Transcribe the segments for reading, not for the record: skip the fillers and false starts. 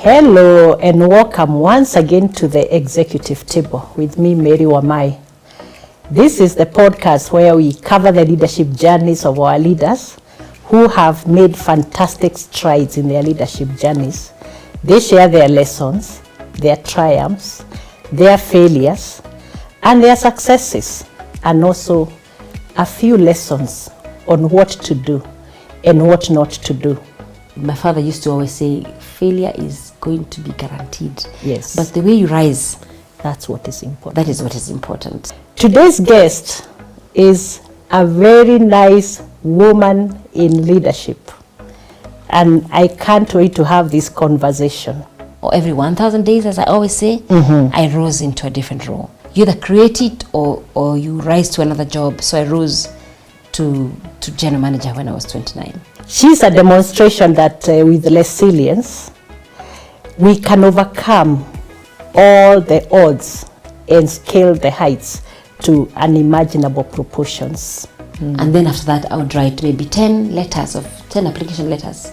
Hello and welcome once again to the executive table with me, Mary Wamai. This is the podcast where we cover the leadership journeys of our leaders who have made fantastic strides in their leadership journeys. They share their lessons, their triumphs, their failures, and their successes, and also a few lessons on what to do and what not to do. My father used to always say, failure is going to be guaranteed. Yes. But the way you rise, that's what is important. that is what is important. Today's guest is a very nice woman in leadership. And I can't wait to have this conversation. Or every 1,000 days, as I always say, I rose into a different role. You either create it or you rise to another job. So I rose to general manager when I was 29. She's a demonstration that with resilience, we can overcome all the odds and scale the heights to unimaginable proportions. And then after that, I would write maybe 10 application letters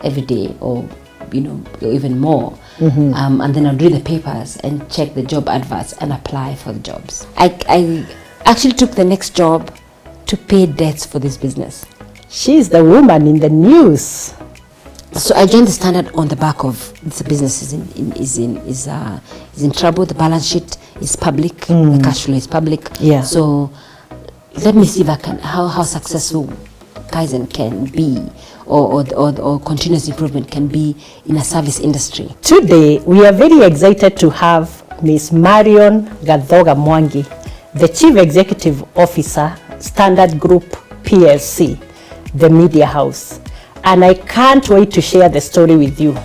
every day, or even more. And then I'd read the papers and check the job adverts and apply for the jobs. I actually took the next job to pay debts for this business. She's the woman in the news. So I joined the Standard on the back of the business is in trouble. The balance sheet is public. The cash flow is public. Yeah. So let me see if I can how successful Kaizen can be, or continuous improvement can be in a service industry. Today we are very excited to have Miss Marion Gathoga Mwangi, the Chief Executive Officer, Standard Group PLC, the media house. And I can't wait to share the story with you.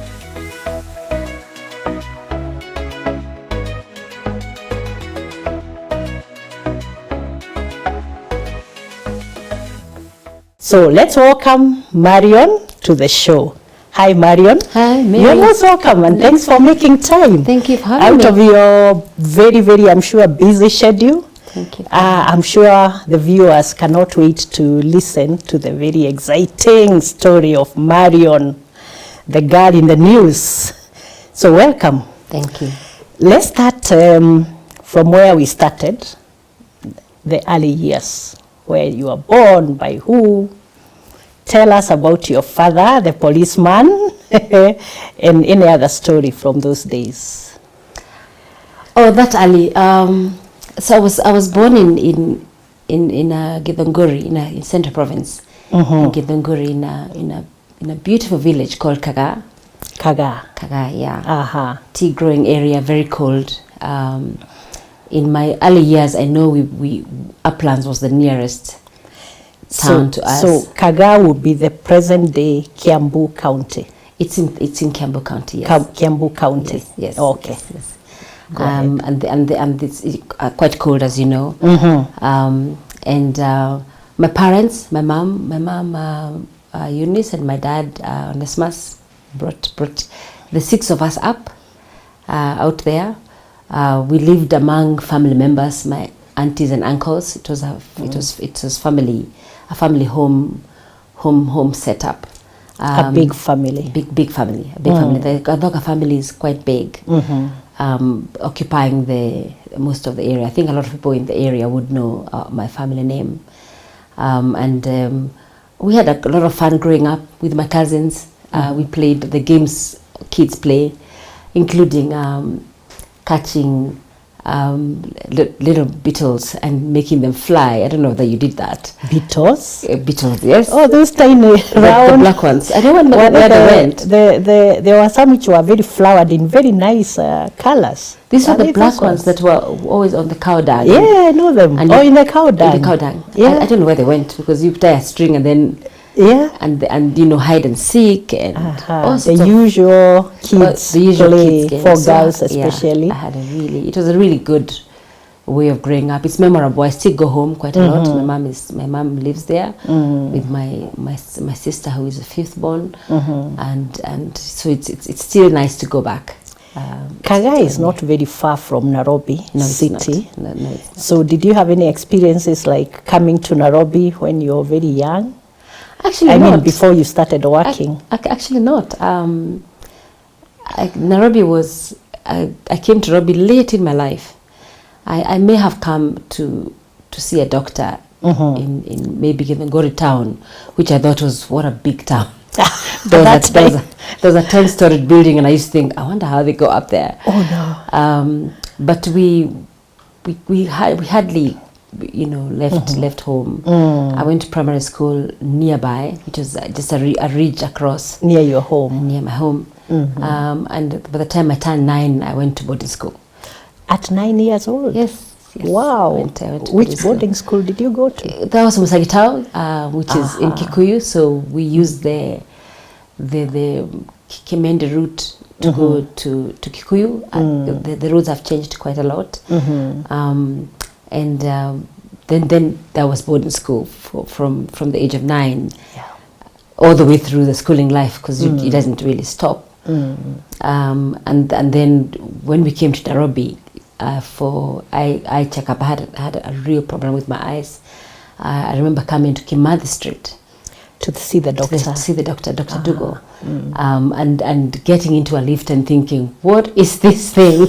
So let's welcome Marion to the show. Hi, Marion. Hi, Mary. You're most welcome, and thanks for making time. Thank you for having me. Out of your very, very, I'm sure, busy schedule. Thank you. I'm sure the viewers cannot wait to listen to the very exciting story of Marion, the girl in the news. So welcome. Thank you. Let's start from where we started, the early years, where you were born, by who. Tell us about your father, the policeman, and any other story from those days. Oh, that early. So I was born in Gathanguri, in Central Province, in Gathanguri, in a beautiful village called Kaga. Kaga, yeah. Tea growing area, very cold. In my early years, I know we Uplands was the nearest town to us. So Kaga would be the present day Kiambu County. It's in Kiambu County. Yes. Kiambu County. Yes. Okay. Yes. And it's quite cold, as you know. And my parents, my mom Eunice, and my dad Onesmus brought the six of us up out there. We lived among family members, my aunties and uncles. It was a family home setup. A big family. Big family. The Gathoga family is quite big. Occupying most of the area. I think a lot of people in the area would know my family name. And we had a lot of fun growing up with my cousins. We played the games kids play, including catching little beetles and making them fly. I don't know that you did that. Beetles? Beetles, yes. Oh, those tiny round. The black ones. I don't know where they went. There were some which were very flowered in very nice colors. These were the black ones that were always on the cow dung. Yeah, I know them. In the cow dung. In the cow dung. Yeah. I don't know where they went, because you tie a string and then and hide and seek and the usual kids play for girls especially. Yeah, it was a really good way of growing up. It's memorable. I still go home quite a lot. My mom lives there with my sister, who is a fifth born, and so it's still nice to go back. Kaga is not very far from Nairobi city. It's not. No, it's not. So did you have any experiences like coming to Nairobi when you were very young? Actually, I mean, before you started working. Actually not. Nairobi was, I came to Nairobi late in my life. I may have come to see a doctor in maybe Gathanguri town, which I thought was, what a big town. There was a 10-story building, and I used to think, I wonder how they go up there. Oh no! But we hardly, left home. I went to primary school nearby, which was just a ridge across near your home, near my home. And by the time I turned 9, I went to boarding school. At 9 years old? Yes. Wow. I went to Which boarding school did you go to? That was Musagitao, which is in Kikuyu. So we used the Kimende route to go to Kikuyu. The roads have changed quite a lot. Then there was boarding school from the age of 9 all the way through the schooling life, because it doesn't really stop. And then when we came to Nairobi, for eye checkup, I had a real problem with my eyes. I remember coming to Kimathi Street to see the doctor. Dr. Dugo, and getting into a lift and thinking, what is this thing?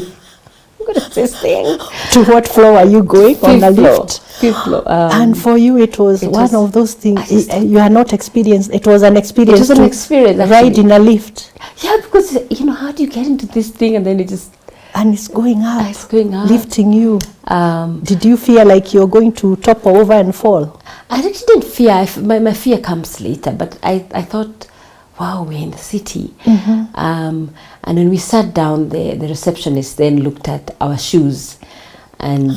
What is this thing? To what floor are you going? On a lift? Fifth floor. And for you, it was one of those things you had not experienced. It was an experience. It was an experience. Ride in a lift. Yeah, because how do you get into this thing and then it just. And it's going up. It's going up. Lifting you. Did you feel like you're going to topple over and fall? I actually didn't fear. My fear comes later, but I thought, wow, we're in the city. And when we sat down, the receptionist then looked at our shoes and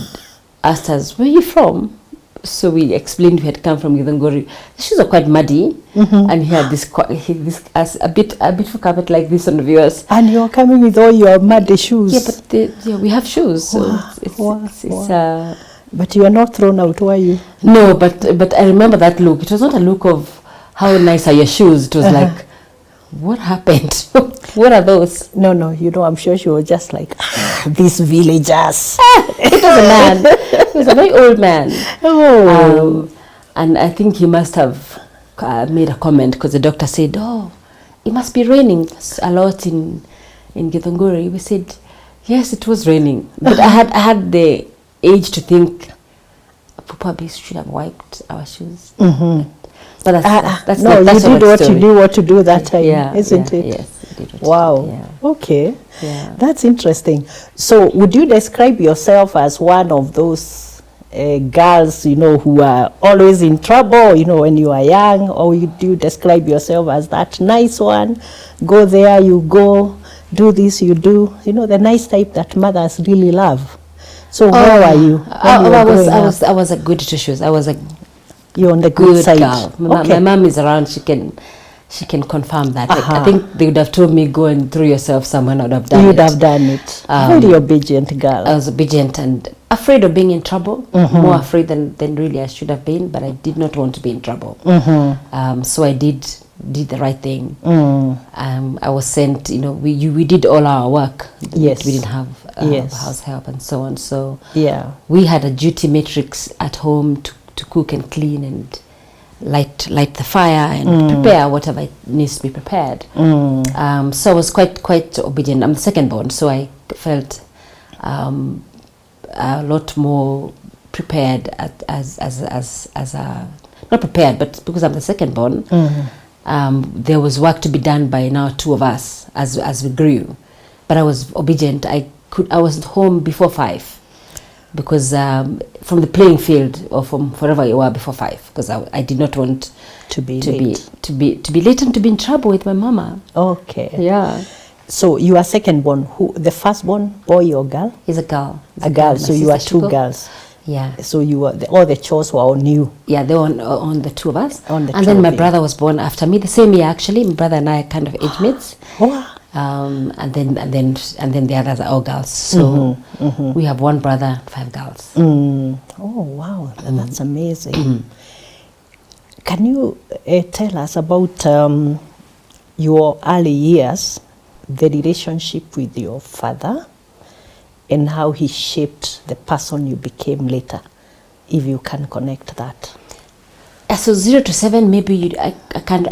asked us, where are you from? So we explained we had come from Gathanguri. The shoes are quite muddy, and he had this a bit of carpet like this on the viewers. And you're coming with all your muddy shoes. Yeah, but we have shoes. So Wow. But you are not thrown out, were you? No, but I remember that look. It was not a look of how nice are your shoes. It was like, what happened? What are those? No, I'm sure she was just like, these villagers. It was a man. He was a very old man. Oh. And I think he must have made a comment, because the doctor said, oh, it must be raining a lot in Gathanguri. We said, yes, it was raining. But I had the age to think, probably should have wiped our shoes. But that's no, not, that's you did what story. you knew what to do that time, isn't it? Yes, I did. Wow. Okay. Yeah. That's interesting. So, would you describe yourself as one of those girls, who are always in trouble, when you are young, or do you describe yourself as that nice one? Go there, you go. Do this, you do. The nice type that mothers really love. So, where were you? I was a good to shoes. You're on the good side. Girl. My mom is around. She can confirm that. I think they would have told me, go and throw yourself somewhere. I would have done it. You'd have done it. Very obedient girl. I was obedient and afraid of being in trouble. More afraid than really I should have been. But I did not want to be in trouble. So I did the right thing. I was sent. We did all our work. Yes. We didn't have house help and so on. So we had a duty matrix at home to cook and clean and light the fire and prepare whatever needs to be prepared. So I was quite obedient. I'm the second born, so I felt a lot more prepared as a not prepared, but because I'm the second born, there was work to be done by now 2 of us as we grew. But I was obedient. I was at home before 5. Because from the playing field or from wherever you were before 5, because I did not want to be late and to be in trouble with my mama. Okay. Yeah. So you are second born. Who the first born, boy or girl? He's a girl. A girl. So you are 2 girls. Yeah. So you were all the chores were on you. Yeah, they were on the 2 of us. And then my brother was born after me, the same year actually. My brother and I are kind of age mates. Wow. And then the others are all girls. So we have 1 brother, 5 girls. Oh wow, that's amazing. Can you tell us about your early years, the relationship with your father, and how he shaped the person you became later, if you can connect that? So 0 to 7, maybe I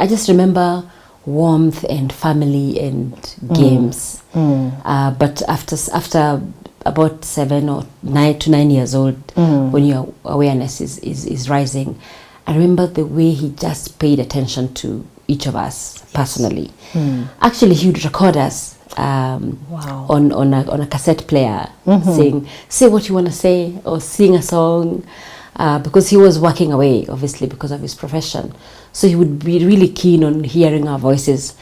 just remember warmth and family and games. But after about 7 or 9 years old, when your awareness is rising, I remember the way he just paid attention to each of us personally. Actually, he would record us on a cassette player, saying, say what you want to say, or sing a song, because he was working away, obviously, because of his profession. So he would be really keen on hearing our voices.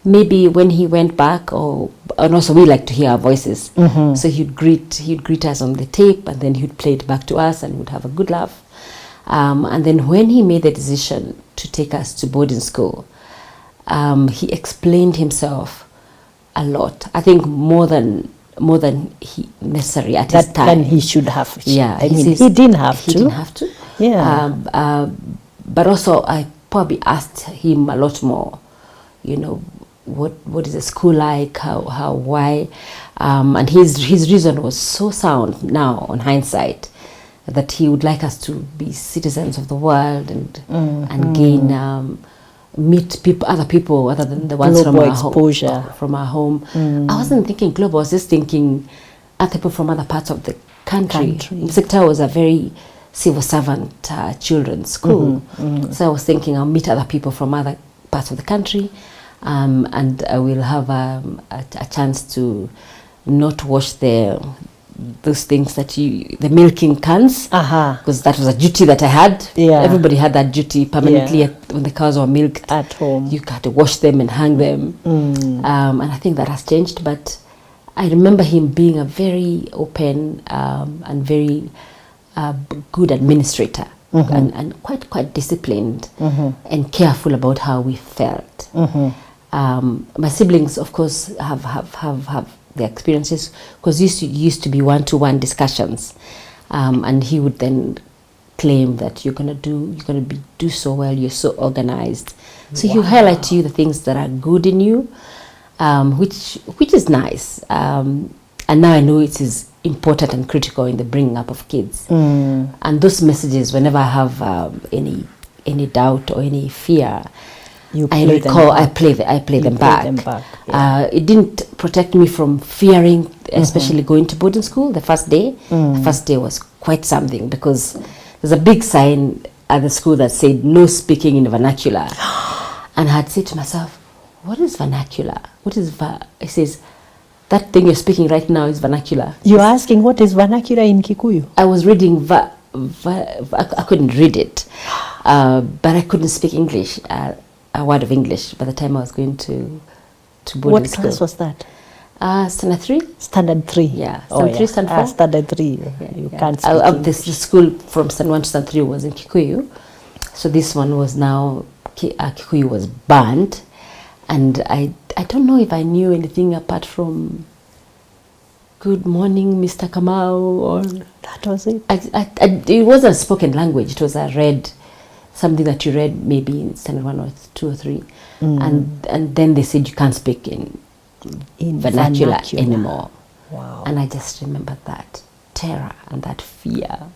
Maybe when he went back, and also we like to hear our voices. So he'd greet us on the tape, and then he'd play it back to us, and we'd have a good laugh. And then when he made the decision to take us to boarding school, he explained himself a lot. I think more than he necessary at his time. Than he should have. Yeah, I mean, he didn't have to. He didn't have to. Yeah. But also, I probably asked him a lot more. You know, what is the school like? How why? And his reason was so sound now, on hindsight, that he would like us to be citizens of the world and gain. Meet other people other than the ones from our home. I wasn't thinking global. I was just thinking other people from other parts of the country. Sector was a very civil servant children's school, so I was thinking I'll meet other people from other parts of the country, and I will have a chance to not wash those things the milking cans, because that was a duty that I had. Everybody had that duty permanently when the cows were milked at home. You had to wash them and hang them, and I think that has changed. But I remember him being a very open and very good administrator, and quite disciplined and careful about how we felt. My siblings, of course, have the experiences, because used to be one-to-one discussions, and he would then claim that you're gonna do so well, you're so organized. So he'll highlight to you the things that are good in you, which is nice. And now I know it is important and critical in the bringing up of kids. And those messages, whenever I have any doubt or any fear, I play them back. It didn't protect me from fearing, especially going to boarding school the first day. The first day was quite something, because there's a big sign at the school that said no speaking in vernacular. And I had said to myself, what is vernacular? It says, that thing you're speaking right now is vernacular. You're asking what is vernacular in Kikuyu? I was reading, I couldn't read it, but I couldn't speak English. A word of English by the time I was going to boarding school. What class was that? Standard 3. Standard 3. Yeah. Standard 3, Standard 4. Standard 3. You can't speak English. The school from Standard 1 to Standard 3 was in Kikuyu. So this one was now, Kikuyu was banned. And I don't know if I knew anything apart from good morning, Mr. Kamau, or... That was it? It wasn't a spoken language. It was something that you read maybe in Standard 1 or 2 or 3, and then they said you can't speak in vernacular anymore. Wow. And I just remembered that terror and that fear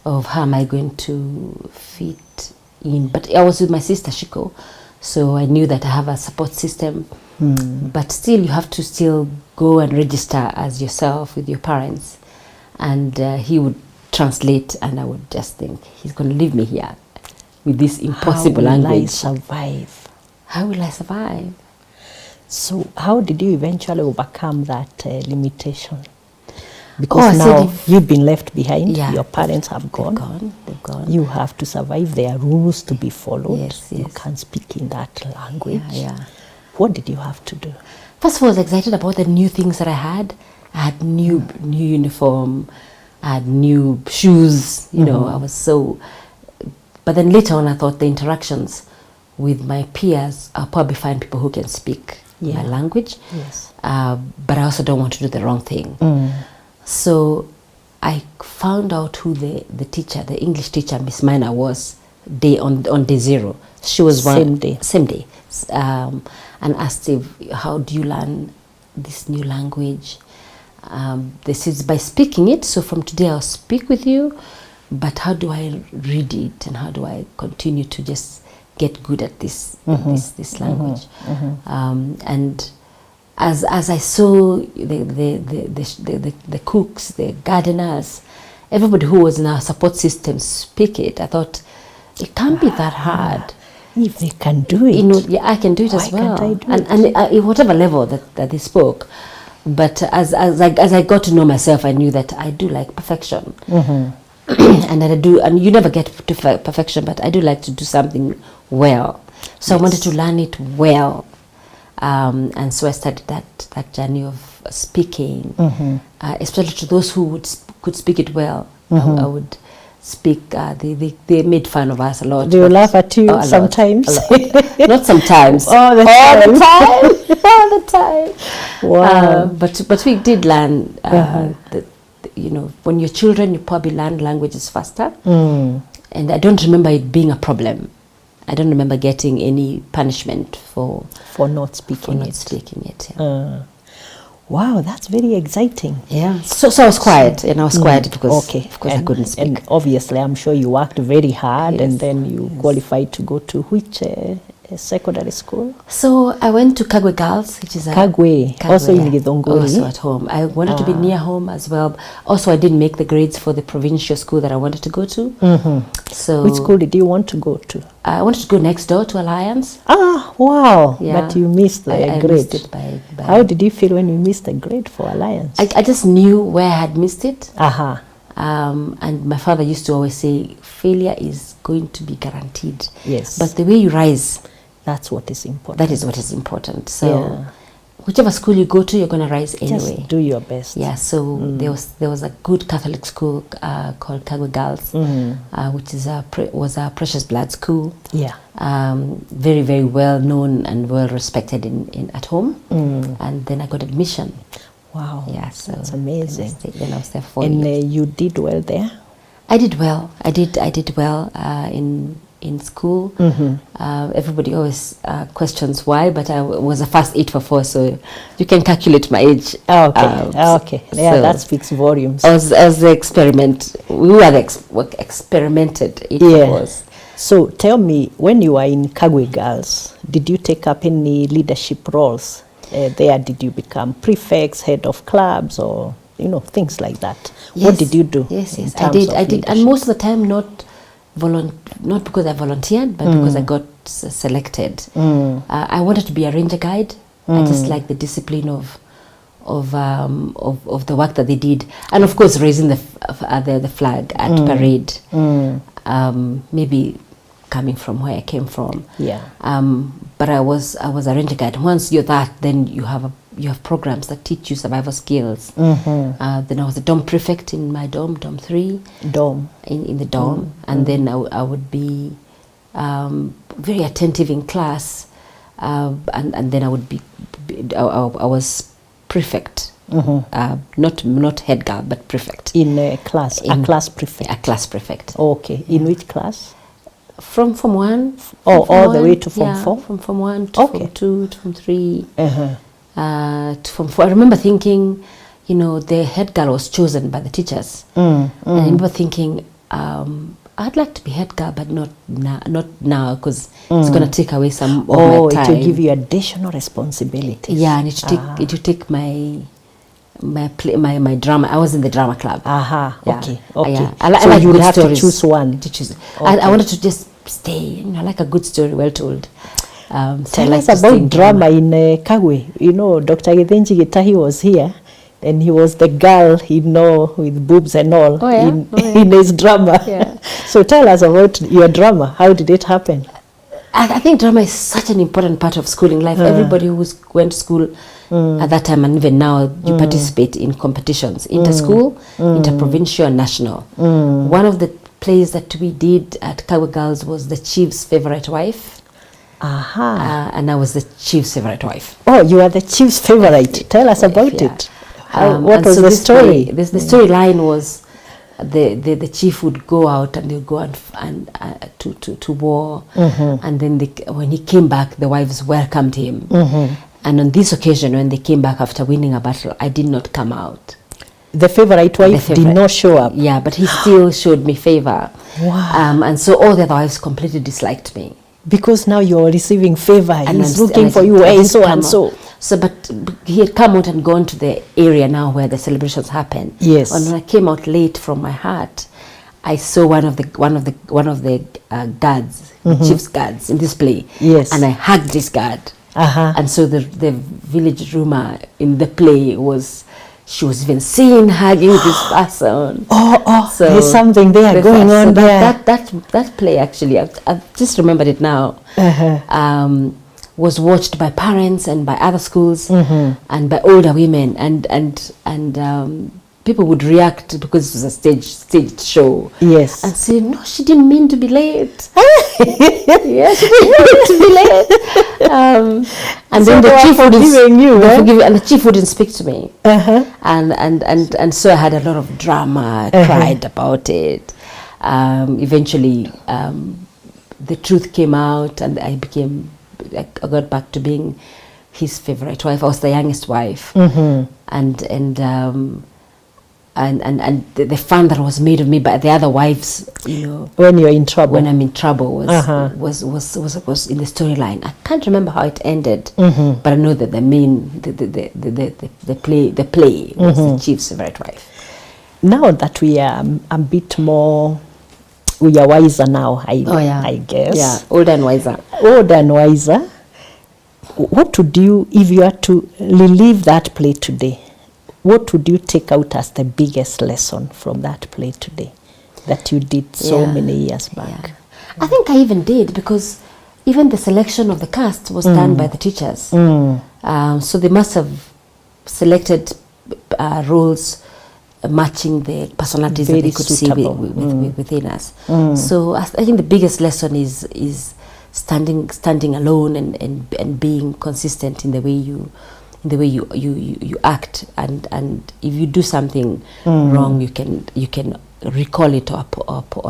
of how am I going to fit in. But I was with my sister Shiko, so I knew that I have a support system, but still you have to still go and register as yourself with your parents, and he would translate, and I would just think he's going to leave me here with this impossible language. How will I survive? So how did you eventually overcome that limitation? Because now you've been left behind. Your parents have gone. They've gone. You have to survive. There are rules to be followed. Yes. You can't speak in that language. Yeah. What did you have to do? First of all, I was excited about the new things that I had. I had new uniform. I had new shoes, I was so... But then later on, I thought the interactions with my peers, I'll probably find people who can speak my language. Yes. But I also don't want to do the wrong thing. So I found out who the teacher, the English teacher, Miss Minor, was on day 0. She was same day. And asked how do you learn this new language? This is by speaking it, so from today I'll speak with you, but how do I read it, and how do I continue to just get good at this this language. And as I saw the cooks, the gardeners, everybody who was in our support system speak it, I thought it can't be that hard. If they can do it, yeah, I can do it as well. Can't I do and at whatever level that they spoke. But as I got to know myself, I knew that I do like perfection. And I do, and you never get to perfection, but I do like to do something well. So I wanted to learn it well. And so I started that journey of speaking, especially to those who could speak it well. I would speak. They made fun of us a lot. Do you laugh at you sometimes? Not sometimes. All the time. All the time. Wow. But we did learn that, you know, when you're children, you probably learn languages faster. And I don't remember it being a problem. I don't remember getting any punishment for not speaking it. Wow, that's very exciting. Yeah. So I was quiet, and I was quiet because of course I couldn't speak. And obviously, I'm sure you worked very hard, and then you qualified to go to which secondary school? So I went to Kagwe Girls, which is Kagwe, also in Gathanguri. Also at home. I wanted to be near home as well. Also, I didn't make the grades for the provincial school that I wanted to go to. So which school did you want to go to? I wanted to go next door to Alliance. Ah, wow! Yeah. But you missed the grade. I missed it by How did you feel when you missed the grade for Alliance? I just knew where I had missed it. And my father used to always say, failure is going to be guaranteed. Yes. But the way you rise, that's what is important. That is what is important. So whichever school you go to, you're going to rise anyway. Just do your best. Yeah, so there was a good Catholic school called Kagwe Girls, which is was a Precious Blood school. Yeah. Very, very well known and well respected in at home. And then I got admission. Wow. Yeah, so that's amazing. Then I was there for 4 years. And you did well there? I did well. I did well in school. Everybody always questions why, but I was a first 8 for 4, so you can calculate my age. Okay. Yeah, so that speaks volumes. As the experiment, we were experimented 8 for 4s. So tell me, when you were in Kagwe Girls, did you take up any leadership roles? There, did you become prefects, head of clubs, or things like that? Yes. What did you do? Yes, I did, and most of the time not because I volunteered, but because I got selected. I wanted to be a ranger guide. I just like the discipline of the work that they did, and of course raising the flag at parade. Maybe coming from where I came from. Yeah. But I was a ranger guide. Once you're that, then you have programs that teach you survival skills. Then I was a dorm prefect in my dorm 3. In the dorm, and then I would be very attentive in class, and then I would be I was prefect, not head girl, but prefect in a class. A class prefect. A class prefect. Okay. In which class? From Form 1. All the way to Form 4? From Form 1 to Form 2 to Form 3. To Form 4. I remember thinking, the head girl was chosen by the teachers. And I remember thinking, I'd like to be head girl, but not now, because it's going to take away some of my time. It will give you additional responsibilities. Yeah, and it would take my drama. I was in the drama club. Okay. So I you would have to choose one. I wanted to just stay. I like a good story, well told. Tell us about drama in Kagwe. Dr. Gathanguri was here, and he was the girl, with boobs and all in his drama. Yeah. So tell us about your drama. How did it happen? I think drama is such an important part of schooling life. Everybody who went to school at that time, and even now, you participate in competitions, inter-school, inter-provincial, and national. One of the plays that we did at Kagwe Girls was The Chief's Favorite Wife. And I was the chief's favorite wife. Oh, you are the chief's favorite. Tell us about it. What was the story? The storyline was the chief would go out and they would go and to war, and then when he came back, the wives welcomed him. And on this occasion, when they came back after winning a battle, I did not come out. The favorite wife did not show up. Yeah, but he still showed me favor. Wow. And so all the other wives completely disliked me. Because now you're receiving favor. He's I'm looking and for you. I Hey, didn't so come and out. so. So, but he had come out and gone to the area now where the celebrations happen. Yes. And when I came out late from my hut, I saw one of the guards, chief's guards in this play. Yes. And I hugged this guard. And so the village rumor in the play was, she was even seen hugging this person. So there's something there going on so there. That play actually, I've just remembered it now. Was watched by parents and by other schools and by older women, and people would react because it was a staged show. Yes. And say, no, she didn't mean to be late. Yeah, she didn't mean to be late. And So then the chief would you, and the chief wouldn't speak to me. And so I had a lot of drama. I cried about it. Eventually, the truth came out, and I got back to being his favorite wife. I was the youngest wife, and the fun that was made of me by the other wives, you know, when you're in trouble, when I'm in trouble, was in the storyline. I can't remember how it ended, but I know that the play was the chief's favorite wife. Now that we are a bit more, we are wiser now, I guess. Yeah, older and wiser. Older and wiser. What would you, if you had to relive that play today, what would you take out as the biggest lesson from that play today that you did so many years back? Yeah. I think I even did, because even the selection of the cast was done by the teachers. So they must have selected roles matching the personalities Very that they could suitable. see within us. So I think the biggest lesson is standing alone and being consistent in the way you act, and if you do something wrong, you can recall it or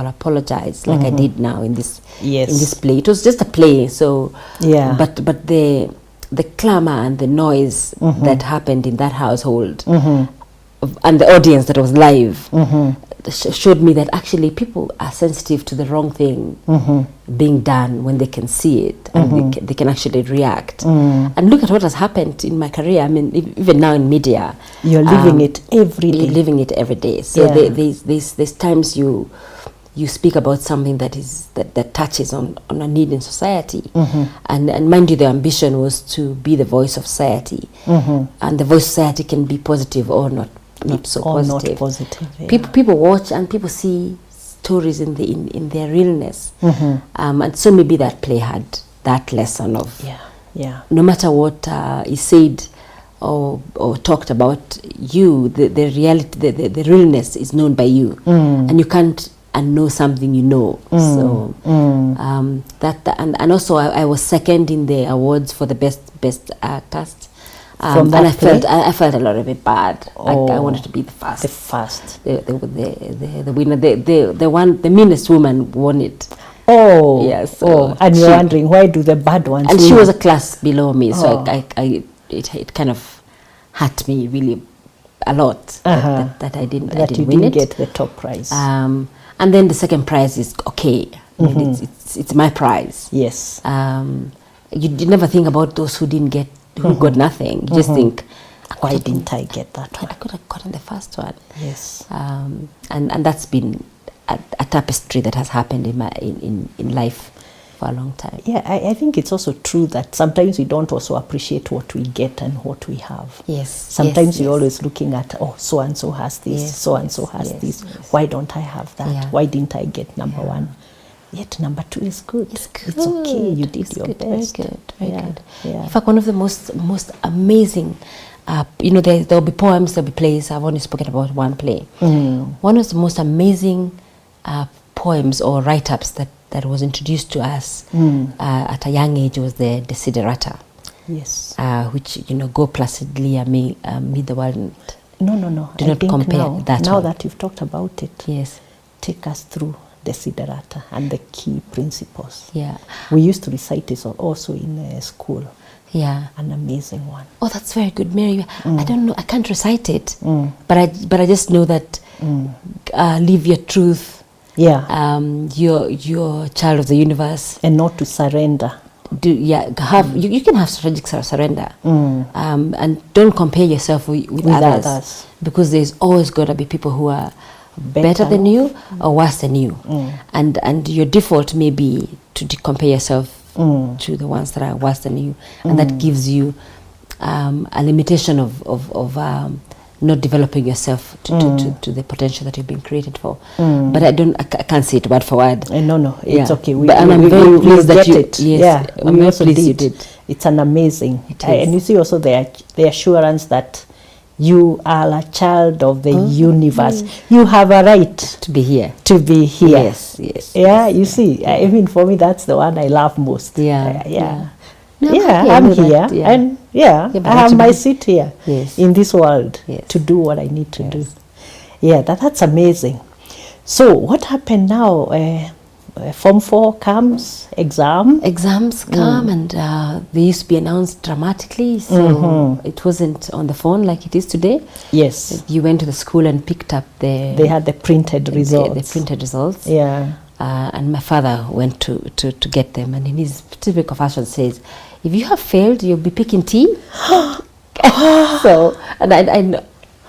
apologize, like I did now in this play. It was just a play, so but the clamor and the noise that happened in that household, and the audience that was live, showed me that actually people are sensitive to the wrong thing being done when they can see it, and they can actually react. And look at what has happened in my career. I mean, even now in media, you're living it every day. You're living it every day. So there's times you speak about something that touches on a need in society, and mind you, the ambition was to be the voice of society, and the voice of society can be positive or not so positive. Not positive. Yeah. People watch and people see stories in their realness, and so maybe that play had that lesson of no matter what is said or talked about you, the reality, the realness is known by you, and you can't unknow something you know. So and also I was second in the awards for the best cast. And I felt a lot bit bad. I wanted to be the first. The winner. The meanest woman won it. Oh, yes. And you're wondering, why do the bad ones And win? she was a class below me, so it kind of hurt me really a lot that I didn't win it. Get the top prize. And then the second prize is okay. I mean, it's my prize. Yes. You never think about those who didn't get. Who got nothing. You just think, why didn't I get that one? I could have gotten the first one. Yes. And that's been a tapestry that has happened in life for a long time. Yeah, I think it's also true that sometimes we don't also appreciate what we get and what we have. Yes. Sometimes you're always looking at, so and so has this, so and so has this. Yes. Why don't I have that? Yeah. Why didn't I get number one? Yet number two is good. It's okay. You did your best. Very good. Yeah. In fact, one of the most amazing, there'll be poems, there'll be plays. I've only spoken about one play. One of the most amazing poems or write-ups that was introduced to us at a young age was the Desiderata. Yes. Which, go placidly amid the world. No. Do not compare that. Now that you've talked about it, yes, take us through Desiderata and the key principles. Yeah. We used to recite it also in school. Yeah. An amazing one. Oh, that's very good, Mary. I don't know. I can't recite it, but I just know that live your truth. Yeah. You're a child of the universe. And not to surrender. You can have strategic surrender, and don't compare yourself with others, because there's always got to be people who are better than you or worse than you, and your default may be to compare yourself to the ones that are worse than you, and that gives you a limitation of not developing yourself to the potential that you've been created for. But I can't say it word for word. No, it's okay. I'm very pleased that you it. Yes, yeah, I'm very pleased you did. It's an amazing. It is. And you see also the assurance that you are a child of the universe. You have a right to be here. Yes. Yeah, yes. you see, I mean, for me, that's the one I love most. Yeah. No, I'm here, and I have my seat here in this world to do what I need to do. Yeah, that's amazing. So what happened now? Form 4 comes, exams come, and they used to be announced dramatically, so it wasn't on the phone like it is today. Yes, you went to the school and picked up they had the printed results. The printed results. Yeah. And my father went to get them, and in his typical fashion says, if you have failed, you'll be picking tea. So, and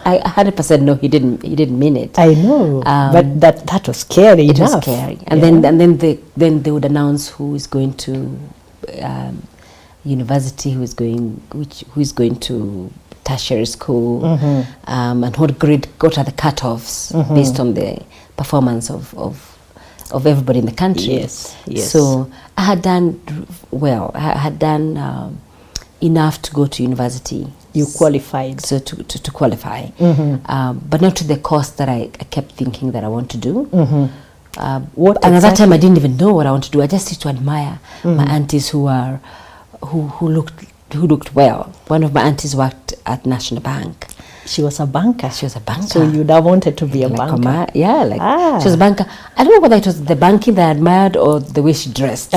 I 100% know he didn't mean it. I know, but that was scary enough. It was scary, and then they would announce who is going to university, who is going to tertiary school, and what are the cutoffs based on the performance of everybody in the country. Yes. So I had done well. I had done enough to go to university. You qualified. So to qualify, but not to the course that I kept thinking that I want to do. And at that time I didn't even know what I want to do. I just used to admire my aunties who looked well. One of my aunties worked at National Bank. She was a banker. So you'd have wanted to be a banker. She was a banker. I don't know whether it was the banking that I admired or the way she dressed.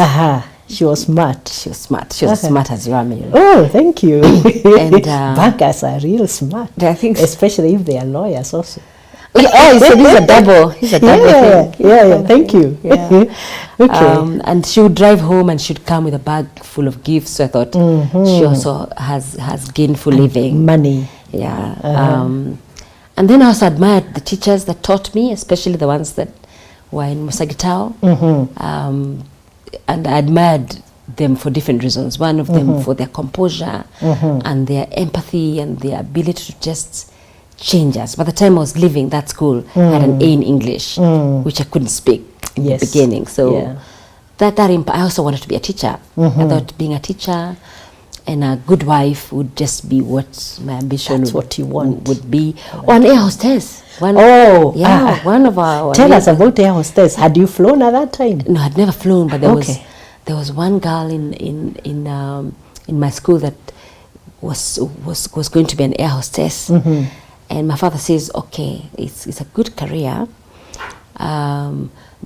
She was smart. She was as smart as you are, Marion. Oh, thank you. And bankers are real smart. I think, especially if they are lawyers also. So he's a double thing. Yeah, thank you. Okay. And she would drive home and she'd come with a bag full of gifts. So I thought she also has gainful living. Money. Yeah. And then I also admired the teachers that taught me, especially the ones that were in Musagitao. And I admired them for different reasons. One of them for their composure and their empathy and their ability to just change us. By the time I was leaving that school, I had an A in English, which I couldn't speak in the beginning. So I also wanted to be a teacher. I thought being a teacher and a good wife would just be what my ambition would be. Or an air hostess. One of our... Tell us about air hostess. Had you flown at that time? No, I'd never flown, but there was one girl in my school that was going to be an air hostess. And my father says, okay, it's a good career,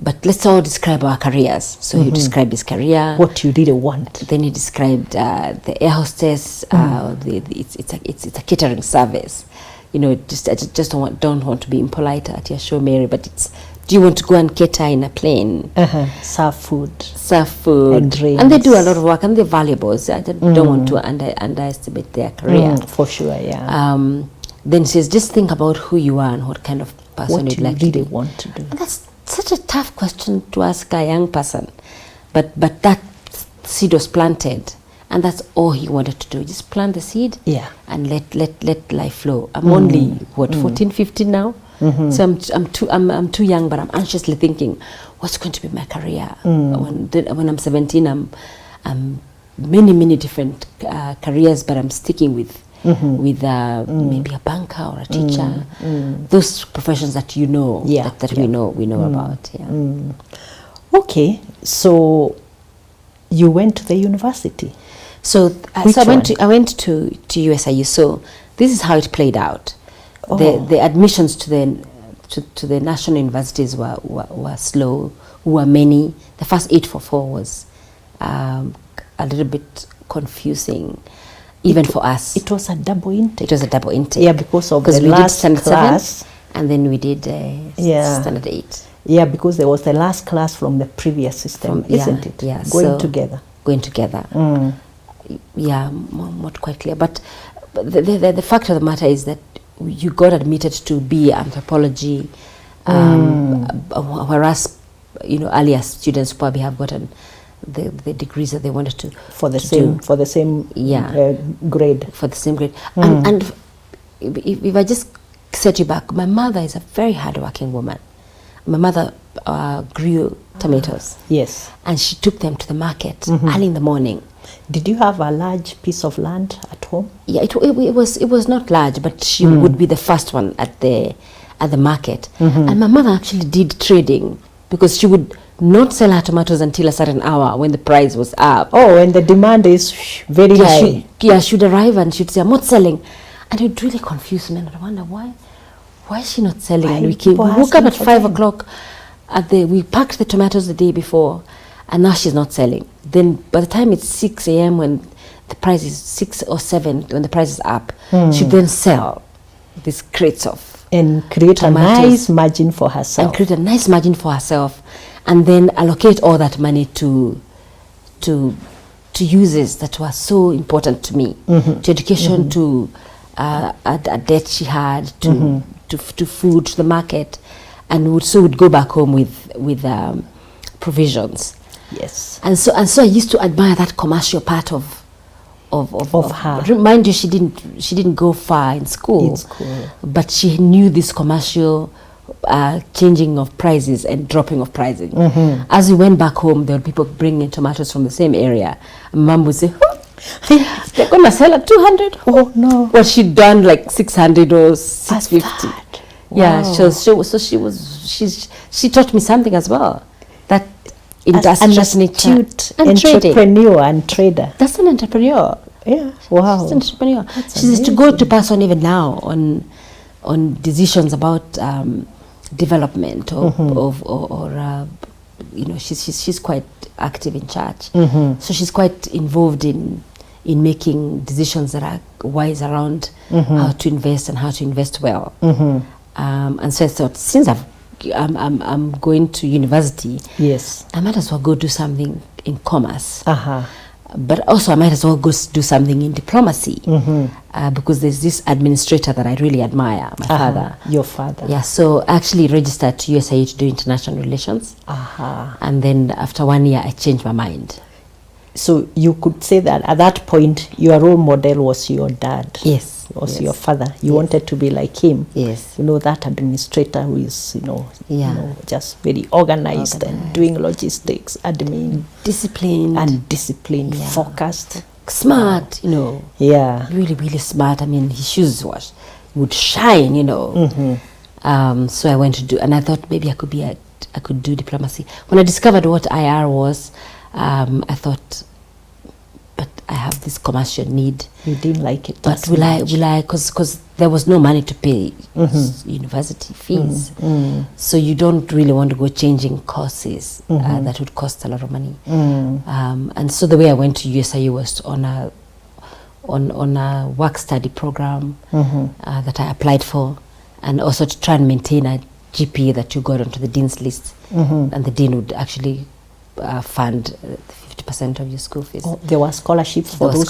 but let's all describe our careers. So he described his career. What you really want. Then he described the air hostess. It's a catering service. You know, I just don't want to be impolite at your show, Mary, but do you want to go and cater in a plane? Serve food. And drinks. And they do a lot of work, and they're valuable. So I don't want to underestimate their career. For sure, yeah. Then he says, just think about who you are and what kind of person you'd like to be. What you really want to do. And that's such a tough question to ask a young person. But that seed was planted. And that's all he wanted to do. Just plant the seed and let life flow. I'm only, 14, 15 now? So I'm too young, but I'm anxiously thinking, what's going to be my career? When I'm 17, I'm many different careers, but I'm sticking with maybe a banker or a teacher. Those professions that you know, that we know about. Yeah. Okay, so you went to the university. So I went to USIU. So this is how it played out. The admissions to the national universities were slow. Were many. The first 844 was a little bit confusing, even for us. It was a double intake. Yeah, because of the last class. And then we did standard 8. Yeah. Yeah, because there was the last class from the previous system, isn't it? Yeah. Going together. Going together. Yeah, not quite clear. But the fact of the matter is that you got admitted to be anthropology, whereas earlier students probably have gotten the degrees that they wanted to for the same grade. For the same grade. And if I just set you back, my mother is a very hardworking woman. My mother grew tomatoes. Yes. And she took them to the market early in the morning. Did you have a large piece of land at home? Yeah, it was not large, but she would be the first one at the market. And my mother actually did trading, because she would not sell her tomatoes until a certain hour when the price was up. Oh, and the demand is very high. She would arrive and she'd say, "I'm not selling," and it would really confuse me. And I'd wonder why is she not selling? And we woke up at 5 o'clock. We packed the tomatoes the day before, and now she's not selling. Then by the time it's 6 a.m. when the price is 6 or 7, when the price is up, she'd then sell these crates of and create tomatoes, a nice margin for herself. And then allocate all that money to uses that were so important to me, to education, to a debt she had, to food, to the market, and would go back home with provisions. Yes. And so I used to admire that commercial part of her. Remind you, she didn't go far in school, but she knew this commercial changing of prices and dropping of pricing. As we went back home, there were people bringing tomatoes from the same area. Mom would say, "They're gonna sell at 200." Oh no! Well, she'd done like 600 or 650. Yeah, wow. She taught me something as well. That industrious nature, astute entrepreneur and trader. That's an entrepreneur. Yeah. Wow. She's an entrepreneur. She says to go to person even now on decisions about development or she's quite active in church. So she's quite involved in making decisions that are wise around how to invest and how to invest well. And so I thought, since I'm going to university, yes, I might as well go do something in commerce. But also I might as well go do something in diplomacy, because there's this administrator that I really admire, my father. Your father. Yeah, so I actually registered to USIU to do international relations. And then after 1 year, I changed my mind. So you could say that at that point, your role model was your dad. Yes. Was your father. You wanted to be like him. Yes. That administrator who is, just very organized and doing logistics, admin. Disciplined, focused. Smart, Yeah. Really, really smart. I mean, his shoes would shine, So I went to do, and I thought maybe I could do diplomacy. When I discovered what IR was, I thought, but I have this commercial need. You didn't like it. But will I? Because there was no money to pay university fees. So you don't really want to go changing courses that would cost a lot of money. And so the way I went to USIU was on a work study program that I applied for, and also to try and maintain a GPA that you got onto the dean's list, and the dean would actually fund 50% of your school fees. There were scholarships for those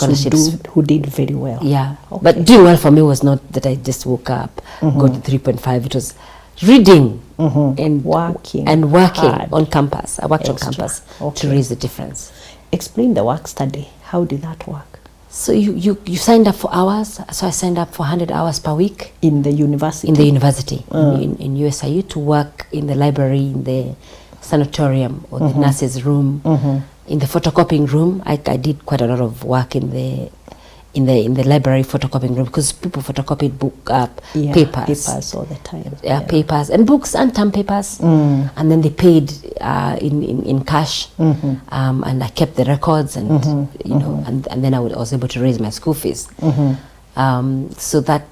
who did very well. Yeah, but doing well for me was not that I just woke up, got 3.5. It was reading and working hard on campus. I worked on campus to raise the difference. Explain the work study. How did that work? So you signed up for hours. So I signed up for 100 hours per week in the university. In USIU, to work in the library, in the sanatorium, or the nurses' room, in the photocopying room. I did quite a lot of work in the library photocopying room, because people photocopied papers all the time. Papers and books and term papers, and then they paid in cash, and I kept the records, and and then I was able to raise my school fees. So that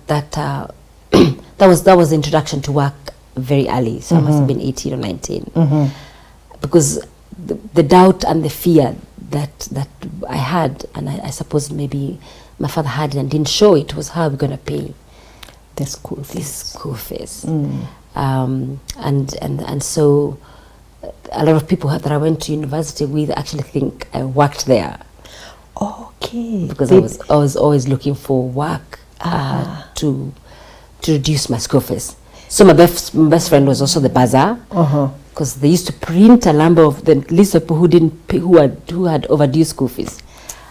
was the introduction to work very early. So I must have been 18 or 19, because the doubt and the fear that I had, and I suppose maybe my father had and didn't show it, was how are we going to pay the school fees. And so a lot of people that I went to university with actually think I worked there. Okay. Because I was always looking for work to reduce my school fees. So my best friend was also the bazaar, because they used to print a number of the list of people who had overdue school fees.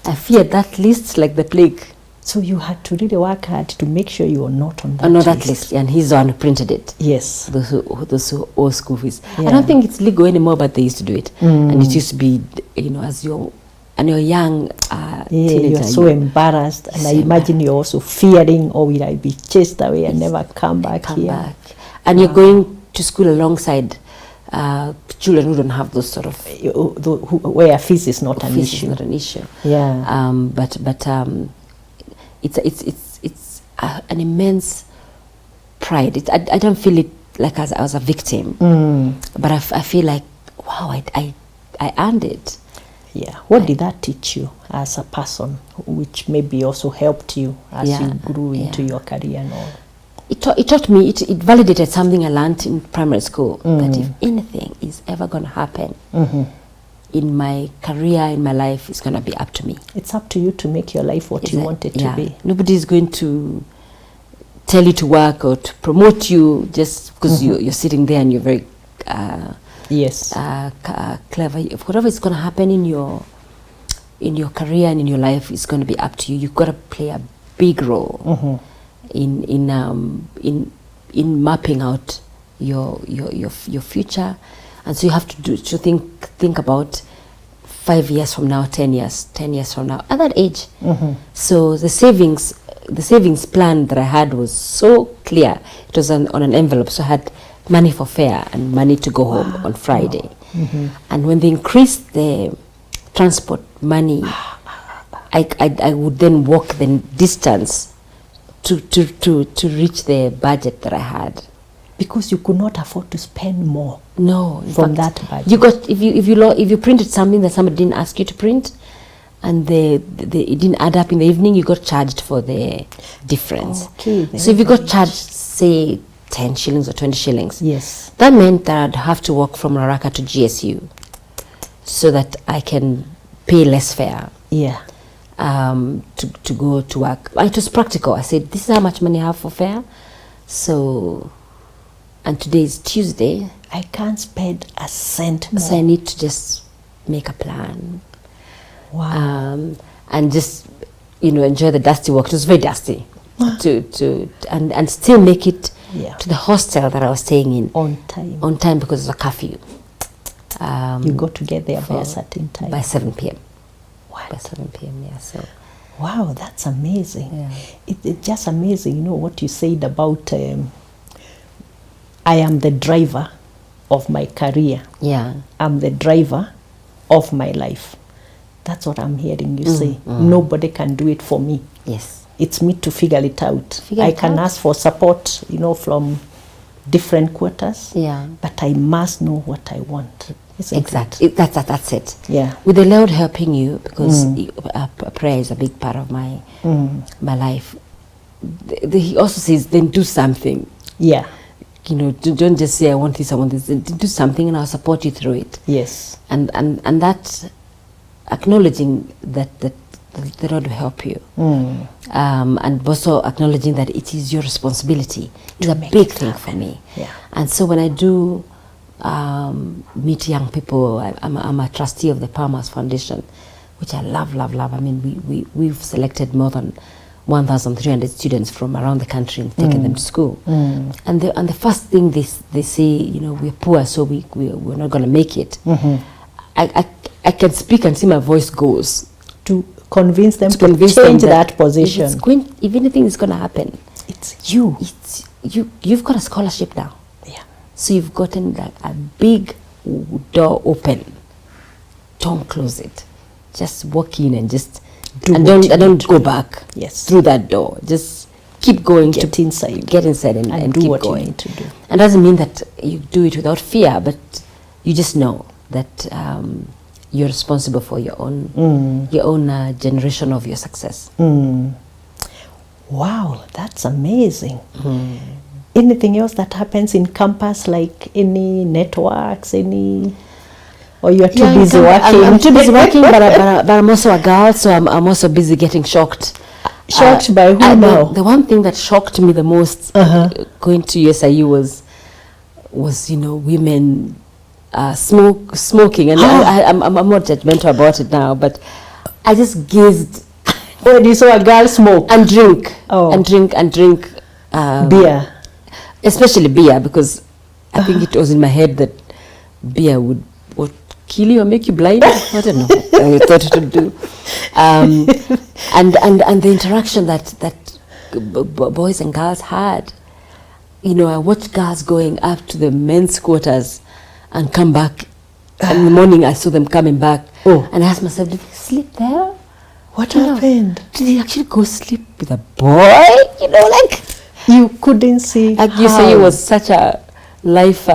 I feared that list like the plague. So you had to really work hard to make sure you were not on that that list. And he's the one who printed it. Yes. Those who owe school fees. Yeah. I don't think it's legal anymore, but they used to do it. And it used to be, as you're young teenager. You're so embarrassed. And I imagine you're also fearing, will I be chased away and never come back here? And you're going to school alongside children who don't have those sort of... where fees is not an issue. Is not an issue. Yeah. But it's an immense pride. I don't feel it like I was a victim, but I feel like, wow, I earned it. Yeah. What did that teach you as a person, which maybe also helped you as you grew into your career and all? It taught me, it validated something I learned in primary school, that if anything is ever going to happen in my career, in my life, it's going to be up to me. It's up to you to make your life what you want it to be. Nobody is going to tell you to work or to promote you just because you're sitting there and you're very clever. Whatever is going to happen in your career and in your life is going to be up to you. You've got to play a big role in mapping out your future. And so you have to think about 5 years from now, 10 years from now, at that age. So the savings plan that I had was so clear. It was on an envelope, so I had money for fare and money to go home on Friday. And when they increased the transport money, I would then walk the distance to reach the budget that I had. Because you could not afford to spend more. No, from that budget. You got if you printed something that somebody didn't ask you to print, and it didn't add up in the evening, you got charged for the difference. Okay. So if you got charged, say 10 shillings or 20 shillings, yes, that meant that I'd have to walk from Raraka to GSU, so that I can pay less fare. Yeah. To go to work. It was practical. I said, this is how much money I have for fare. So, and today is Tuesday. I can't spend a cent more. So I need to just make a plan. Wow. And just, enjoy the dusty walk. It was very dusty. And still make it to the hostel that I was staying in. On time. On time, because it was a curfew. You got to get there by a certain time. By 7 p.m. What? By 7 p.m., yeah. So. Wow, that's amazing. Yeah. It's just amazing, what you said about I am the driver of my career. Yeah. I'm the driver of my life. That's what I'm hearing you say. Nobody can do it for me. Yes. It's me to figure it out. I can ask for support, from different quarters. Yeah. But I must know what I want. Exactly. That's it. Yeah. With the Lord helping you, because prayer is a big part of my life. He also says, then do something. Yeah. Don't just say, I want this, I want this. Do something and I'll support you through it. Yes. And that, acknowledging that the Lord will help you. And also acknowledging that it is your responsibility. It's a big thing for me. Yeah. And so when I do meet young people, I'm a trustee of the Palmer's Foundation, which I love. I mean, we've selected more than 1,300 students from around the country and taken them to school. And the first thing they say, we're poor, so we're not going to make it. I can speak and see my voice goes to convince them to change that position. If anything is going to happen, it's you. You've got a scholarship now. Yeah. So you've gotten a big door open. Don't close it. Just walk in and just don't go back. Yes. Through that door. Just keep going. Get inside and do keep what going. You need to do. And doesn't mean that you do it without fear, but you just know that you're responsible for your own generation of your success. Wow, that's amazing. anything else that happens in campus, like any networks, or you're too busy working? I'm too busy working, but I'm also a girl, so I'm also busy getting shocked. Shocked by who now? The one thing that shocked me the most going to USIU was women smoking, and I'm not judgmental about it now, but I just gazed. When you saw a girl smoke and drink, and drink beer, especially beer, because I think it was in my head that beer would kill you or make you blind. I don't know what I thought it would do. And the interaction that boys and girls had. I watched girls going up to the men's quarters and come back. And in the morning, I saw them coming back. And I asked myself, did they sleep there? What happened? Did they actually go sleep with a boy? You couldn't see. Like you say, it was such a life.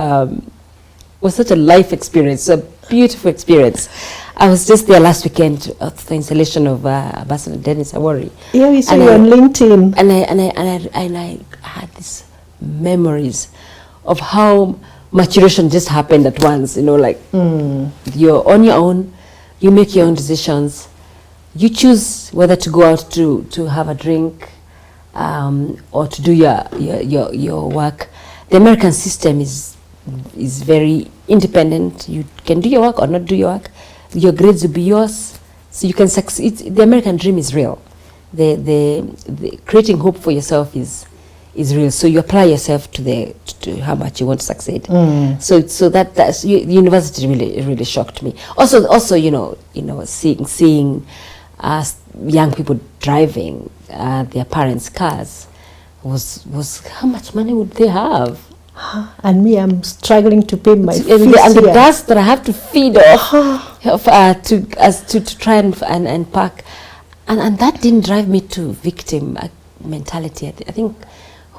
Was such a life experience, a beautiful experience. I was just there last weekend at the installation of Ambassador Dennis Awori. Yeah, we saw you on LinkedIn. And I had these memories of how maturation just happened at once. You're on your own, you make your own decisions, you choose whether to go out to have a drink or to do your work. The American system is very independent. You can do your work or not do your work. Your grades will be yours, so you can succeed. The American dream is real. The creating hope for yourself is real. So you apply yourself to how much you want to succeed. So that's university really shocked me. Also seeing young people driving their parents' cars was how much money would they have? And me, I'm struggling to pay my fees. And the dust that I have to feed off to try and pack, and that didn't drive me to victim mentality. I think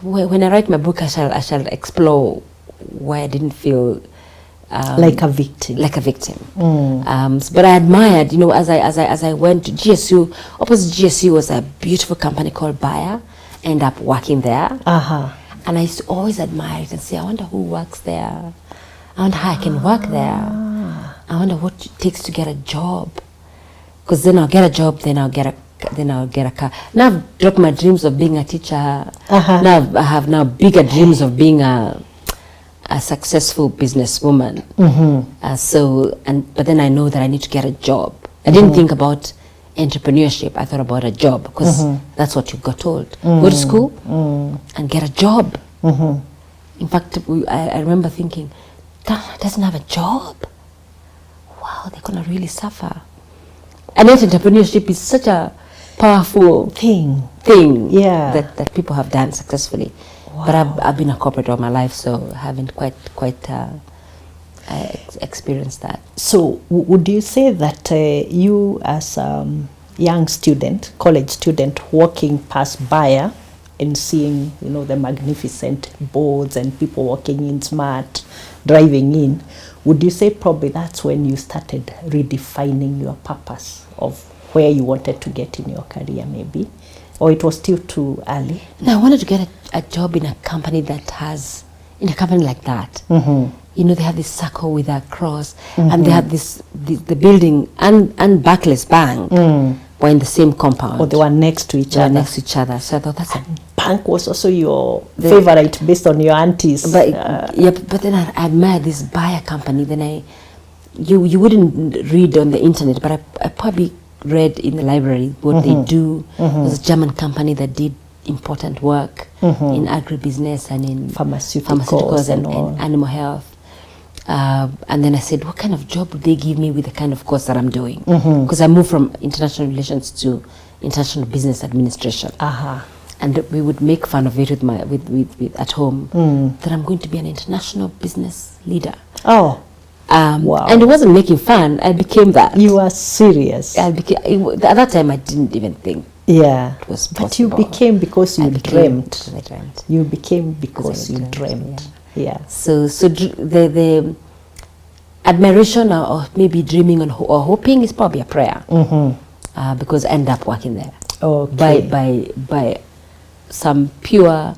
when I write my book, I shall explore why I didn't feel like a victim. But I admired, as I went to GSU. Opposite GSU was a beautiful company called Bayer. End up working there. And I used to always admire it and say, I wonder who works there. I wonder how I can work there. I wonder what it takes to get a job. Because then I'll get a job, then I'll get a car. Now I've dropped my dreams of being a teacher. Now I have bigger dreams of being a successful businesswoman. But then I know that I need to get a job. I didn't think about entrepreneurship. I thought about a job, because that's what you got told. Go to school and get a job. In fact, I remember thinking, Ghana doesn't have a job. Wow, they're going to really suffer. And yet entrepreneurship is such a powerful thing that people have done successfully. Wow. But I've been a corporate all my life, so I haven't quite experienced that. So would you say that you as a young student, college student, walking past Bayer and seeing the magnificent boards and people walking in smart, driving in, would you say probably that's when you started redefining your purpose of where you wanted to get in your career, maybe? Or it was still too early? No, I wanted to get a job in a company like that. They have this circle with a cross, and they have the building and Barclays Bank were in the same compound. Or they were next to each other. So I thought that's bank was also your favorite based on your aunties. But then I admired this Bayer company. Then you wouldn't read on the internet, but I probably read in the library what they do. It was a German company that did important work in agribusiness and in pharmaceuticals and animal health. And then I said, what kind of job would they give me with the kind of course that I'm doing? Because I moved from international relations to international business administration. And we would make fun of it with at home, that I'm going to be an international business leader. Wow. And it wasn't making fun. I became that. You are serious. At that time, I didn't even think. Yeah, it was but you became because you dreamt. I dreamt. You became because you dreamt. Yeah. So the admiration or maybe dreaming or hoping is probably a prayer. Because I end up working there. Okay. By some pure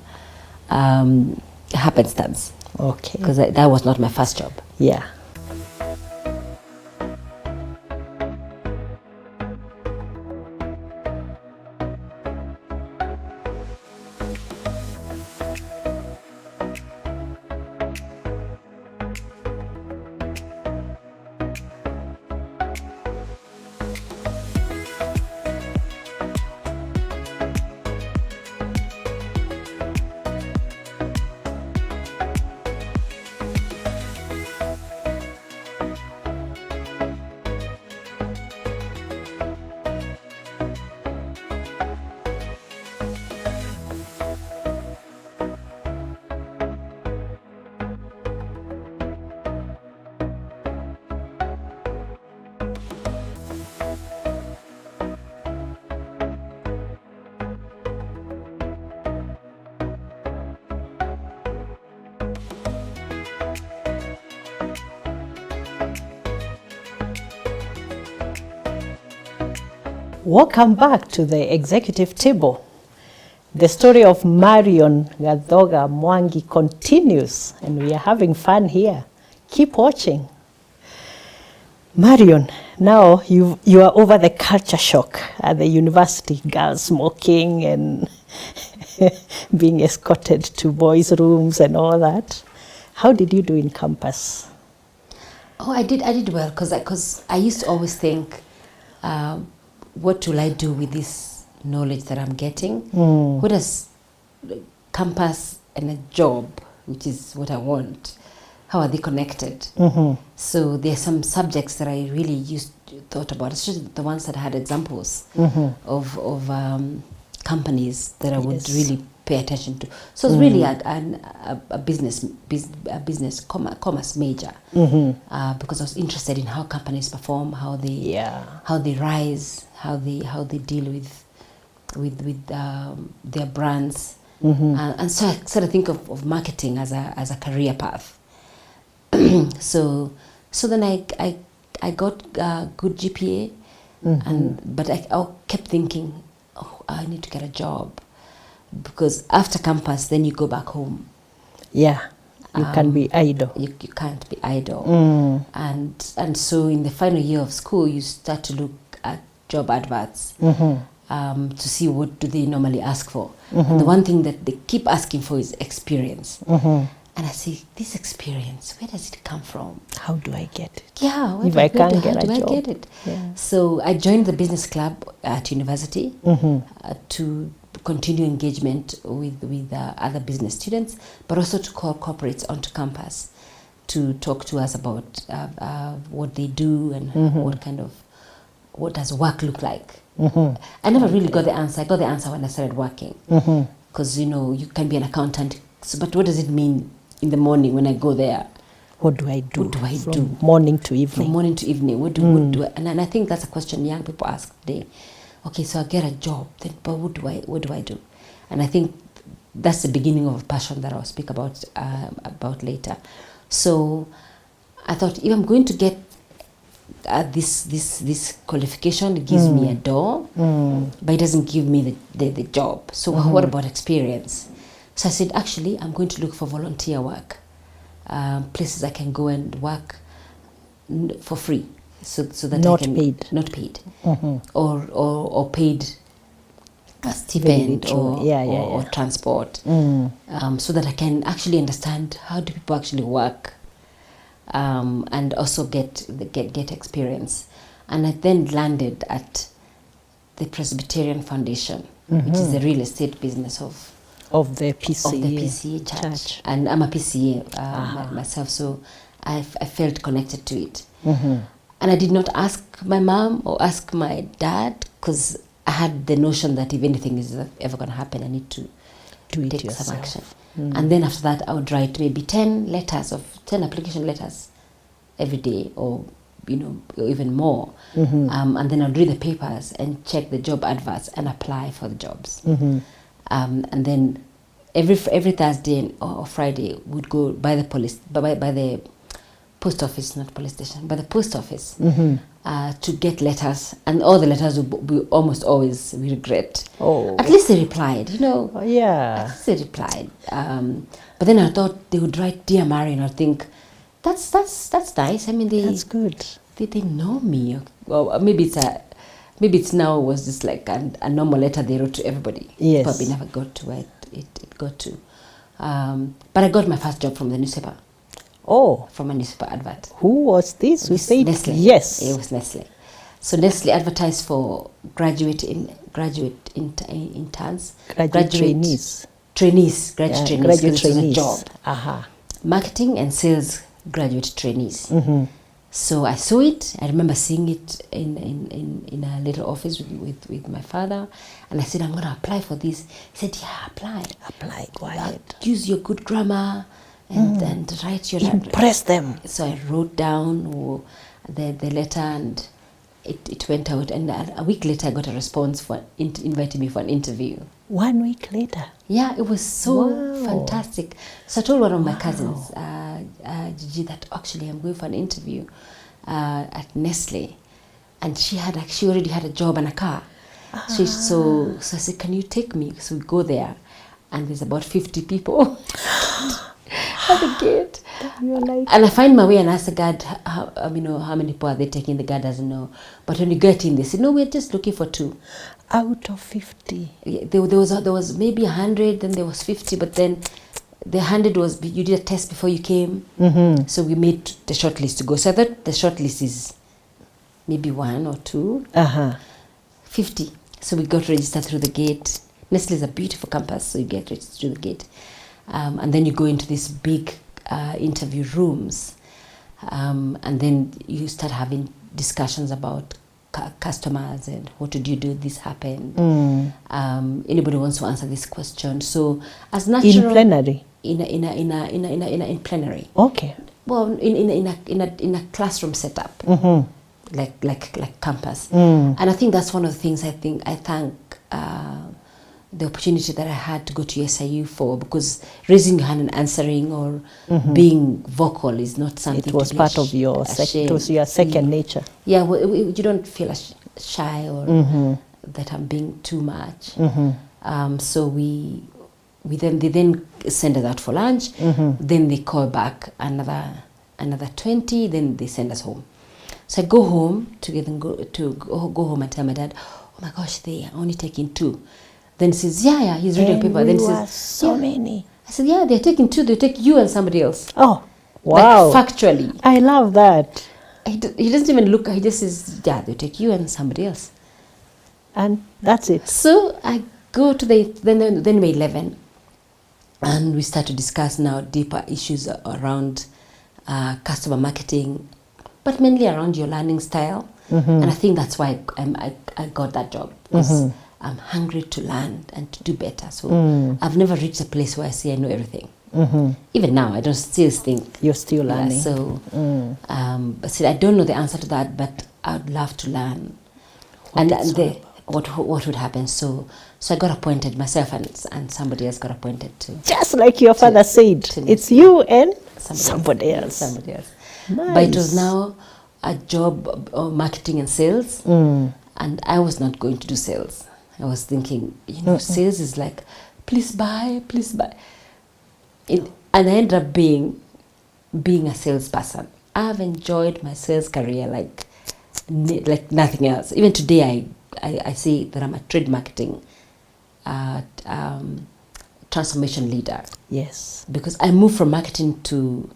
happenstance. Okay. Because that was not my first job. Yeah. Welcome back to the executive table. The story of Marion Gathoga Mwangi continues, and we are having fun here. Keep watching. Marion, now you are over the culture shock at the university, girls smoking and being escorted to boys' rooms and all that. How did you do in campus? Oh, I did well, because I used to always think, what will I do with this knowledge that I'm getting? What does campus and a job, which is what I want, how are they connected? So there are some subjects that I really thought about, especially the ones that had examples of companies that I would really pay attention to. So it's really a business commerce major, because I was interested in how companies perform, how they rise, how they deal with their brands, and so I sort of think of marketing as a career path. So then I got good GPA, but I kept thinking, oh, I need to get a job, because after campus then you go back home. Yeah, you can be idle. You can't be idle. And so in the final year of school you start to look at job adverts to see what do they normally ask for. And the one thing that they keep asking for is experience. And I say, this experience, where does it come from? How do I get it? Yeah, if I can't get a job. How do I get it? Yeah. So I joined the business club at university to continue engagement with other business students, but also to call corporates onto campus to talk to us about what they do and what does work look like. I never really got the answer. I got the answer when I started working, because you can be an accountant. So, but what does it mean in the morning when I go there? What do I do? What do I do? From morning to evening. From morning to evening. What do I, and I think that's a question young people ask today. Okay, so I get a job, then, but what do I do? And I think that's the beginning of a passion that I'll speak about later. So I thought, if I'm going to get this qualification, it gives me a door, but it doesn't give me the job. So what about experience? So I said, actually, I'm going to look for volunteer work, places I can go and work for free, so that not I can paid, not paid, or paid a stipend or transport, so that I can actually understand how do people actually work, and also get experience. And I then landed at the Presbyterian Foundation, which is the real estate business of the PCA church. And I'm a PCA myself, so I felt connected to it. And I did not ask my mom or ask my dad, because I had the notion that if anything is ever going to happen, I need to take some action. And then after that, I would write maybe 10 application letters every day, or even more. And then I'd read the papers and check the job adverts and apply for the jobs. And then every Thursday or Friday would go by the post office, not police station, by the post office, to get letters, and all the letters we almost always we regret. Oh. At least they replied, you know. Oh, yeah. At least they replied. But then I thought they would write, "Dear Marion." I think that's nice. I mean, That's good. They know me. Well, maybe it's now was just like a normal letter they wrote to everybody. Yes. Probably never got to where it got to. But I got my first job from the newspaper. Oh. From a newspaper advert. Who was this? We said Nestle. yes. It was Nestle. So Nestle advertised for graduate interns. Graduate trainees. Trainees. Graduate trainees. Graduate It was a trainees. job. Marketing and sales graduate trainees. Mm-hmm. So I saw it. I remember seeing it in a little office with my father, and I said, "I'm going to apply for this." He said, "Yeah, apply. Apply, go ahead. Use your good grammar and write your Impress them." So I wrote down the letter, and it went out. And a week later, I got a response for inviting me for an interview. 1 week later. Yeah, it was so Wow. fantastic. So I told one of my cousins, Gigi, that actually I'm going for an interview at Nestle, and she already had a job and a car. So I said, "Can you take me?" So we go there, and there's about 50 people at the gate. You're like, And I find my way and ask the guard, how many people are they taking? The guard doesn't know. But when you get in, they say, "No, we're just looking for 2. out of 50. Yeah, there was maybe 100, then there was 50, but then the 100 was, you did a test before you came. Mm-hmm. So we made the short list to go. So I thought the short list is maybe 1 or 2. Uh-huh. 50. So we got registered through the gate. Nestle is a beautiful campus, so you get registered through the gate. And then you go into these big interview rooms. And then you start having discussions about customers and what did you do, this happened. Anybody wants to answer this question. So as natural... In plenary? In plenary. Okay. Well, in a classroom setup. Mm-hmm. Like campus. And I think that's one of the things I thank the opportunity that I had to go to SIU for, because raising your hand and answering or being vocal is not something. It was part of your it was your second nature. Yeah, well, you don't feel shy or that I'm being too much. So they then send us out for lunch. Then they call back another 20. Then they send us home. So I go home go home and tell my dad, "Oh my gosh, they are only taking 2." Then he says, yeah, he's reading paper. Then he says, so many. I said, yeah, they're taking 2. They take you and somebody else. Oh, wow. Like factually. I love that. He doesn't even look. He just says, yeah, they take you and somebody else. And that's it. So I go to then we're 11. And we start to discuss now deeper issues around customer marketing, but mainly around your learning style. And I think that's why I got that job. Because I'm hungry to learn and to do better. So I've never reached a place where I say I know everything. Even now, I don't still think. You're still learning. Yeah, so, but see, I don't know the answer to that, but I'd love to learn. What would happen? So I got appointed myself, and somebody else got appointed too. Just like your father said, it's you and somebody else. Somebody else. Nice. But it was now a job of marketing and sales, and I was not going to do sales. I was thinking, sales is like, please buy. And I ended up being a salesperson. I've enjoyed my sales career like nothing else. Even today, I say that I'm a trade marketing transformation leader. Yes. Because I moved from marketing to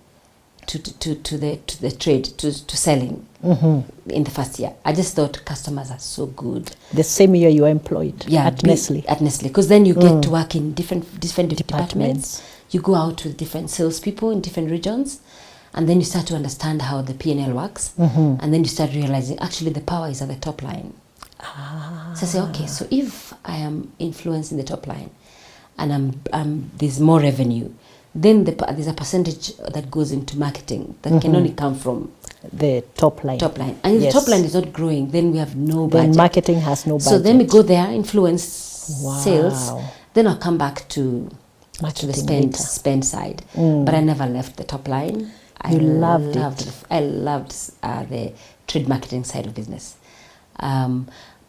the trade, to selling in the first year. I just thought customers are so good. The same year you were employed at Nestle. At Nestle, because then you get to work in different departments. You go out with different salespeople in different regions, and then you start to understand how the P&L works, and then you start realizing actually the power is at the top line. So I say, okay, so if I am influencing the top line, and there's more revenue, then there's a percentage that goes into marketing that can only come from the top line. And if the top line is not growing, then we have no budget. Then marketing has no budget. So then we go there, influence sales. Then I'll come back to the spend side. But I never left the top line. I loved the trade marketing side of business.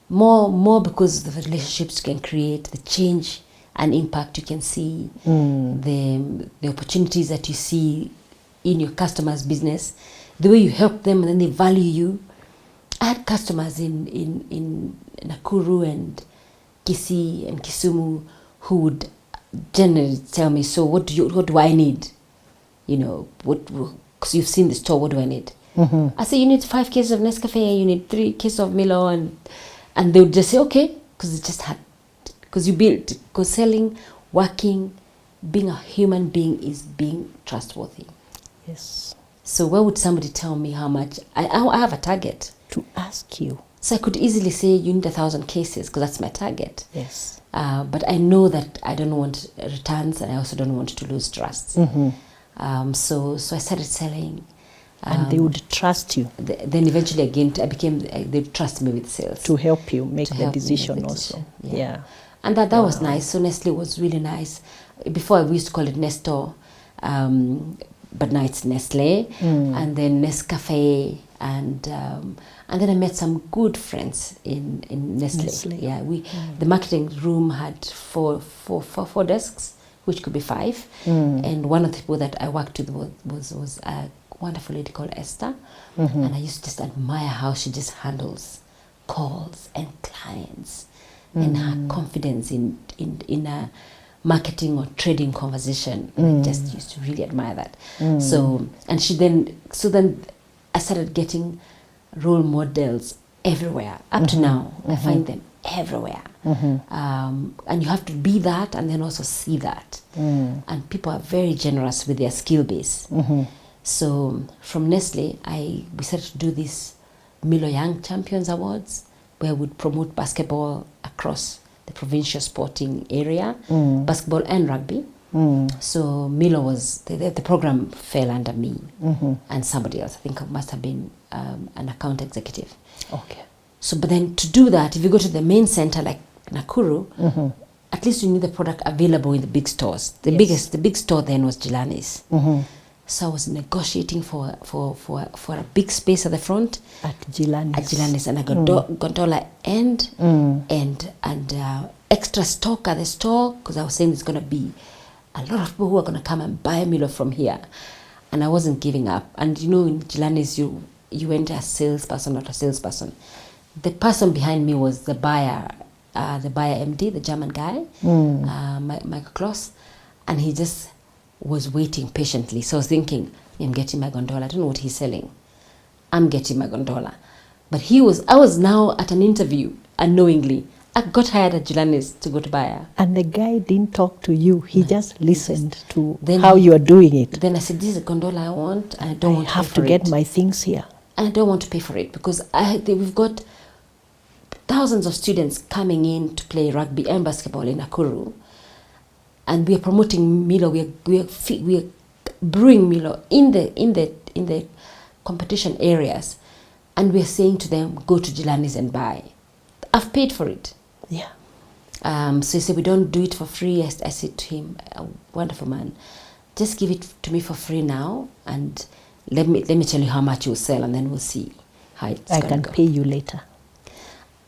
More because of the relationships you can create, the change and impact you can see, the opportunities that you see in your customers' business, the way you help them and then they value you. I had customers in Nakuru and Kisii and Kisumu who would generally tell me, so what do I need? You know, because you've seen the store, what do I need? I say, you need 5 cases of Nescafe, you need 3 cases of Milo, and they would just say, okay, because it just had, because you build, because selling, working, being a human being is being trustworthy. Yes. So why would somebody tell me how much? I have a target. To ask you. So I could easily say you need 1,000 cases because that's my target. Yes. But I know that I don't want returns and I also don't want to lose trust. So I started selling. And they would trust you. Then eventually again, they trust me with sales. To help you make the decision also. Yeah. And that was nice. So Nestle was really nice. Before we used to call it Nestor, but now it's Nestle. And then Nescafe, and then I met some good friends in Nestle. Yeah, the marketing room had four desks, which could be 5. And one of the people that I worked with was a wonderful lady called Esther. And I used to just admire how she just handles calls and clients and her confidence in a marketing or trading conversation. I just used to really admire that. So then I started getting role models everywhere. Up to now, I find them everywhere. And you have to be that and then also see that. And people are very generous with their skill base. So from Nestle, we started to do this Milo Young Champions Awards, where we would promote basketball across the provincial sporting area, basketball and rugby. So Milo was, the program fell under me and somebody else. I think it must have been an account executive. Okay. So, but then to do that, if you go to the main center like Nakuru, at least you need the product available in the big stores. The big store then was Jilani's. So I was negotiating for a big space at the front at Jilani's, and I got gondola and extra stock at the store, because I was saying there's going to be a lot of people who are going to come and buy Milo from here, and I wasn't giving up. And you know, in Jilani's, you enter a salesperson, not a salesperson. The person behind me was the buyer MD, the German guy, Michael Kloss, and he just was waiting patiently. So I was thinking, I'm getting my gondola. I don't know what he's selling. I'm getting my gondola. But I was now at an interview unknowingly. I got hired at Jilani's to go to buyer. And the guy didn't talk to you. He just listened to how you are doing it. Then I said, this is a gondola I want, and I don't want to pay for it. I have to get my things here. And I don't want to pay for it because we've got thousands of students coming in to play rugby and basketball in Nakuru. And we are promoting Milo. We are brewing Milo in the competition areas, and we are saying to them, go to Jilani's and buy. I've paid for it. Yeah. So he said, we don't do it for free. I said to him, a wonderful man, just give it to me for free now, and let me tell you how much you will sell, and then we'll see how it's going to go. I can pay you later.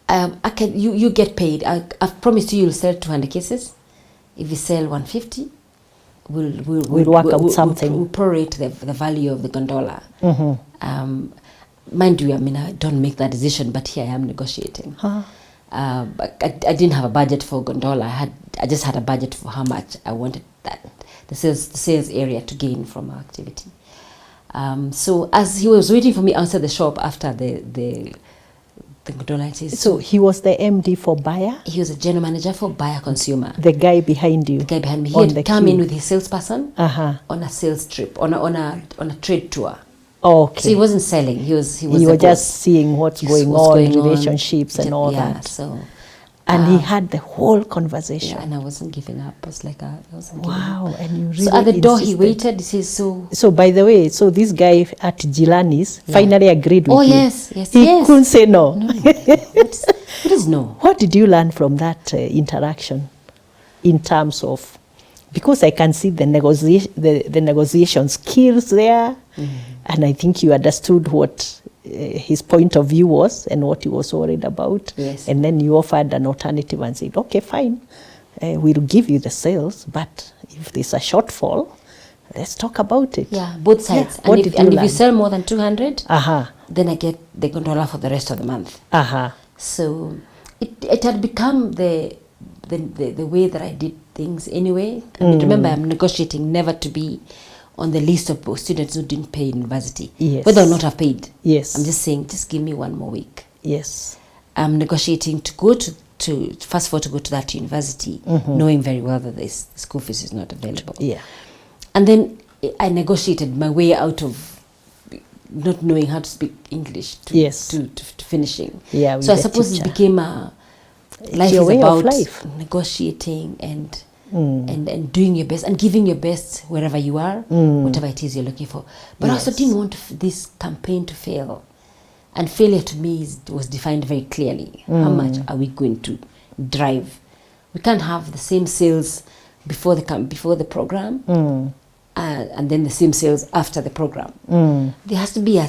You get paid. I've promised you'll sell 200 cases. If you sell 150, we'll work out something. We'll prorate the value of the gondola. Mind you, I mean, I don't make that decision, but here I am negotiating. But I didn't have a budget for gondola. I just had a budget for how much I wanted the sales area to gain from our activity. So as he was waiting for me outside the shop after the gondola, so he was the MD for buyer? He was a general manager for buyer consumer. The guy behind you? The guy behind me. He had come in with his salesperson on a sales trip, on a trade tour. Okay. So he wasn't selling. He was just seeing what's going on, relationships and all that. So, and he had the whole conversation. Yeah, and I wasn't giving up. I was like, wow, and you really so at the door insisted. he waited. He says, So by the way, so this guy at Jilani's finally agreed with you. Yes. He couldn't say no. What is no? What did you learn from that interaction in terms of, because I can see the negotiation skills there, and I think you understood what his point of view was and what he was worried about. Yes. And then you offered an alternative and said, okay, fine, we'll give you the sales, but if there's a shortfall, let's talk about it. Yeah, both sides. Yeah. And, if you sell more than 200, then I get the gondola for the rest of the month. So it had become the way that I did things anyway. I mean, remember, I'm negotiating never to be on the list of students who didn't pay university, whether or not I've paid. Yes. I'm just saying, just give me one more week. Yes. I'm negotiating to go to fast forward to go to that university, knowing very well that the school fees is not available. Yeah. And then I negotiated my way out of not knowing how to speak English to finishing. Yeah. So I suppose it became life is about negotiating and doing your best and giving your best wherever you are, whatever it is you're looking for. But I also didn't want this campaign to fail. And failure to me was defined very clearly. How much are we going to drive? We can't have the same sales before the program and then the same sales after the program. There has to be a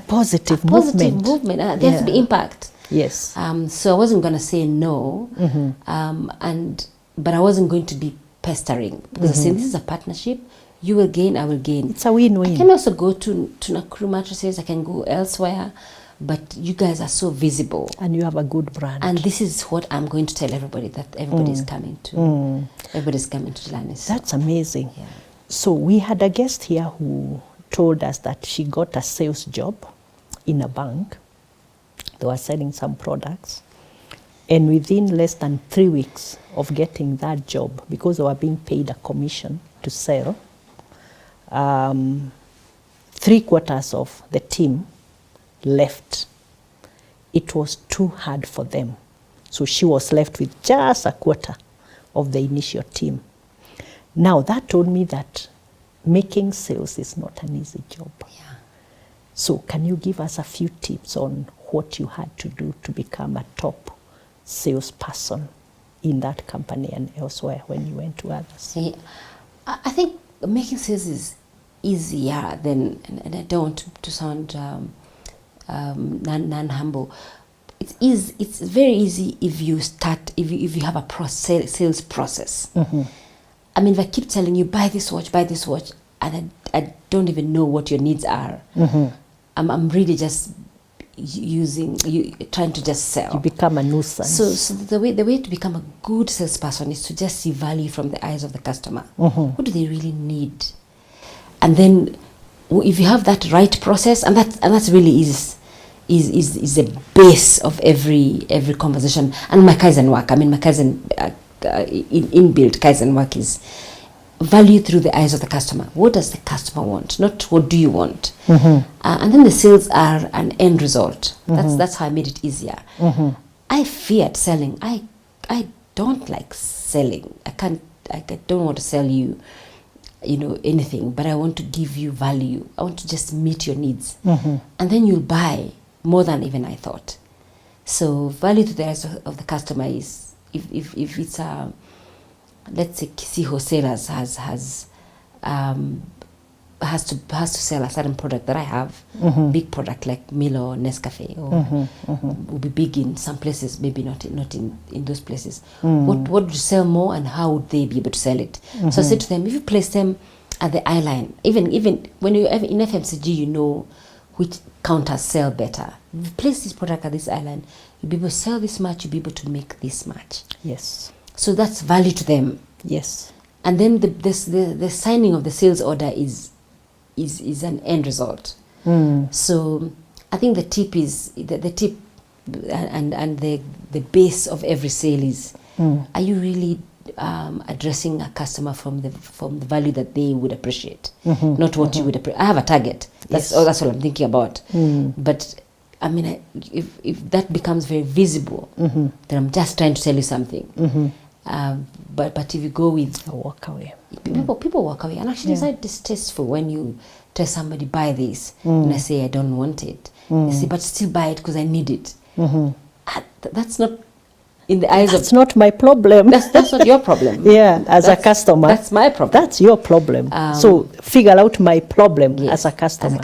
positive movement. There has to be impact. Yes. So I wasn't going to say no, but I wasn't going to be pestering, because I said, this is a partnership. You will gain, I will gain. It's a win-win. I can also go to Nakuru Mattresses. I can go elsewhere, but you guys are so visible, and you have a good brand. And this is what I'm going to tell everybody, that everybody is coming to. Everybody's coming to Lani. So. That's amazing. Yeah. So we had a guest here who told us that she got a sales job in a bank. They were selling some products. And within less than 3 weeks of getting that job, because they were being paid a commission to sell, 3/4 of the team left. It was too hard for them. So she was left with just 1/4 of the initial team. Now that told me that making sales is not an easy job. Yeah. So can you give us a few tips on what you had to do to become a top salesperson in that company and elsewhere when you went to others? Yeah. I think making sales is easier than, and I don't want to sound non-humble. It's very easy if you start, if you have a sales process. I mean, if I keep telling you, buy this watch, and I don't even know what your needs are, I'm really just trying to just sell. You become a nuisance. So the way to become a good salesperson is to just see value from the eyes of the customer. What do they really need? And then if you have that right process, and that's really is the base of every conversation. And my Kaizen work, I mean, my Kaizen inbuilt Kaizen work is value through the eyes of the customer. What does the customer want? Not what do you want? And then the sales are an end result. That's how I made it easier. I feared selling. I don't like selling. I don't want to sell you, anything, but I want to give you value. I want to just meet your needs. And then you'll buy more than even I thought. So value to the eyes of the customer is, if it's a, let's say Kisii wholesalers has to sell a certain product that I have, big product like Milo or Nescafe, or will be big in some places, maybe not in those places. What would you sell more, and how would they be able to sell it? So I said to them, if you place them at the eye line, even when you're in FMCG, you know which counters sell better. If you place this product at this eye line, you'll be able to sell this much, you'll be able to make this much. Yes. So that's value to them. Yes. And then the signing of the sales order is an end result. So I think the tip is the tip and the base of every sale is, are you really addressing a customer from the value that they would appreciate, not what you would appreciate. I have a target. That's all I'm thinking about. But I mean, if that becomes very visible, then I'm just trying to tell you something. But if you go with walk away, people walk away, and actually it's not distasteful when you tell somebody, buy this, and I say I don't want it. They say, but still buy it because I need it. That's not in the eyes that's not my problem. That's not your problem. As a customer, that's my problem. That's your problem. So figure out my problem as a customer,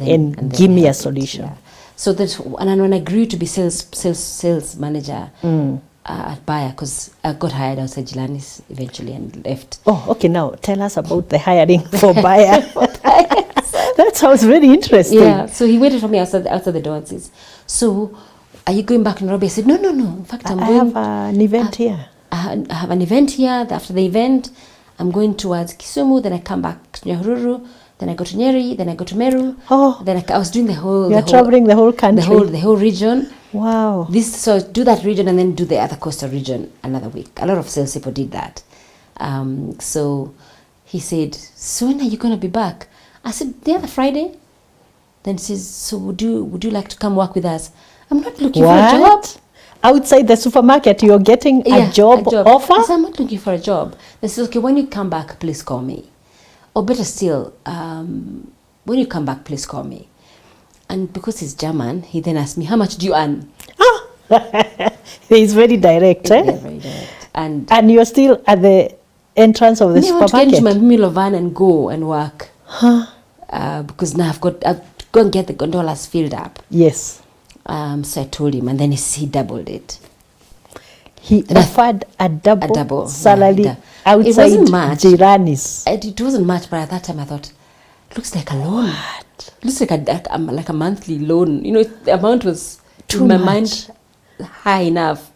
and give me a solution. So that's, and then when I grew to be sales manager at Bayer, because I got hired outside Gilanis eventually and left. Oh, okay. Now tell us about the hiring for Bayer. That sounds very interesting. Yeah. So he waited for me outside the door and says, "So, are you going back to Nairobi?" I said, "No. In fact, I have an event here. I have an event here. After the event, I'm going towards Kisumu. Then I come back to Nyahururu. Then I go to Nyeri. Then I go to Meru. Oh, then I was doing the whole. You're traveling the whole country. The whole region. Wow. So do that region and then do the other coastal region another week. A lot of salespeople did that. So he said, "So when are you going to be back?" I said, "The other Friday." Then he says, "So would you like to come work with us?" I'm not looking for a job. Outside the supermarket, you're getting a job offer? I said, "I'm not looking for a job." They said, "Okay, when you come back, please call me. Or better still, when you come back, please call me." And because he's German, he then asked me, "How much do you earn?" He's very direct, very direct. And you're still at the entrance of the supermarket? I want to get into my Milo van and go and work. Because now I've got to go and get the gondolas filled up. Yes. So I told him, and then he doubled it. He offered a double salary outside it wasn't much. Jiranis. It wasn't much, but at that time I thought, looks like a loan. What? Looks like a monthly loan. You know, the amount was Too in my much. mind high enough.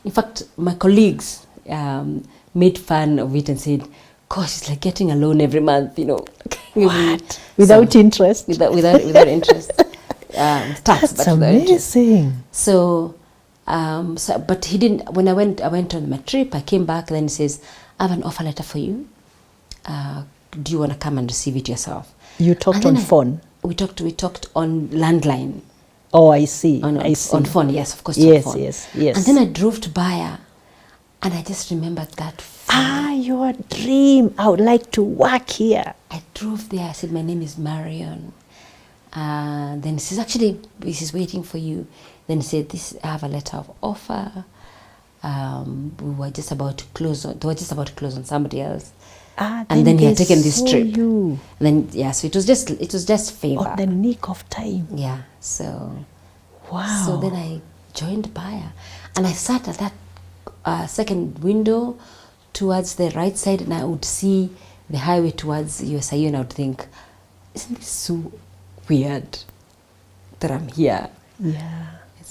In fact, my colleagues made fun of it and said, "Gosh, it's like getting a loan every month, you know." What? Without interest? Without interest. Tax, That's amazing. So, but he didn't. When I went on my trip. I came back. Then he says, "I have an offer letter for you. Do you want to come and receive it yourself?" You talked on phone. We talked on landline. Oh, I see. On phone, yes, of course. Yes, on phone. yes. And then I drove to Bayer, and I just remembered that. Your dream. I would like to work here. I drove there. I said, "My name is Marion." Then he says, "Actually, this is waiting for you." Then he said, "I have a letter of offer. We were just about to close. They were just about to close on somebody else." And then he had taken this trip. And then so it was just favor. On the nick of time. Yeah. So. Wow. So then I joined Bayer, and I sat at that second window towards the right side, and I would see the highway towards USIU, and I would think, "Isn't this so weird that I'm here?" Yeah.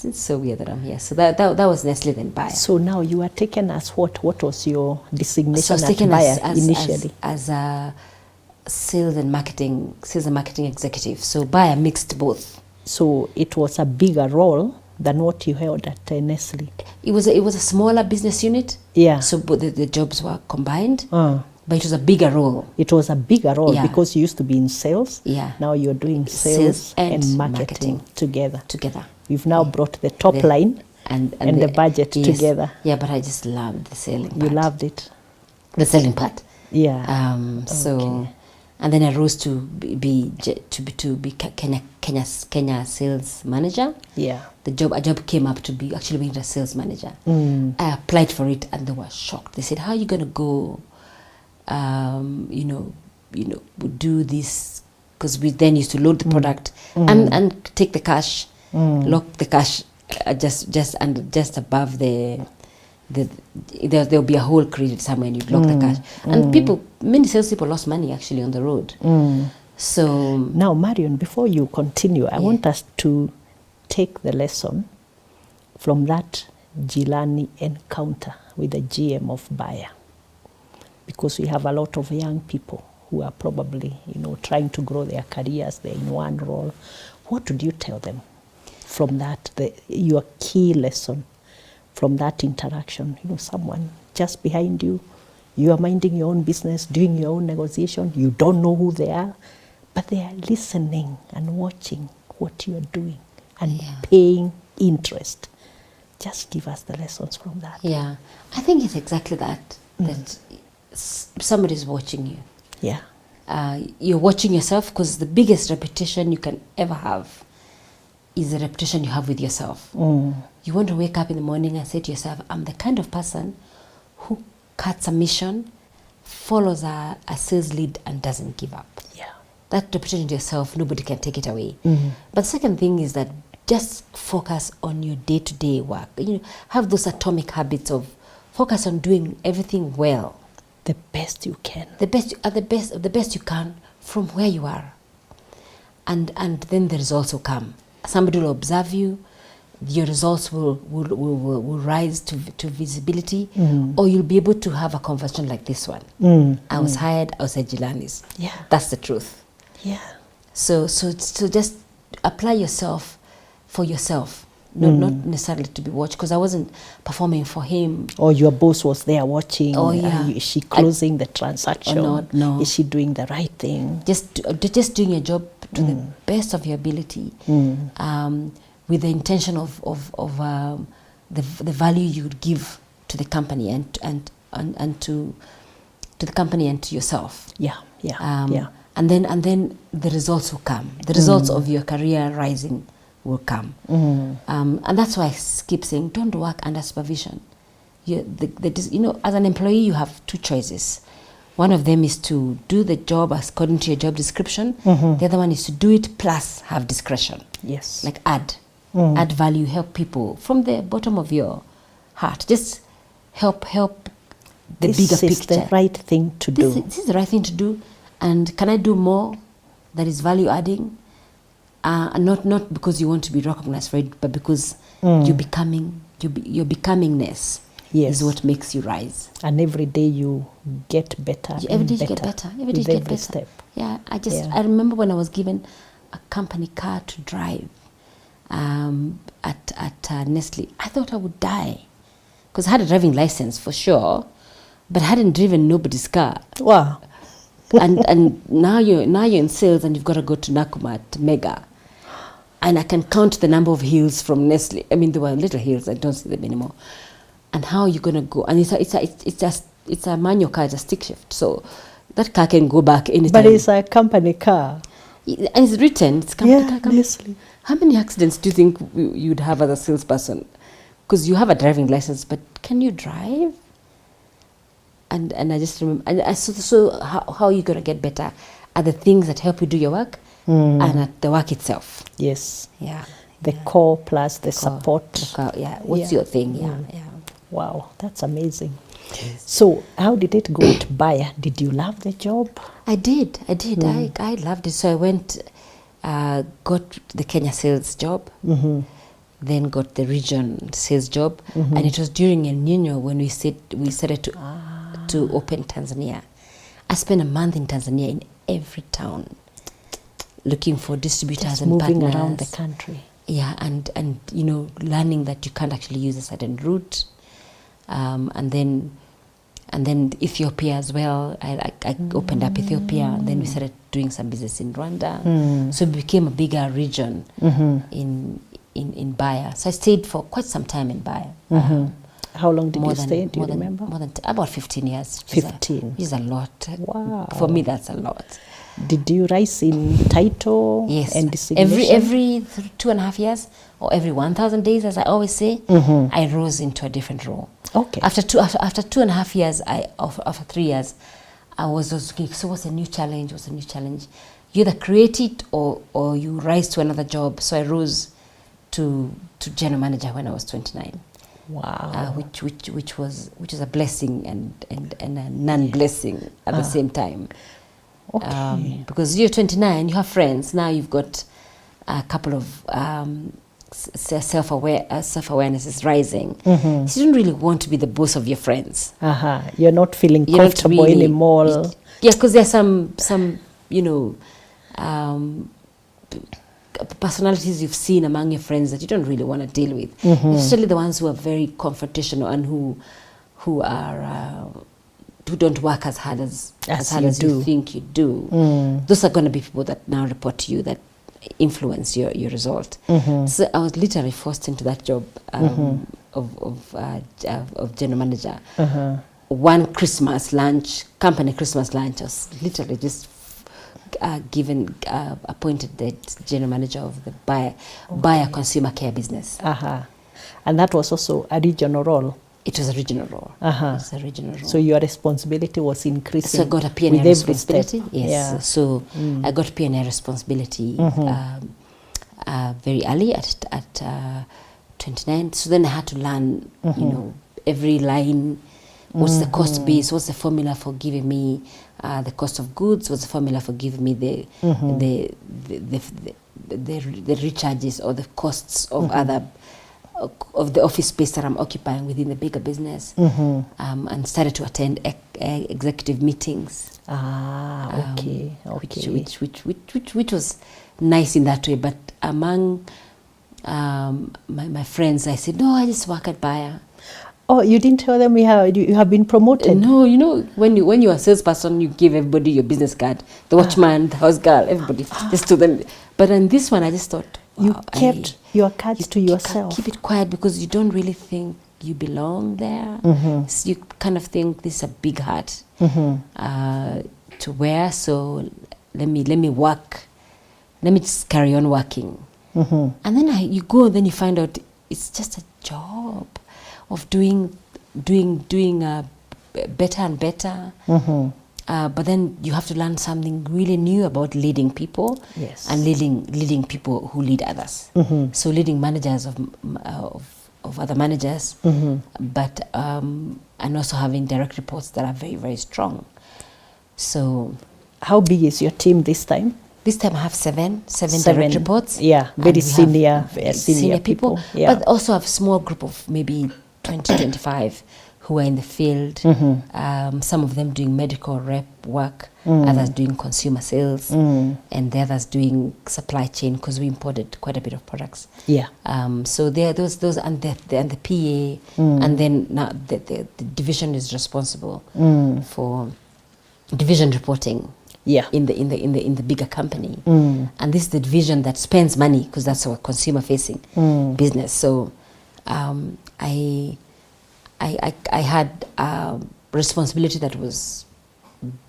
It's so weird that I'm here. So that was Nestle, then Bayer. So now you are taken as what? What was your designation So I was at taken Bayer initially? as a sales and marketing executive. So Bayer mixed both. So it was a bigger role than what you held at Nestle. It was a smaller business unit. Yeah. So the jobs were combined. But it was a bigger role. It was a bigger role because you used to be in sales. Yeah. Now you're doing sales and marketing together. We've now brought the top line and the budget together. Yeah, but I just loved the selling part. You loved it? The selling part. Yeah. So, and then I rose to be Kenya sales manager. Yeah. A job came up to be actually being a sales manager. I applied for it, and they were shocked. They said, "How are you going to go? Do this?" Because we then used to load the product and take the cash, lock the cash just above there'll be a hole created somewhere, and you lock the cash. And many salespeople lost money actually on the road. So now, Marion, before you continue, I want us to take the lesson from that Gilani encounter with the GM of Bayer, because we have a lot of young people who are probably, trying to grow their careers. They're in one role. What would you tell them from that, your key lesson from that interaction? Someone just behind you, you are minding your own business, doing your own negotiation. You don't know who they are, but they are listening and watching what you are doing and paying interest. Just give us the lessons from that. Yeah, I think it's exactly that. That somebody's watching you. Yeah. You're watching yourself, because the biggest reputation you can ever have is the reputation you have with yourself. You want to wake up in the morning and say to yourself, "I'm the kind of person who cuts a mission, follows a sales lead, and doesn't give up." Yeah. That reputation to yourself, nobody can take it away. But the second thing is that just focus on your day-to-day work. Have those atomic habits of focus on doing everything well. The best you can. The best you can from where you are. And then the results will come. Somebody will observe you. Your results will rise to visibility, or you'll be able to have a conversation like this one. I was hired outside Jilani's. Yeah. That's the truth. Yeah. So just apply yourself for yourself, not necessarily to be watched, because I wasn't performing for him. Or your boss was there watching. Oh, yeah. Is she closing the transaction? No. Is she doing the right thing? Just doing your job to the best of your ability, with the intention of the value you would give to the company and to the company and to yourself. Yeah. And then the results will come. The results of your career rising will come. And that's why I keep saying, don't work under supervision. As an employee, you have two choices. One of them is to do the job according to your job description. The other one is to do it plus have discretion. Yes. Like add value, help people from the bottom of your heart. Just help the bigger picture. This is the right thing to do. This is the right thing to do. And can I do more that is value adding? And not because you want to be recognized for it, but because your becomingness is what makes you rise. And every day you get better. Every day you get better. Every day you get better. Step. Yeah, I remember when I was given a company car to drive at Nestle, I thought I would die, because I had a driving license for sure, but I hadn't driven nobody's car. Wow. and now you're in sales and you've got to go to Nakumatt Mega, and I can count the number of hills from Nestle. I mean, there were little hills, I don't see them anymore. And how are you going to go? And it's a manual car, it's a stick shift, so that car can go back anytime. But it's a company car. And it's written, it's company car. Nestle. How many accidents do you think you'd have as a salesperson? Because you have a driving license, but can you drive? And I just remember, so how are you going to get better at the things that help you do your work and at the work itself? Yes. Yeah. The core plus the support. What's your thing? Yeah. Wow, that's amazing. So how did it go at Bayer? Did you love the job? I did. I loved it. So I went, got the Kenya sales job, then got the region sales job, and it was during El Nino when we started to open Tanzania. I spent a month in Tanzania in every town, looking for distributors Just and moving partners around the country. Yeah, and learning that you can't actually use a certain route, and then Ethiopia as well. I opened up Ethiopia, and then we started doing some business in Rwanda. So it became a bigger region in Bayer. So I stayed for quite some time in Bayer. How long did you stay? Do you remember? More than about 15 years. 15. Which is a lot. Wow. For me, that's a lot. Did you rise in title? Yes. And designation? Every 2.5 years, or every 1,000 days, as I always say, I rose into a different role. Okay. After 2.5 years, after 3 years, I was looking. So what's a new challenge? You either create it or you rise to another job. So I rose to general manager when I was 29. Wow. Which was a blessing and a non-blessing at the same time. Okay. Because you're 29, you have friends. Now you've got a couple of self-awareness is rising. So you don't really want to be the boss of your friends. You're not feeling comfortable anymore. Yeah, because there's some personalities you've seen among your friends that you don't really want to deal with, especially the ones who are very confrontational and who don't work as hard as you think you do. Those are going to be people that now report to you, that influence your result. So I was literally forced into that job of general manager. One Christmas lunch, company Christmas lunch, I was literally just appointed the general manager of the Bayer consumer care business. And that was also a regional role. It was a regional role. It was a regional role. So your responsibility was increasing. So I got a P&A responsibility. Yes. Yeah. So I got P&A responsibility. very early at 29. So then I had to learn, you know, every line. What's the cost base? What's the formula for giving me the cost of goods? What's the formula for giving me the recharges or the costs of other of the office space that I'm occupying within the bigger business? And started to attend executive meetings. Okay. Which was nice in that way. But among my friends, I said, no, I just work at Bayer. Oh, you didn't tell them you have been promoted? No, you know, when you're a salesperson, you give everybody your business card. The watchman, the house girl, everybody, just to them. But on this one, I just thought, wow, you kept your cards to yourself. Keep it quiet because you don't really think you belong there. So you kind of think this is a big hat to wear. So let me work. Let me just carry on working. And then you go, then you find out it's just a job of doing better and better. But then you have to learn something really new about leading people. Yes. And leading people who lead others. So leading managers of other managers, but and also having direct reports that are very, very strong. So how big is your team this time? This time I have seven direct reports. Yeah, very senior people. Yeah. But also have a small group of maybe 20, 25 who are in the field. Some of them doing medical rep work, others doing consumer sales, and the others doing supply chain because we imported quite a bit of products. Yeah. So there are those and the PA, and then now the division is responsible for division reporting. Yeah. In the bigger company, and this is the division that spends money because that's our consumer facing business. So I had responsibility that was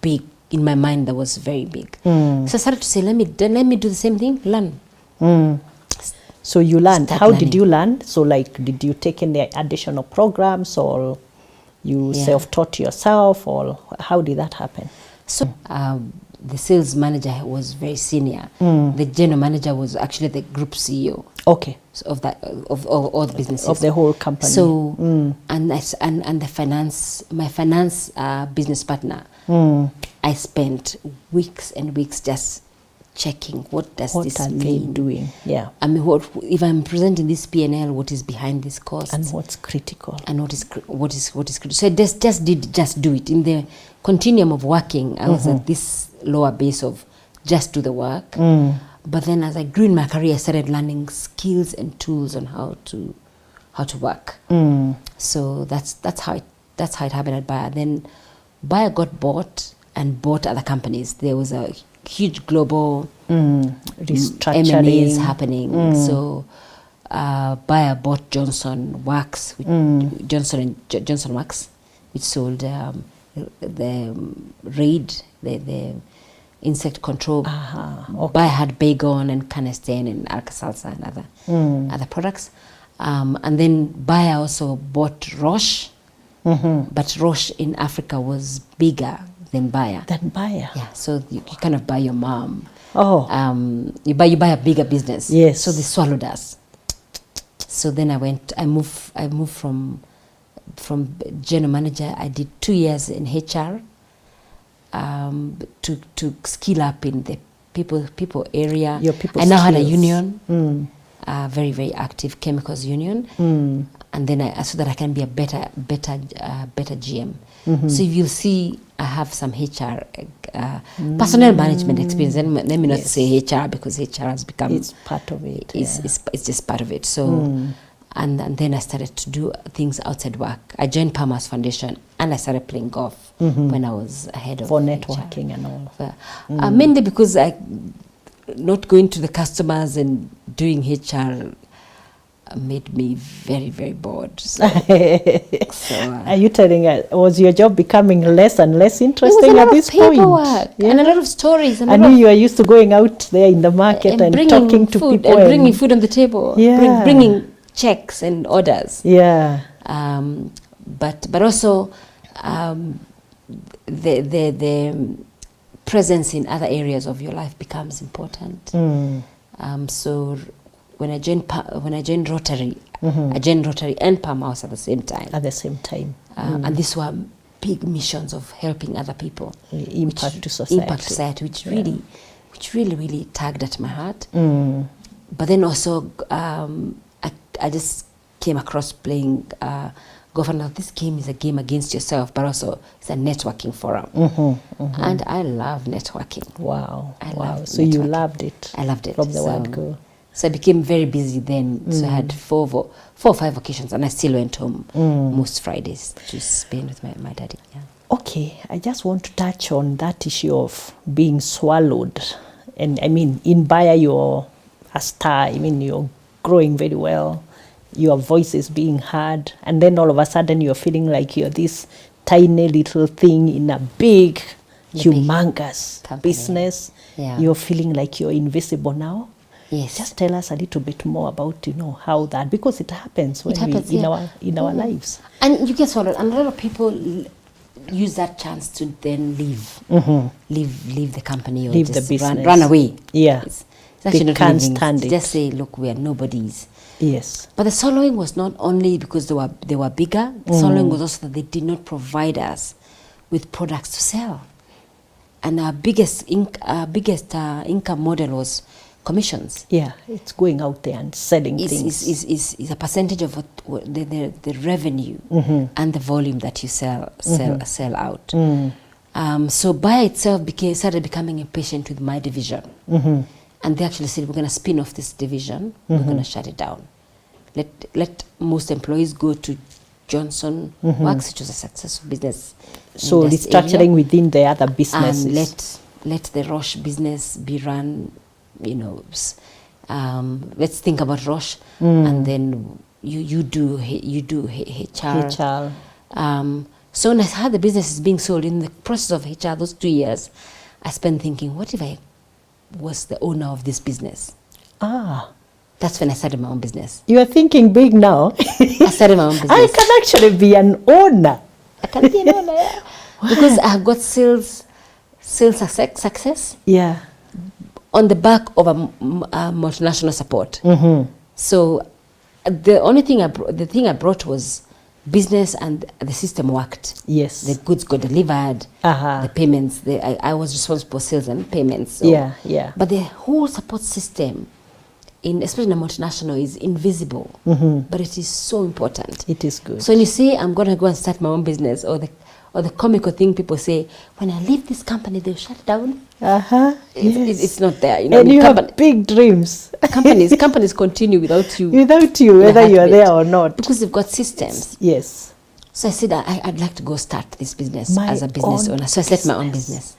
big in my mind. That was very big. So I started to say, let me do the same thing. Learn. So you learned. Start How learning. did you learn? So like, did you take any additional programs, or you self-taught yourself, or how did that happen? So the sales manager was very senior. The general manager was actually the group CEO. Okay. Of all the businesses Of the whole company. So and my finance business partner. I spent weeks and weeks just checking what does this are mean. they doing? Yeah. I mean, what if I'm presenting this P&L? What is behind this cost? And what's critical? And what is critical? So I just do it in the continuum of working. I was at this lower base of just do the work. But then as I grew in my career, I started learning skills and tools on how to work. So that's how it happened at Bayer. Then Bayer got bought other companies. There was a huge global restructuring M&As happening. So Bayer bought Johnson Wax, Johnson Wax, which sold the Raid, the insect control. Okay. Bayer had Baygon and Canesten and Alka-Seltzer and other products. And then Bayer also bought Roche, but Roche in Africa was bigger than Bayer. Yeah, so you kind of buy your mom. You buy a bigger business. Yes. So they swallowed us. So then I moved from general manager. I did 2 years in HR to skill up in the people area. Your people I now had a skills. union, very, very active chemicals union. And then so that I can be a better GM. So if you'll see, I have some HR, personnel management experience. And let me not say HR because HR has become... It's part of it. It's just part of it. So, and then I started to do things outside work. I joined Palmer's Foundation and I started playing golf when I was ahead of for HR. networking and all. Mainly because not going to the customers and doing HR made me very, very bored. So, are you telling us, was your job becoming less and less interesting at this point? And a lot of stories. I knew you were used to going out there in the market and talking to food, people. And bringing food on the table. Yeah. Bringing checks and orders. Yeah. But also the presence in other areas of your life becomes important. So when I joined Rotary, I joined Rotary and Palm House at the same time. At the same time. And these were big missions of helping other people. Impact to society. Which really tugged at my heart. But then also, I just came across playing Governor. This game is a game against yourself, but also it's a networking forum. And I love networking. Wow. So networking. you loved it. I loved it. From the word go. So I became very busy then. So I had four or five vacations, and I still went home most Fridays to spend with my daddy. Yeah. Okay, I just want to touch on that issue of being swallowed. And I mean, in Bayer, you're a star. I mean, you're growing very well. Your voice is being heard. And then all of a sudden, you're feeling like you're this tiny little thing in a big, humongous business. Yeah. You're feeling like you're invisible now. Yes. Just tell us a little bit more about, how that, because it happens when in our lives. And you get swallowed. And a lot of people use that chance to then leave the company or leave just the business. Run away. Yeah. It's actually they not can't leaving. stand it. Just say, look, we are nobodies. Yes. But the swallowing was not only because they were bigger. The swallowing was also that they did not provide us with products to sell. And our biggest income model was commissions. Yeah, it's going out there and selling things. Is a percentage of the revenue and the volume that you sell out. So Bayer itself started becoming impatient with my division. And they actually said, we're going to spin off this division. We're going to shut it down. Let most employees go to Johnson Works, which was a successful business. So restructuring within the other businesses. And let the Roche business be run, let's think about Roche, and then you do HR. So when I heard the business is being sold, in the process of HR, those 2 years, I spent thinking, what if I was the owner of this business? That's when I started my own business. You are thinking big now. I started my own business. I can actually be an owner. I can be an owner, yeah. Because I have got sales success. Yeah. On the back of a multinational support. So the thing I brought was business, and the system worked. Yes. The goods got delivered. The payments. I was responsible for sales and payments. So. Yeah. But the whole support system, especially in a multinational, is invisible. But it is so important. It is good. So when you say I'm going to go and start my own business, or the comical thing people say, when I leave this company, they'll shut down. Yes. It's not there. And you have big dreams. Companies continue without you. Whether you are there or not. Because they've got systems. Yes. So I said, I'd like to go start this business as a business owner. So I set my own business.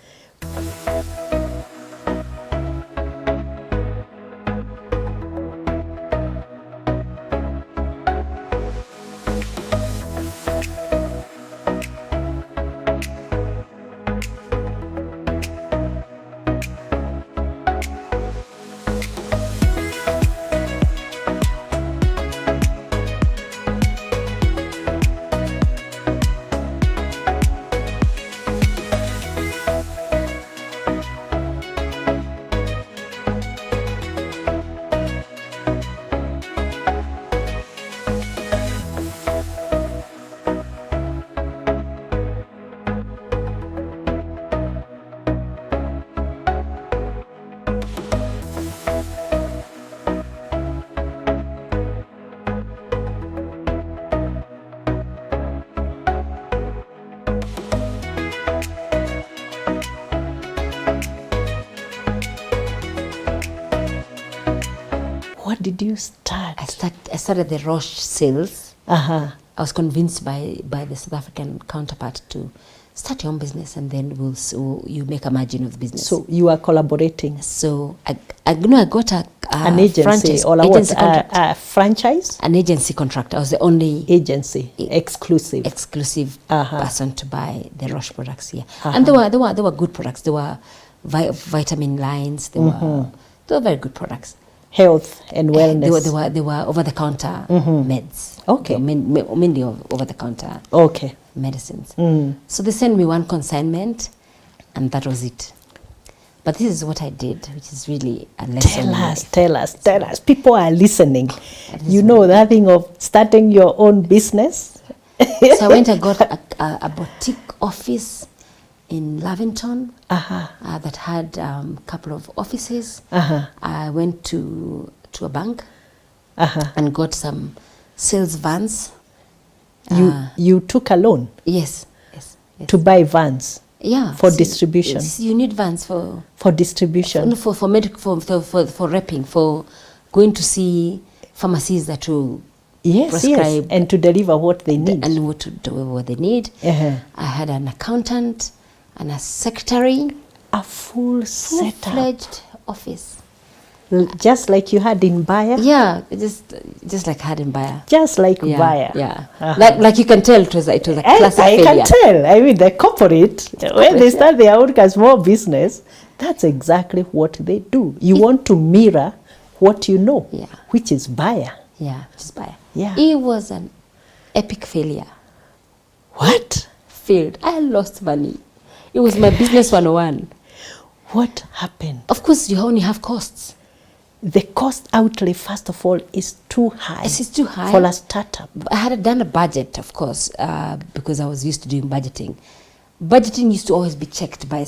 What did you start? I started the Roche sales. I was convinced by the South African counterpart to start your own business, and then you make a margin of the business. So you are collaborating. So I got an agency franchise, or a franchise? An agency contract. I was the only agency exclusive person to buy the Roche products here. And they were good products. They were vitamin lines. They were very good products. Health and wellness. They were over the counter meds. Okay. Mainly over the counter. Okay. Medicines. So they sent me one consignment, and that was it. But this is what I did, which is really a lesson. Tell us. People are listening. That is You know that thing of starting your own business? So I went and got a boutique office in Lavington that had a couple of offices. I went to a bank and got some sales vans. You took a loan? Yes. To buy vans? Yeah. For distribution? You need vans for distribution? For repping, for going to see pharmacies that will prescribe. And to deliver what they need. And what they need. I had an accountant and a secretary. A full-fledged office. Just like you had in Bayer? Yeah, just like I had in Bayer. Just like Bayer? Yeah. Like you can tell it was a classic failure. I can tell. I mean, the corporate, when they start their own small business, that's exactly what they do. You want to mirror what you know, which is Bayer. Yeah, which is Bayer. Yeah. It was an epic failure. What? Failed. I lost money. It was my business 101. What happened? Of course, you only have costs. The cost outlay, first of all, is too high. It's too high. For a startup. I had done a budget, of course, because I was used to doing budgeting. Budgeting used to always be checked by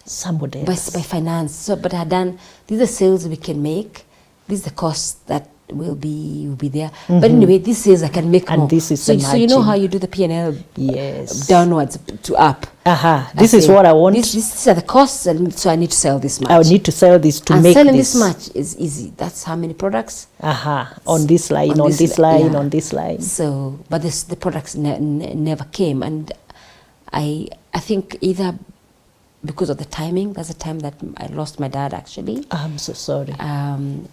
somebody else. By finance. So, but I had done, these are sales we can make. These are the costs that will be there. But anyway, this sales I can make and more. This is so you know how you do the P&L? Yes. Downwards to up. This is what I want. These are the costs, and so I need to sell this much. I need to sell this to make this. And selling this much is easy. That's how many products? On this line, on this line. So, but the products never came, and I think either because of the timing. That's the time that I lost my dad, actually. I'm so sorry. And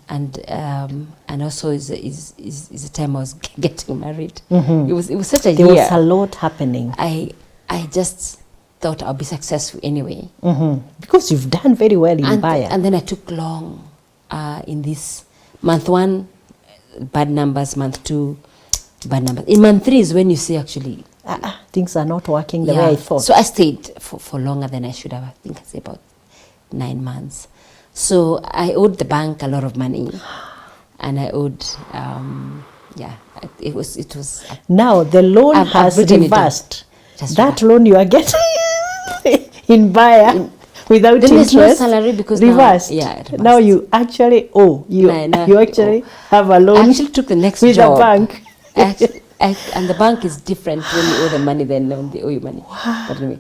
also is the time I was getting married. Mm-hmm. It was such a there year. There was a lot happening. I just thought I'll be successful anyway. Mm-hmm. Because you've done very well in Bayer. And then I took long in this month 1, bad numbers, month 2, bad numbers. In month 3 is when you see actually things are not working the way I thought. So I stayed for longer than I should have. I think I'd say about 9 months. So I owed the bank a lot of money, and I owed it was now the loan has reversed. That loan you are getting in Bayer without interest, no salary because reversed. Now you actually owe. You actually have a loan. I actually took the next with job. a bank. And the bank is different when you owe them money than when they owe you money. Wow. But anyway,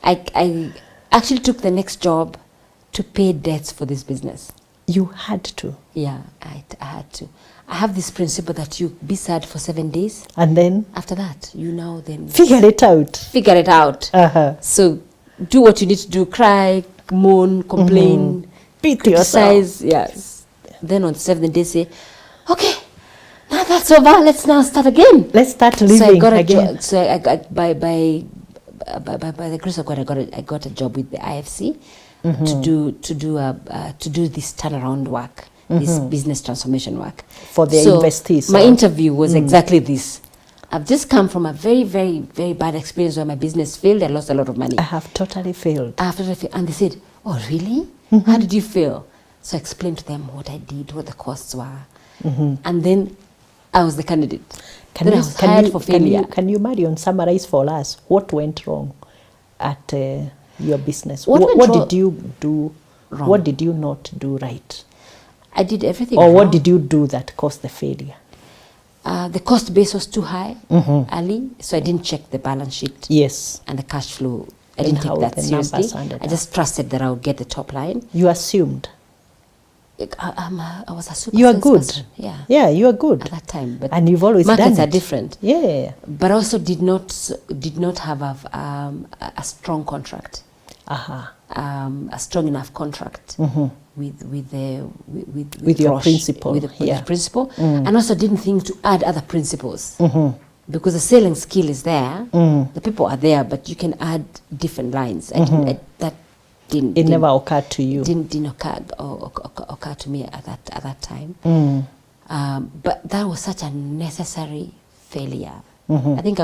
I actually took the next job to pay debts for this business. You had to? Yeah, I had to. I have this principle that you be sad for 7 days. And then? After that, you now then... Figure it out. Figure it out. So do what you need to do. Cry, moan, complain, beat yourself. Yes. Then on the 7th day say, okay, now that's over. Let's now start again. Let's start living again. So I got by the grace of God, I got a job with the IFC to do this turnaround work, this business transformation work for the investees. My interview was exactly this. I've just come from a very, very, very bad experience where my business failed. I lost a lot of money. I have totally failed. And they said, "Oh, really? How did you fail?" So I explained to them what I did, what the costs were, and then I was the candidate. Then I was hired for failure. Can you, Marion, summarize for us what went wrong at your business? What did you do wrong? What did you not do right? I did everything Or wrong. what did you do that caused the failure? The cost base was too high early, so I didn't check the balance sheet. Yes. And the cash flow. I didn't take that seriously. I just trusted that I would get the top line. You assumed. I was a super You are sales good. person. Yeah. Yeah, you are good. At that time. But and you've always done it. markets are different. Yeah. But also did not have a strong contract. A strong enough contract with your principal. With the principal. And also didn't think to add other principles. Because the selling skill is there. The people are there, but you can add different lines. It never occurred to you. Didn't occur to me at that time. But that was such a necessary failure I think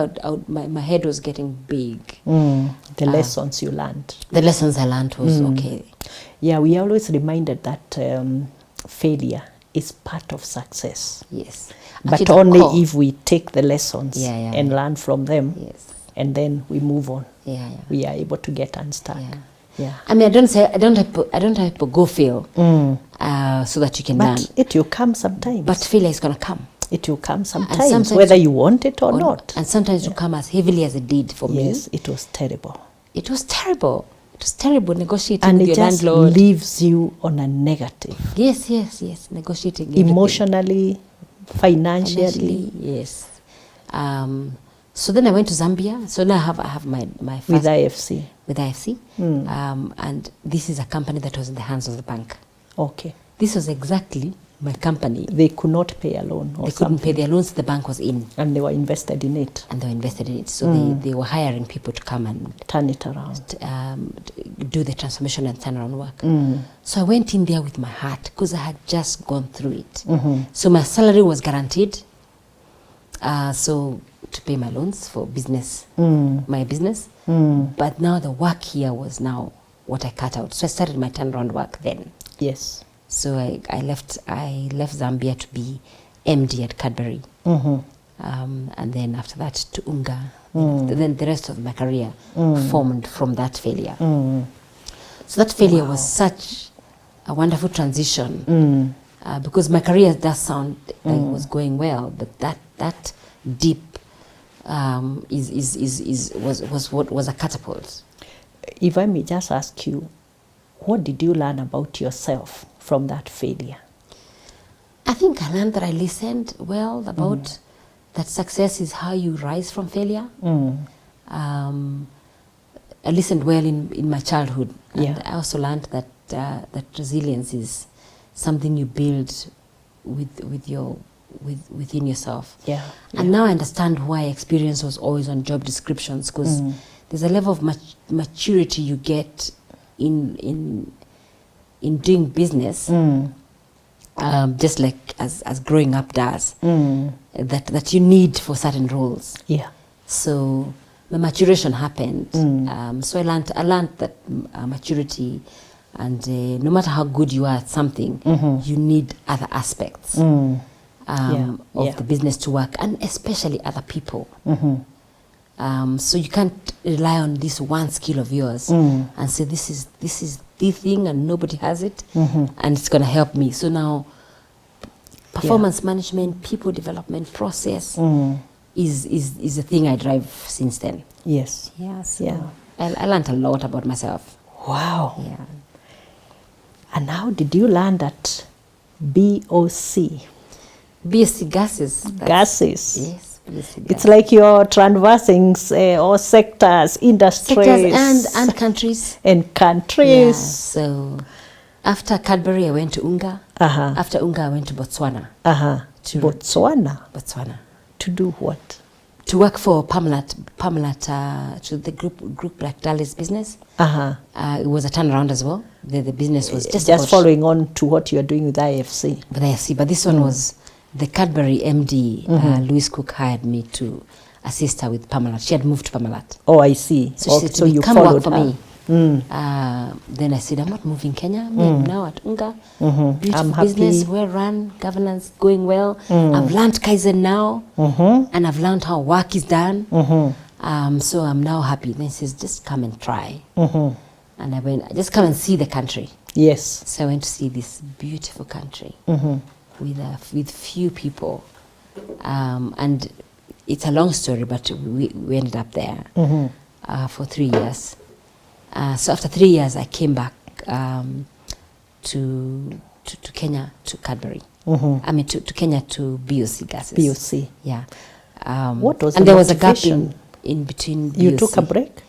my head was getting big. The lessons you learned. The lessons I learned was okay. Yeah, we are always reminded that failure is part of success. Yes. But only if we take the lessons and learn from them, and then we move on. We are able to get unstuck. I mean, I don't have to go fail so that you can learn. But it will come sometimes. But failure is going to come. It will come sometimes whether you want it or not. And sometimes it will come as heavily as it did for me. Yes, it was terrible. It was terrible. It was terrible negotiating and with your landlord. And it just leaves you on a negative. Yes, negotiating emotionally, financially. Yes. So then I went to Zambia. So now I have my first... With IFC. With IFC. And this is a company that was in the hands of the bank. Okay. This was exactly my company. They could not pay a loan or They couldn't pay their loans, the bank was in. And they were invested in it. So they were hiring people to come and... turn it around. Do the transformation and turnaround work. So I went in there with my heart because I had just gone through it. So my salary was guaranteed. So to pay my loans for business, my business. But now the work here was now what I cut out. So I started my turnaround work then. Yes. So I left Zambia to be MD at Cadbury. And then after that to Unga. Then the rest of my career formed from that failure. So that failure was such a wonderful transition because my career does sound like it was going well, but that deep was a catapult. If I may just ask you, what did you learn about yourself from that failure? I think I learned that I listened well about that success is how you rise from failure. I listened well in my childhood. And I also learned that that resilience is something you build within yourself. And now I understand why experience was always on job descriptions, because there's a level of maturity you get in doing business, just like as growing up does, that you need for certain roles. So the maturation happened. So I learned that maturity, and no matter how good you are at something, you need other aspects of the business to work, and especially other people. So you can't rely on this one skill of yours and say this is the thing and nobody has it, and it's going to help me. So now performance management, people development process is the thing I drive since then. I learned a lot about myself. Wow. And how did you learn that BOC gases? Yes. It's like you're traversing all sectors, industries, and countries. So after Cadbury, I went to Unga. After Unga, I went to Botswana. Botswana. To do what? To work for Pamela to the group like Dali's business. It was a turnaround as well. The business was just following on to what you are doing with IFC. But this one was the Cadbury MD. Louise Cook hired me to assist her with Pamela. She had moved to Pamela. Oh, I see. So she said to me, come work for me. Then I said, I'm not moving Kenya. I'm now at Unga. Beautiful business, well run, governance going well. I've learned Kaizen now, and I've learned how work is done. So I'm now happy. Then she says, just come and try. And I went, just come and see the country. So I went to see this beautiful country with few people. And it's a long story, but we ended up there for 3 years. So after 3 years, I came back to Kenya, to Cadbury. I mean, to Kenya, to BOC gases. What was and there was a gap in between BOC. You took a break?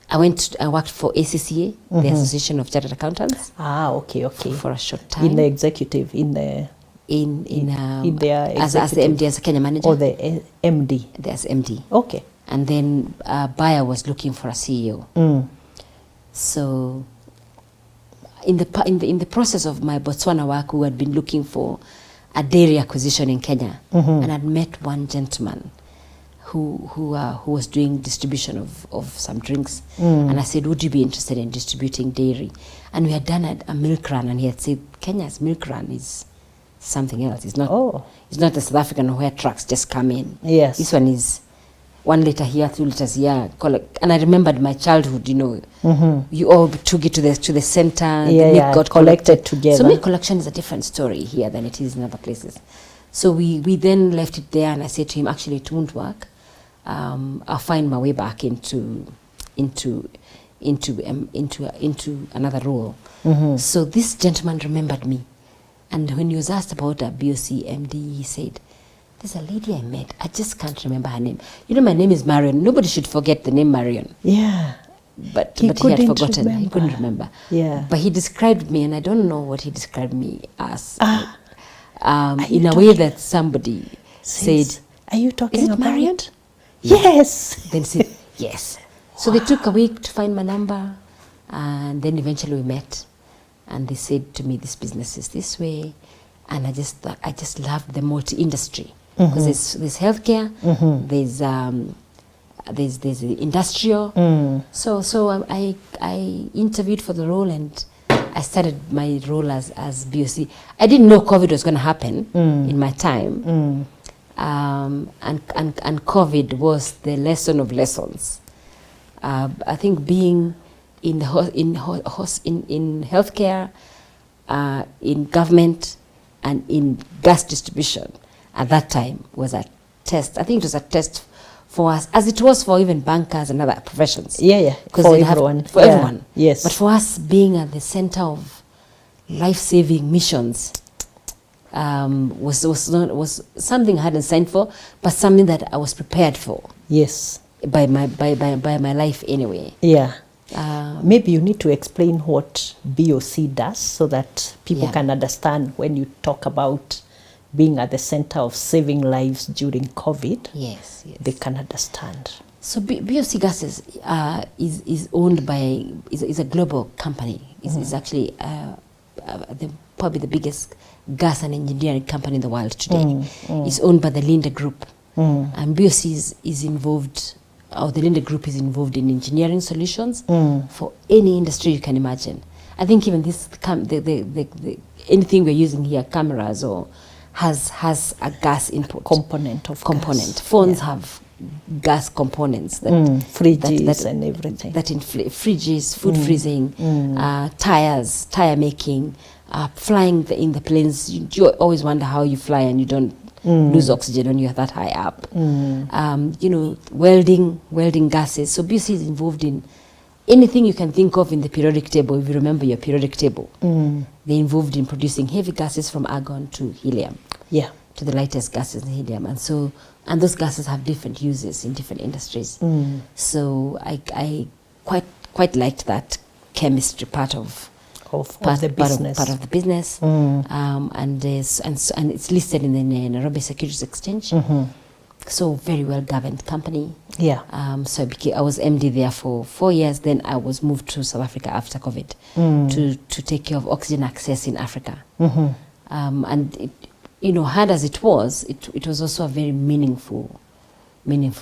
I worked for ACCA, the Association of Chartered Accountants. Okay. For a short time. In the executive, in their as the MD, as a Kenya manager. Or the MD? As MD. Okay. And then Bayer was looking for a CEO. So in the process of my Botswana work, we had been looking for a dairy acquisition in Kenya, and I'd met one gentleman who was doing distribution of some drinks, and I said, would you be interested in distributing dairy? And we had done a milk run, and he had said, Kenya's milk run is something else. It's not. It's not the South African where trucks just come in. Yes. This one is 1 liter here, 2 liters here. And I remembered my childhood. You all took it to the center. The milk got collected together. So milk collection is a different story here than it is in other places. So we then left it there, and I said to him, actually, it won't work. I'll find my way back into another role. So this gentleman remembered me, and when he was asked about a BOC MD, he said, there's a lady I met, I just can't remember her name. My name is Marion. Nobody should forget the name Marion. Yeah. But he had forgotten. Remember. He couldn't remember. Yeah. But he described me, and I don't know what he described me as. In a way that somebody said, are you talking about Marion? Yes. Then said, yes. So they took a week to find my number, and then eventually we met, and they said to me, this business is this way, and I just loved the multi-industry, because there's healthcare, there's industrial. So I interviewed for the role, and I started my role as BOC. I didn't know COVID was going to happen in my time. And COVID was the lesson of lessons. I think being in healthcare, in government, and in gas distribution at that time was a test. I think it was a test for us, as it was for even bankers and other professions. Yeah. For everyone. For everyone. Yes. But for us, being at the center of life-saving missions, was something I hadn't signed for, but something that I was prepared for. Yes. By my life anyway. Yeah. Maybe you need to explain what BOC does, so that people can understand when you talk about being at the center of saving lives during COVID. Yes. They can understand. So BOC Gases is owned by is a global company. It's actually probably the biggest gas and engineering company in the world today. It's owned by the Linde Group, and BOC is involved. The Linde Group is involved in engineering solutions for any industry you can imagine. I think even this anything we're using here, cameras or has a gas input component. Phones have gas components that fridges and everything. That in fridges, food freezing, tires, tire making, flying in the planes. You always wonder how you fly and you don't lose oxygen when you're that high up. Welding gases. So BOC is involved in anything you can think of in the periodic table. If you remember your periodic table, they're involved in producing heavy gases from argon to helium. Yeah. To the lightest gases in helium, and those gases have different uses in different industries. So I quite liked that chemistry part of the business. And it's listed in the Nairobi Securities Exchange. So very well governed company. Yeah. So I was MD there for 4 years. Then I was moved to South Africa after COVID to take care of oxygen access in Africa. And it, hard as it was also a very meaningful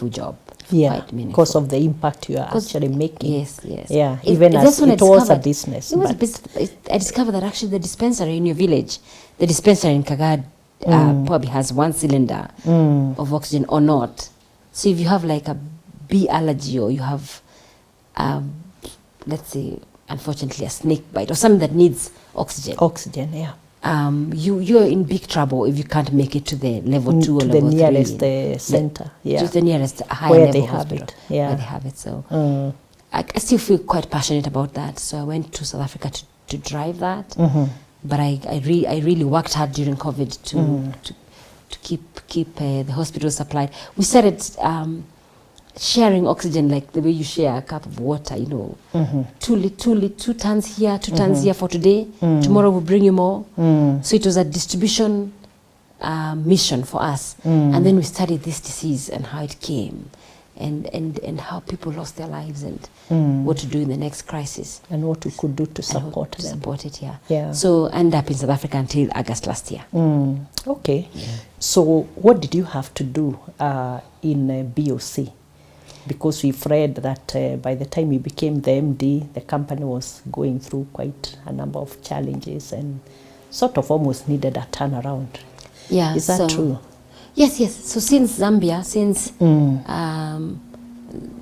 job. Yeah, because of the impact you are actually making. Yes. Yeah, even as it was a business. I discovered that actually the dispensary in your village, the dispensary in Kagad, probably has 1 cylinder of oxygen or not. So if you have like a bee allergy, or you have, let's say, unfortunately, a snake bite or something that needs oxygen. Oxygen, yeah. You're in big trouble if you can't make it to the level 2 or level 3. The nearest center, just the nearest high where level they have hospital, it. Yeah. Where they have it. So I still feel quite passionate about that. So I went to South Africa to drive that. But I really worked hard during COVID to keep the hospital supplied. We started sharing oxygen like the way you share a cup of water, 2 tons here, 2 tons here for today. Tomorrow we'll bring you more. So it was a distribution mission for us. And then we studied this disease and how it came and how people lost their lives and what to do in the next crisis. And what we could do to support them. Support it, yeah. Yeah. So I ended up in South Africa until August last year. Okay. Yeah. So what did you have to do in BOC? Because we've read that by the time you became the MD, the company was going through quite a number of challenges and sort of almost needed a turnaround. Yeah. Is that true? Yes. So since Zambia,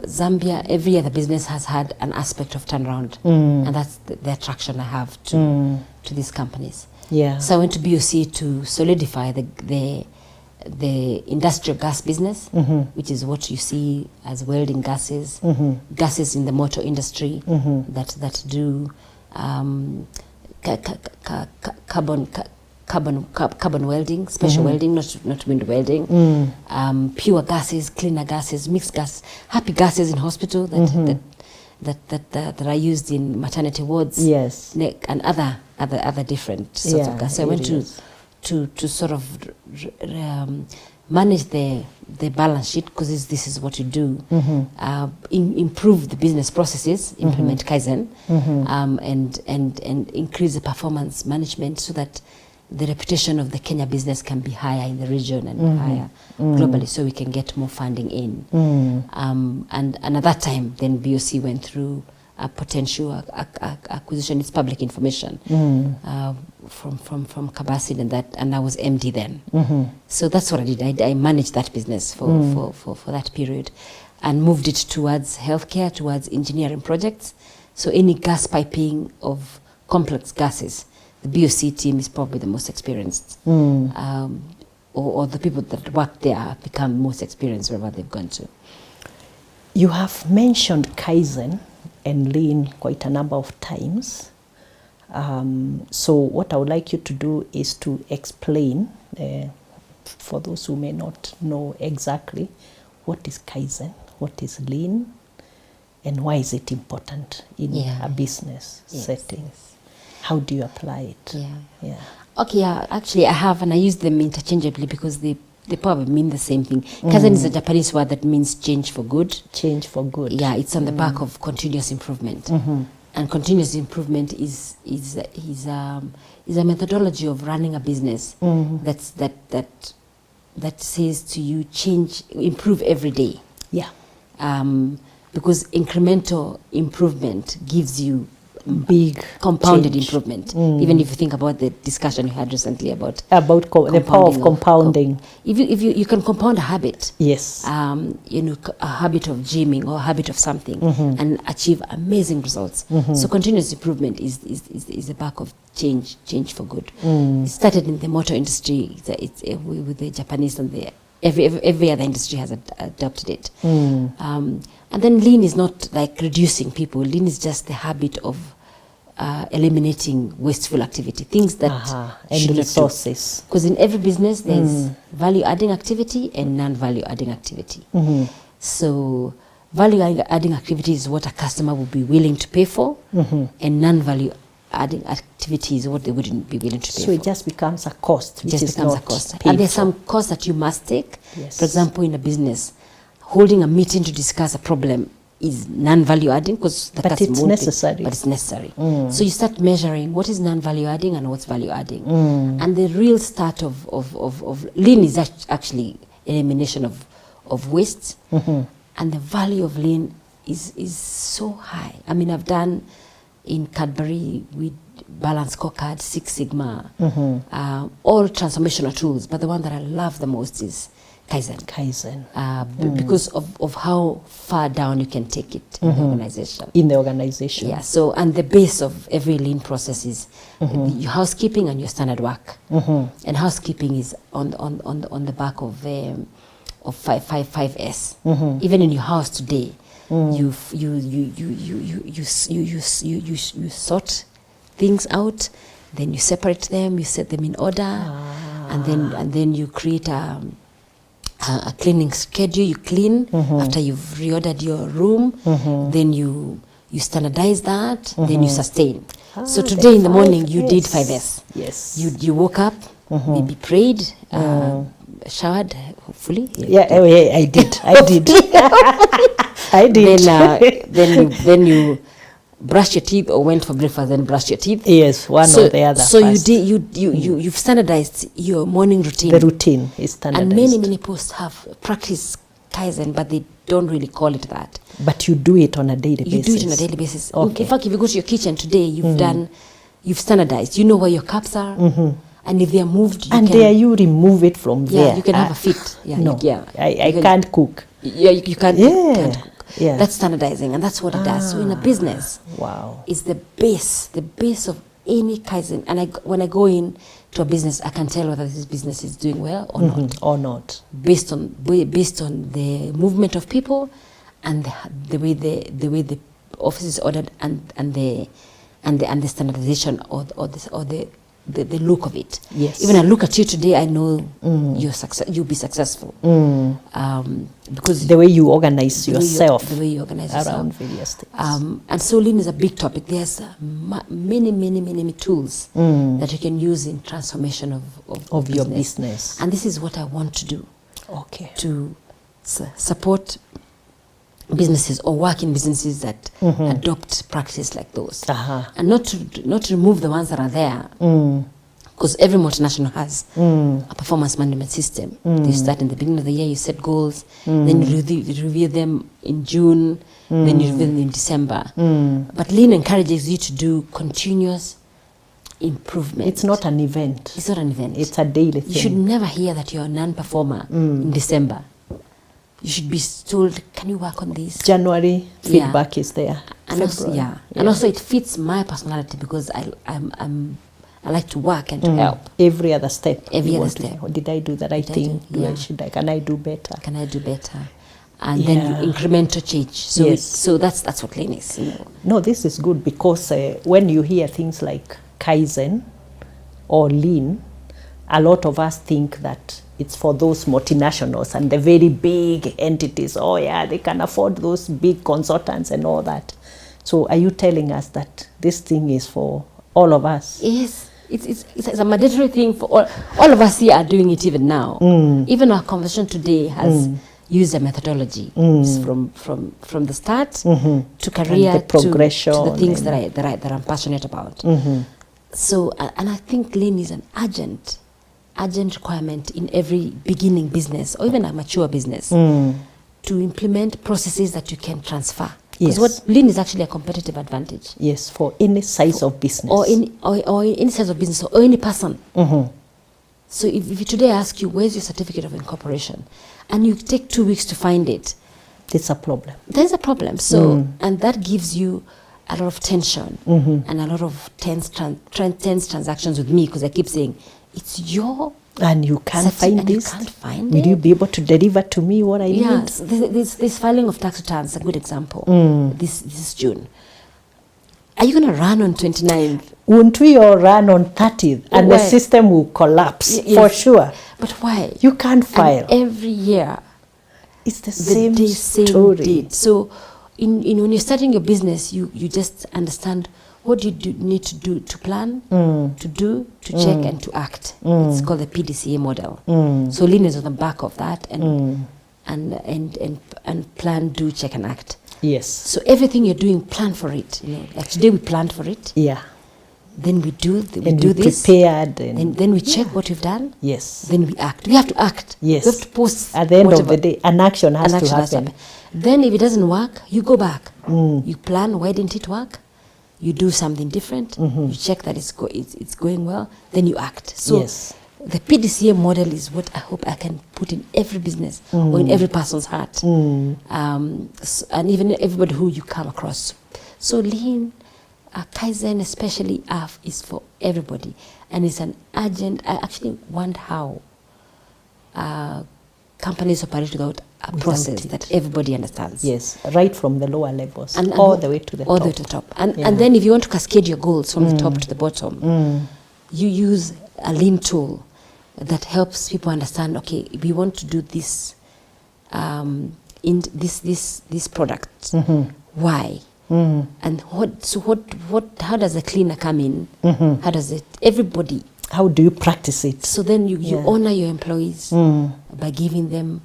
Zambia, every other business has had an aspect of turnaround, and that's the attraction I have to these companies. Yeah. So I went to BOC to solidify the industrial gas business, which is what you see as welding gases, gases in the motor industry that do carbon welding, special welding, not wind welding, pure gases, cleaner gases, mixed gas, happy gases in hospital that are used in maternity wards, yes, and other different sorts of gas. So I went to sort of manage the balance sheet, because this is what you do. Improve the business processes, implement Kaizen, and increase the performance management so that the reputation of the Kenya business can be higher in the region and higher globally, so we can get more funding in. And at that time, then BOC went through a potential acquisition. It's public information from Kabasin and I was MD then. So that's what I did. I managed that business for that period and moved it towards healthcare, towards engineering projects. So any gas piping of complex gases, the BOC team is probably the most experienced. Or the people that work there have become most experienced wherever they've gone to. You have mentioned Kaizen and Lean quite a number of times. So what I would like you to do is to explain, for those who may not know exactly, what is Kaizen, what is Lean, and why is it important in a business setting? Yes. How do you apply it? Yeah. Okay, actually I have, and I use them interchangeably because they probably mean the same thing. Kaizen is a Japanese word that means change for good. Change for good. Yeah, it's on the back of continuous improvement. And continuous improvement is a methodology of running a business that says to you, improve every day. Yeah. Because incremental improvement gives you big compounded improvement. Even if you think about the discussion you had recently about the power of compounding. If you can compound a habit, yes, a habit of gymming or a habit of something, and achieve amazing results. So continuous improvement is the back of change for good. It started in the motor industry. It's with the Japanese, and every other industry has adopted it. And then Lean is not like reducing people. Lean is just the habit of eliminating wasteful activity, things that and resources. Because in every business there's value-adding activity and non-value-adding activity. So value-adding activity is what a customer would be willing to pay for, and non-value-adding activity is what they wouldn't be willing to pay for. So it just becomes a cost. It just becomes a cost. And there's some costs that you must take. Yes. For example, in a business, holding a meeting to discuss a problem is non-value adding, because but it's necessary. But it's necessary. So you start measuring what is non-value adding and what's value adding. And the real start of Lean is actually elimination of waste. And the value of Lean is so high. I mean, I've done in Cadbury with Balance Scorecard, Six Sigma, all transformational tools. But the one that I love the most is Kaizen. Because of how far down you can take it in the organization. Yeah. So, and the base of every Lean process is your housekeeping and your standard work. And housekeeping is on the back of 5S. Even in your house today, you sort things out, then you separate them, you set them in order, and then you create a cleaning schedule. You clean after you've reordered your room, then you standardize that, then you sustain. So today in the morning you did 5S. Yes. You woke up, maybe prayed, showered, hopefully. Yeah, I did. I did. I did. Then you brush your teeth or went for breakfast and brush your teeth. Yes, one or the other. So first. You've standardized your morning routine. The routine is standardized. And many posts have practiced Kaizen, but they don't really call it that. But you do it on a daily basis. You do it on a daily basis. Okay. In fact, if you go to your kitchen today, you've standardized. You know where your cups are, and if they are moved, you remove it from there. Yeah, you can have a fit. Yeah, no, I can't cook. Yeah, you can't. Yeah. You can't cook. Yeah. That's standardizing, and that's what it does. So in a business, wow, it's the base of any Kaizen. And when I go in to a business, I can tell whether this business is doing well or not. Or not. Based on the movement of people, and the way the office is ordered, and the standardization or the look of it. Yes. Even I look at you today, I know you'll be successful. Because the way you organize yourself. The way you organize around yourself. various things. And so lean is a big topic. There's many tools that you can use in transformation of your business. And this is what I want to do. Okay. To support businesses or work in businesses that adopt practice like those, and not to remove the ones that are there, because every multinational has a performance management system. You start in the beginning of the year, you set goals, then you review them in June, then you review them in December. But Lean encourages you to do continuous improvement. It's not an event. It's not an event. It's a daily thing. You should never hear that you're a non-performer in December. You should be told, can you work on this? January feedback is there. And also, and also it fits my personality, because I like to work and to help. Every other step. Did I do the right thing? Can I do better? Can I do better? And then you incremental change. So so that's what Lean is. No, this is good, because when you hear things like Kaizen or Lean, a lot of us think that it's for those multinationals and the very big entities. Oh yeah, they can afford those big consultants and all that. So are you telling us that this thing is for all of us? Yes, it's a mandatory thing for all of us here are doing it even now. Even our conversation today has used a methodology from the start to career, and the progression, to the things that I'm passionate about. So, and I think Lean is an urgent requirement in every beginning business or even a mature business to implement processes that you can transfer. Because what Lean is actually a competitive advantage. Yes, for any size of business. Or any size of business or any person. So if today I ask you, where's your certificate of incorporation? And you take 2 weeks to find it. There's a problem. There's a problem. So, and that gives you a lot of tension and a lot of tense transactions with me, because I keep saying, it's your... And you can't find this? You can't find Will you be able to deliver to me what I need? Yes, this filing of tax returns is a good example. This is June. Are you going to run on 29th? Won't we all run on 30th? And the system will collapse, for sure. But why? You can't file. And every year, it's the same story. Date. So when you're starting your business, you just understand what you need to do, to plan, to do, to check, and to act. It's called the PDCA model. So Lean is on the back of that, and plan, do, check, and act. Yes. So everything you're doing, plan for it. Like today we planned for it. Yeah. Then we do this. Prepared. And then we check what we've done. Yes. Then we act. We have to act. Yes. We have to post. At the end of the day, an action has to happen. Then if it doesn't work, you go back. You plan, why didn't it work? You do something different. You check that it's going well. Then you act. So the PDCA model is what I hope I can put in every business or in every person's heart. And even everybody who you come across. So Lean, Kaizen especially, is for everybody. And it's an urgent... I actually wonder how companies operate without a process that everybody understands. Yes, right from the lower levels and all the way to the top. All the way to the top. And then if you want to cascade your goals from the top to the bottom, you use a Lean tool that helps people understand, okay, we want to do this in this product. Why? And how does the cleaner come in? How does everybody How do you practice it? So then you Yeah. honor your employees by giving them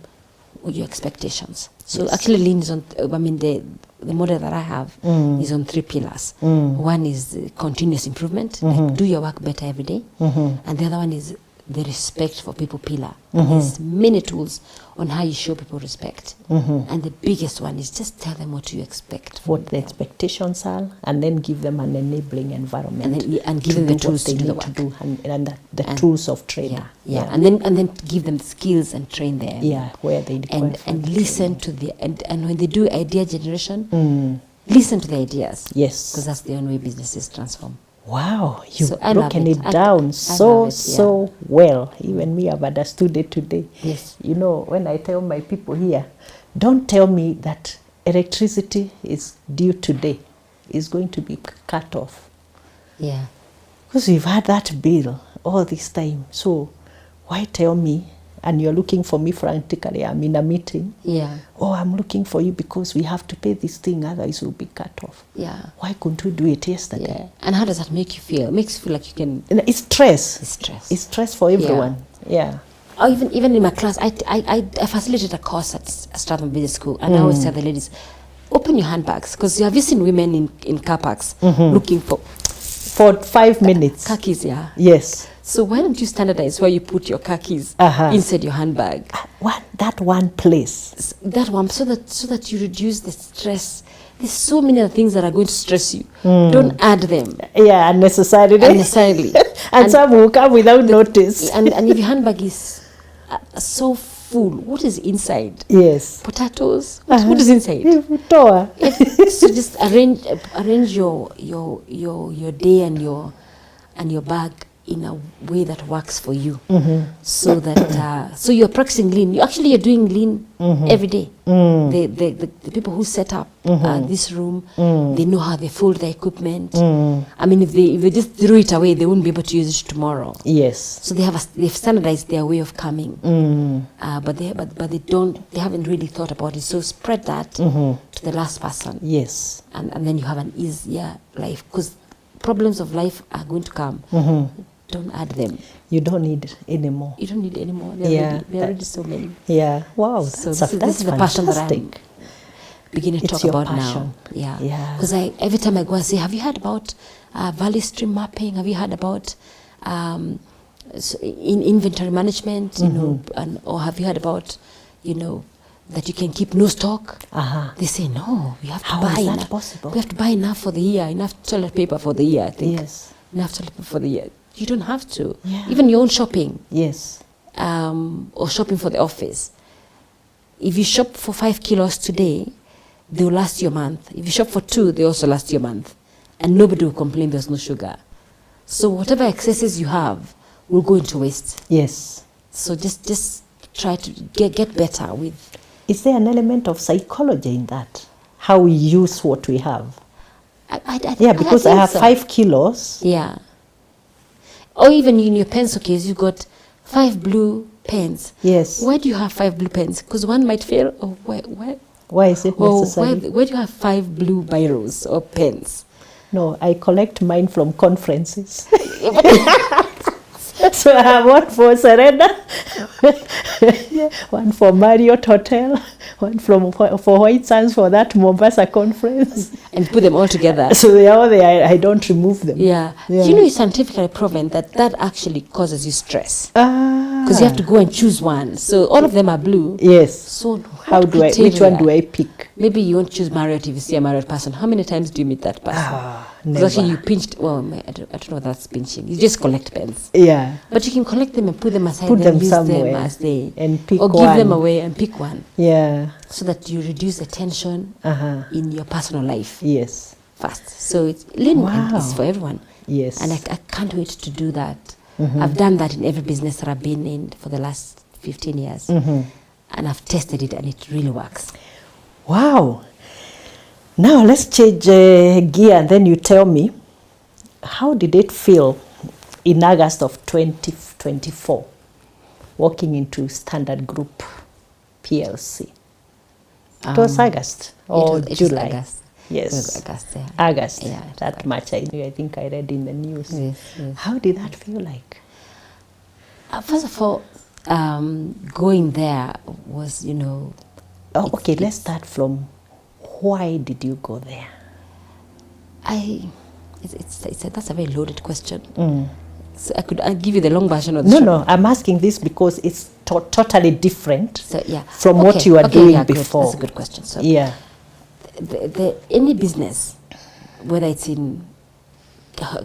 your expectations. So actually lean is on, the model that I have is on 3 pillars. One is continuous improvement, like do your work better every day. And the other one is the respect for people pillar. There's many tools on how you show people respect. And the biggest one is just tell them what you expect. What the expectations are, and then give them an enabling environment. And give them the tools to do the work. To do, and the tools of training. Yeah. And then give them the skills and train them. Yeah, where they require and listen to the and when they do idea generation, listen to the ideas. Yes. Because that's the only way businesses transform. Wow, you've So I broken love it it. down I so love it, so well. Even me, I've understood it today. Yes. You know, when I tell my people here, don't tell me that electricity is due today, is going to be cut off. Yeah. Because we've had that bill all this time. So why tell me, and you're looking for me frantically, I'm in a meeting. Yeah. Oh, I'm looking for you because we have to pay this thing, otherwise we'll be cut off. Yeah. Why couldn't we do it yesterday? Yeah. And how does that make you feel? It makes you feel like you can. It's stress. It's stress. It's stress for everyone. Yeah. Or even in my class, I facilitated a course at Stratham Business School, and I always tell the ladies, open your handbags, because have you seen women in car parks looking for 5 minutes. car keys? Yeah. Yes. So why don't you standardize where you put your car keys inside your handbag? That one place. That one, so that you reduce the stress. There's so many other things that are going to stress you. Don't add them. Yeah, unnecessarily. and some will come without notice. And if your handbag is so full, what is inside? Yes. Potatoes. What is inside? So just arrange your day and your bag in a way that works for you, so that so you're practicing lean. You're doing lean every day. The people who set up this room, they know how they fold their equipment. I mean, if they just threw it away, they wouldn't be able to use it tomorrow. Yes. So they've standardized their way of coming, but they haven't really thought about it. So spread that to the last person. Yes. And then you have an easier life, because problems of life are going to come. Don't add them. You don't need any more. You don't need any more. There are already so many. Yeah. Wow. So That's this is the passion that I'm fantastic. beginning to talk about now. Yeah. Because every time I go and say, have you heard about value stream mapping? Have you heard about in inventory management? You know, or have you heard about, that you can keep no stock? They say no. We have to buy. How is that enough. possible? We have to buy enough for the year. Enough toilet paper for the year. I think. Yes. Enough toilet paper for the year. You don't have to. Yeah. Even your own shopping. Yes. Or shopping for the office. If you shop for 5 kilos today, they will last you a month. If you shop for 2, they also last you a month. And nobody will complain there's no sugar. So whatever excesses you have will go into waste. Yes. So just try to get better with. Is there an element of psychology in that? How we use what we have? Because I have 5 kilos. Yeah. Or even in your pencil case, you got 5 blue pens. Yes. Why do you have 5 blue pens? Because one might fail. Or why is it necessary? Why do you have 5 blue biros or pens? No, I collect mine from conferences. So I have one for Serena, one for Marriott Hotel, one for White Sands for that Mombasa conference. And put them all together. So they are all there. I don't remove them. Yeah. It's scientifically proven that actually causes you stress. Because you have to go and choose one. So all of them are blue. Yes. So which one do I pick? Maybe you won't choose Marriott if you see a Marriott person. How many times do you meet that person? Never. Actually, you pinched. Well, I don't know if that's pinching. You just collect pens. Yeah. But you can collect them and put them aside. Put them use somewhere them as they and pick or one. give them away and pick one. Yeah. So that you reduce the tension in your personal life. Yes. Fast. So it's lean Wow. is for everyone. Yes. And I can't wait to do that. I've done that in every business that I've been in for the last 15 years. And I've tested it and it really works. Wow. Now let's change gear and then you tell me, how did it feel in August of 2024 walking into Standard Group PLC? It was August or it July? Was August. Yes. It was August, yeah. August. Yeah, that much I knew. I think I read in the news. Yes. How did that feel like? First of all, going there was, Okay, let's start from why did you go there? That's a very loaded question. So I'll give you the long version of the No, I'm asking this because it's totally different from Okay, what you were doing good. before. That's a good question. So Yeah. any business, whether it's in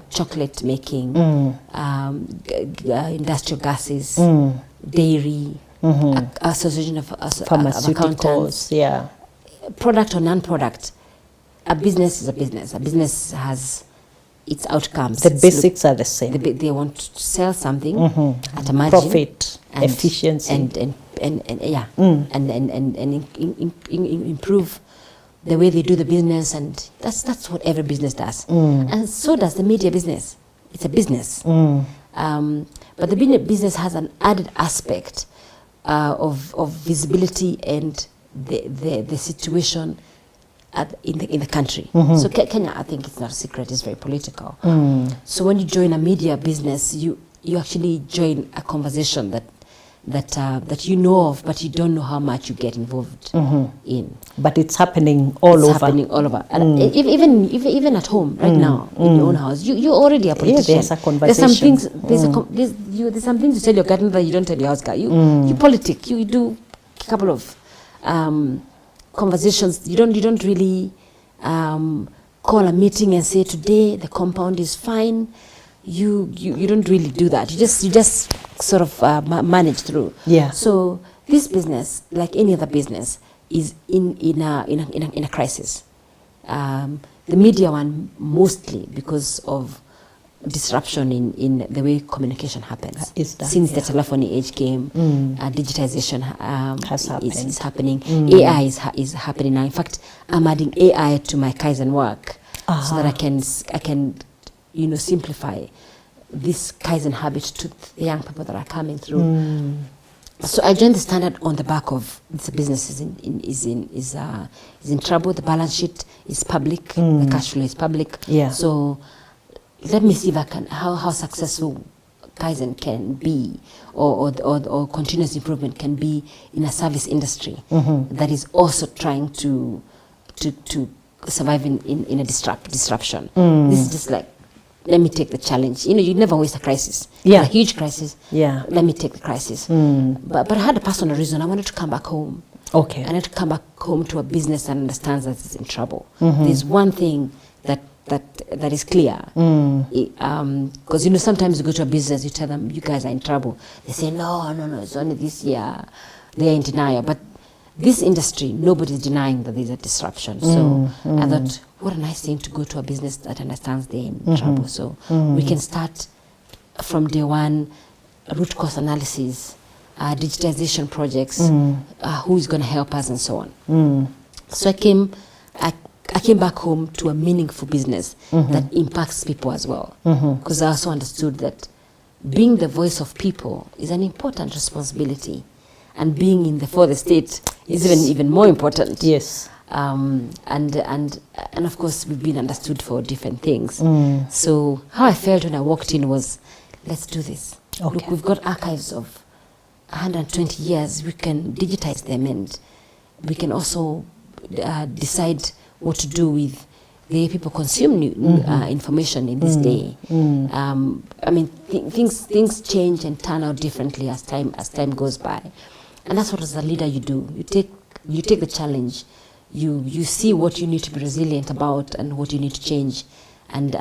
chocolate making, industrial gases, dairy, association of accountants, yeah. product or non-product, a business is a business. A business has its outcomes. The basics are the same. They want to sell something at a margin, profit, efficiency, and improve the way they do the business, and that's what every business does. And so does the media business. It's a business, but the media business has an added aspect of visibility and the situation in the country. So Kenya, I think it's not a secret, it's very political. So when you join a media business, you actually join a conversation that you know of, but you don't know how much you get involved in. But it's happening all over. It's happening all over. And even at home, right now, in your own house, you're already a politician. Yeah, there's a conversation. There's some things you tell your gardener that you don't tell your house guy. You politic. You do a couple of conversations. You don't really call a meeting and say today the compound is fine. You don't really do that. You just sort of manage through. Yeah. So this business, like any other business, is in a crisis. The media one mostly because of disruption in the way communication happens. Since the telephony age came, digitization is happening. AI is happening now. In fact, I'm adding AI to my Kaizen work so that I can simplify this Kaizen habit to the young people that are coming through. So I joined the Standard on the back of the business is in trouble. The balance sheet is public. The cash flow is public. Yeah. So let me see if I can how successful Kaizen can be, or continuous improvement can be in a service industry that is also trying to survive in a disruption. This is just like, let me take the challenge. You never waste a crisis. Yeah. A huge crisis. Yeah. Let me take the crisis. But I had a personal reason. I wanted to come back home. Okay. I wanted to come back home to a business that understands that it's in trouble. There's one thing that is clear. Because sometimes you go to a business, you tell them you guys are in trouble. They say no, it's only this year. They're in denial. But this industry, nobody's denying that there's a disruption. So I thought, what a nice thing to go to a business that understands they're in trouble. So we can start from day one, root cause analysis, digitization projects, who's going to help us, and so on. So I came back home to a meaningful business that impacts people as well. Because I also understood that being the voice of people is an important responsibility. And being for the state is even more important. Yes. And of course we've been understood for different things. So how I felt when I walked in was, let's do this. Okay. Look, we've got archives of 120 years. We can digitize them, and we can also decide what to do with the way people consume information in this day. Things change and turn out differently as time goes by. And that's what, as a leader, you do. You take the challenge. You see what you need to be resilient about and what you need to change, and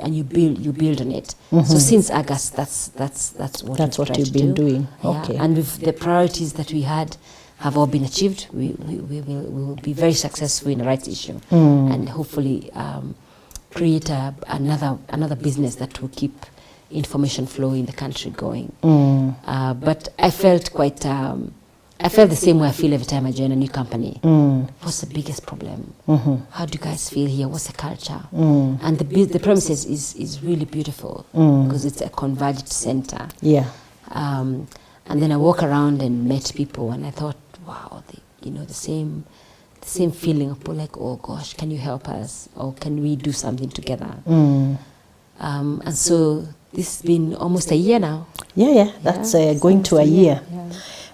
you build on it. So since August, that's what you've been doing. Okay. And with the priorities that we had have all been achieved, we will be very successful in the rights issue, and hopefully create another business that will keep information flow in the country going. But I felt the same way I feel every time I join a new company. What's the biggest problem? How do you guys feel here? What's the culture? And the premises is really beautiful because it's a converged center. Yeah. And then I walk around and met people, and I thought, wow, the same feeling of like, oh gosh, can you help us, or can we do something together? And so this has been almost a year now. Yeah, that's going to a year. Yeah.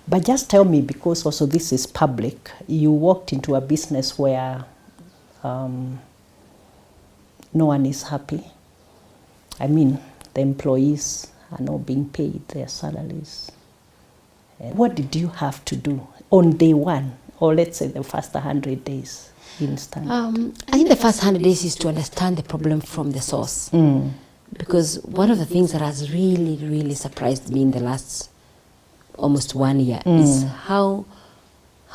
But just tell me, because also this is public, you walked into a business where no one is happy. I mean, the employees are not being paid their salaries. What did you have to do on day one, or let's say the first 100 days instant? I think the first 100 days is to understand the problem from the source. Because one of the things that has really, really surprised me in the last almost 1 year is how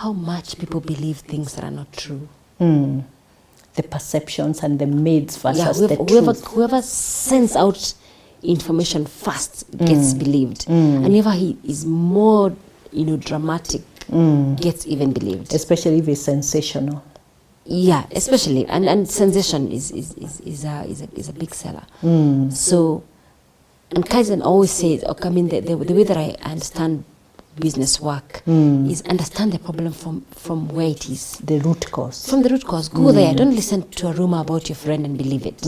much people believe things that are not true. The perceptions and the myths versus the truth. Whoever sends out information fast gets believed, and whoever he is more dramatic gets even believed, especially if it's sensational. Yeah, especially and sensation is a big seller. So, and Kaizen always says, okay, I mean the way that I understand business work is understand the problem from where it is. The root cause. From the root cause. Go there. Don't listen to a rumor about your friend and believe it.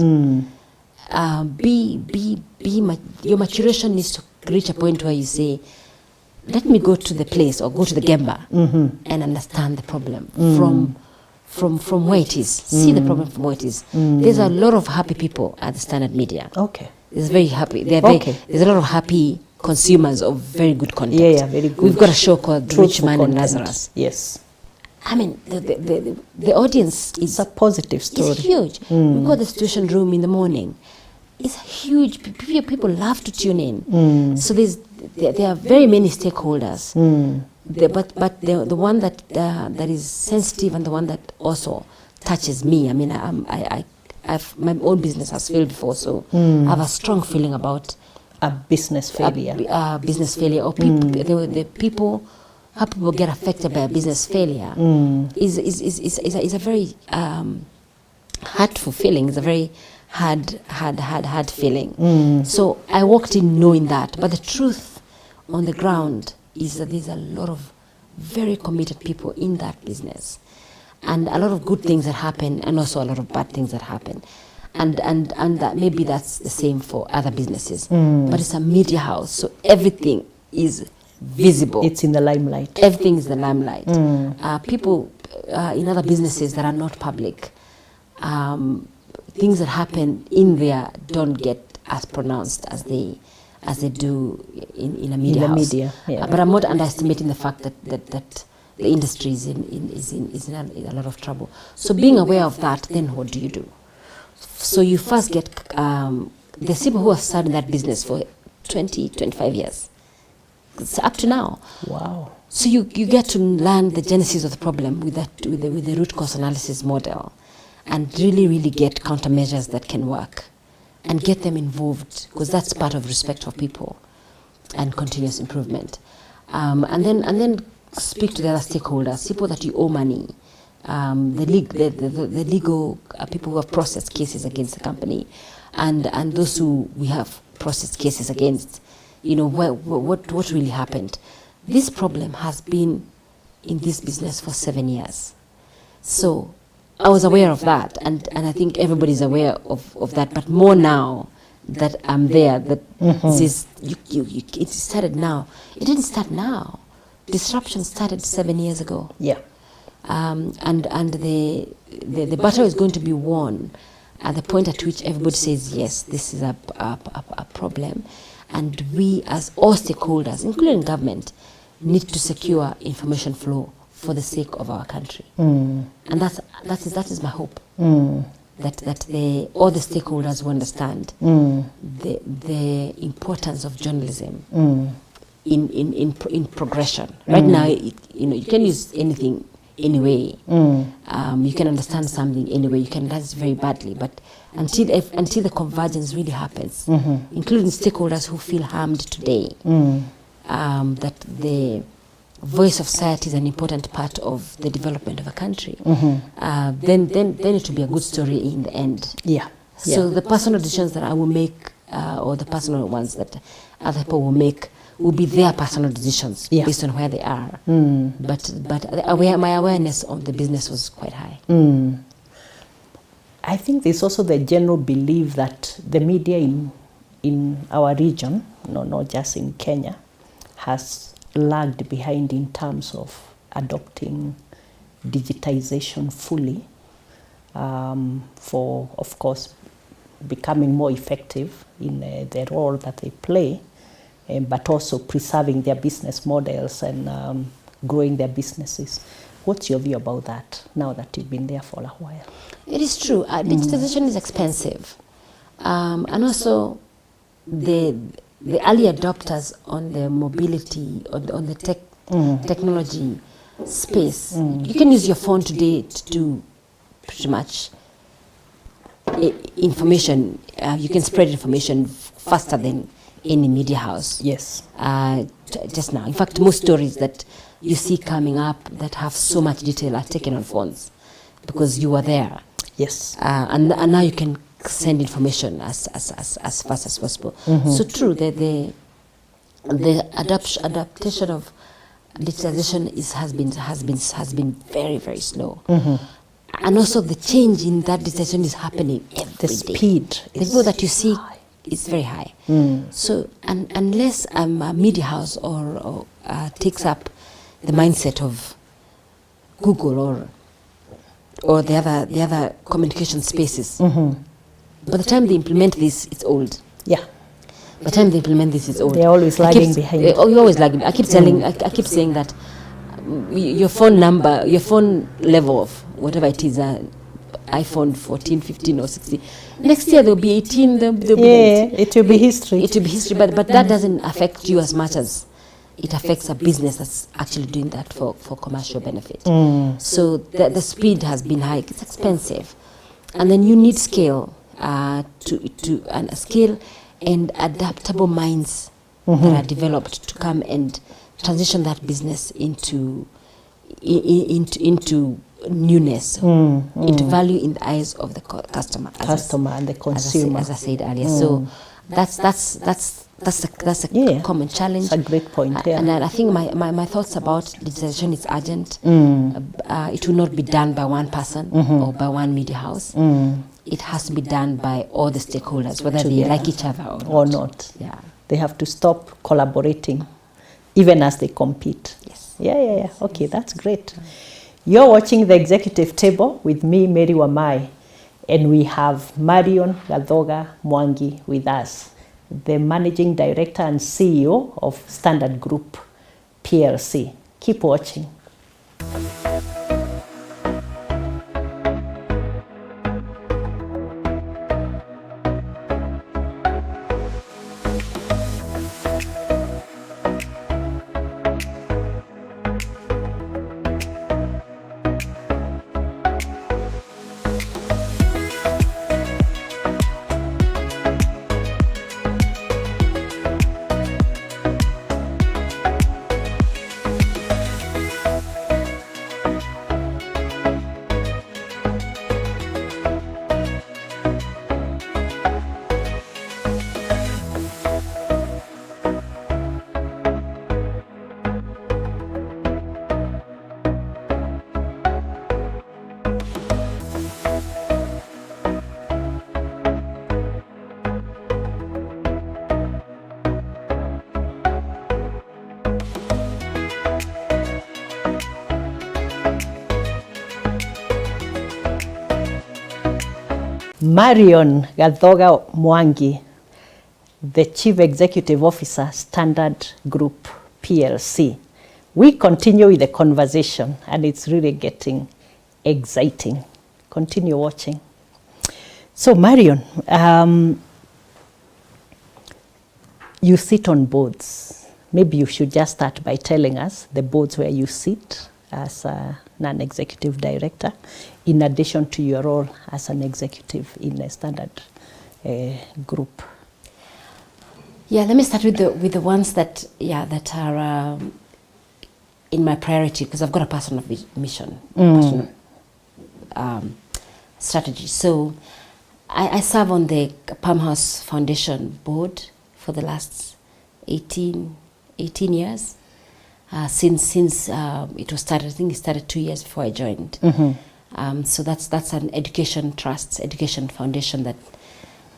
Your maturation needs to reach a point where you say, let me go to the place or go to the Gemba and understand the problem from where it is. See the problem from where it is. There's a lot of happy people at the Standard Media. Okay. It's very happy. There's a lot of happy consumers of very good content. Yeah, very good. We've got a show called The Rich Man content. and Lazarus. Yes. I mean, the audience is a positive story. It's huge. We've got the Situation Room in the morning. It's huge. People love to tune in. So there are very many stakeholders. But the one that is sensitive and the one that also touches me. I mean, I've my own business has failed before, so I have a strong feeling about a business failure. Business failure, or people, how people get affected by a business failure is a very hurtful feeling. It's a very hard feeling. So I walked in knowing that, but the truth on the ground is that there's a lot of very committed people in that business, and a lot of good things that happen, and also a lot of bad things that happen. And that maybe that's the same for other businesses. But it's a media house, so everything is visible. It's in the limelight. Everything is the limelight. People in other businesses that are not public, things that happen in there don't get as pronounced as they do in a media house. Yeah. But I'm not underestimating the fact that the industry is in a lot of trouble. So being aware of that, then what do you do? So you first get the people who have started that business for 20, 25 years. It's up to now. Wow. So you get to learn the genesis of the problem with the root cause analysis model, and really get countermeasures that can work, and get them involved, because that's part of respect for people and continuous improvement. And then speak to the other stakeholders, people that you owe money. The legal people who have processed cases against the company, and those who we have processed cases against, what really happened. This problem has been in this business for 7 years. So I was aware of that, and I think everybody's aware of that, but more now that I'm there, that it started now. It didn't start now. Disruption started 7 years ago. Yeah. And the battle is going to be won at the point at which everybody says, yes, this is a problem, and we as all stakeholders, including government, need to secure information flow for the sake of our country. And that is my hope. That all the stakeholders will understand the importance of journalism in progression. Right now, you can use anything anyway. You can understand something anyway. You can learn it very badly, but until the convergence really happens, including stakeholders who feel harmed today, that the voice of society is an important part of the development of a country. Then it will be a good story in the end. Yeah. So the personal decisions that I will make, or the personal ones that other people will make, will be their personal decisions based on where they are. But my awareness of the business was quite high. I think there's also the general belief that the media in our region, not just in Kenya, has lagged behind in terms of adopting digitization fully, for, of course, becoming more effective in the role that they play, but also preserving their business models and growing their businesses. What's your view about that now that you've been there for a while? It is true. Digitization is expensive. And also the early adopters on the mobility, on the technology space. You can use your phone today to do pretty much information. You can spread information faster than any media house. Yes. Just now. In fact, most stories that you see coming up that have so much detail are taken on phones because you were there. Yes. And now you can send information as fast as possible. So true, the adaptation of digitalization has been very, very slow. And also the change in that digitalization is happening every day. The speed. The people that you see is very high. So unless a media house or takes up the mindset of Google or the other communication spaces, by the time they implement this, it's old. Yeah. By the time they implement this, it's old. They're always lagging behind. You're always lagging. I keep keep saying that your phone number, your phone level of whatever it is, iPhone 14, 15 or 16. Next year there'll be 18. There'll be it will be history. It will be history, but that doesn't affect you as much as it affects a business that's actually doing that for commercial benefit. So the speed has been high. It's expensive, and then you need scale scale and adaptable minds that are developed to come and transition that business into newness, into value in the eyes of the customer And the consumer. as I said earlier. So that's a common challenge. That's a great point. Yeah. And I think my thoughts about digitalization is urgent. It will not be done by one person or by one media house. It has to be done by all the stakeholders, whether they like each other or not. Yeah. They have to stop collaborating, even as they compete. Yes. Yeah. Okay, that's great. You're watching The Executive Table with me, Mary Wamai, and we have Marion Gathoga Mwangi with us, the Managing Director and CEO of Standard Group PLC. Keep watching. Marion Gathoga Mwangi, the Chief Executive Officer, Standard Group PLC. We continue with the conversation and it's really getting exciting. Continue watching. So Marion, you sit on boards. Maybe you should just start by telling us the boards where you sit as a non-executive director, in addition to your role as an executive in a Standard Group. Yeah, let me start with the ones that are in my priority, because I've got a personal mission, personal strategy. So I serve on the Palm House Foundation board for the last 18 years. Since it was started, I think it started 2 years before I joined. So that's an education trust, education foundation that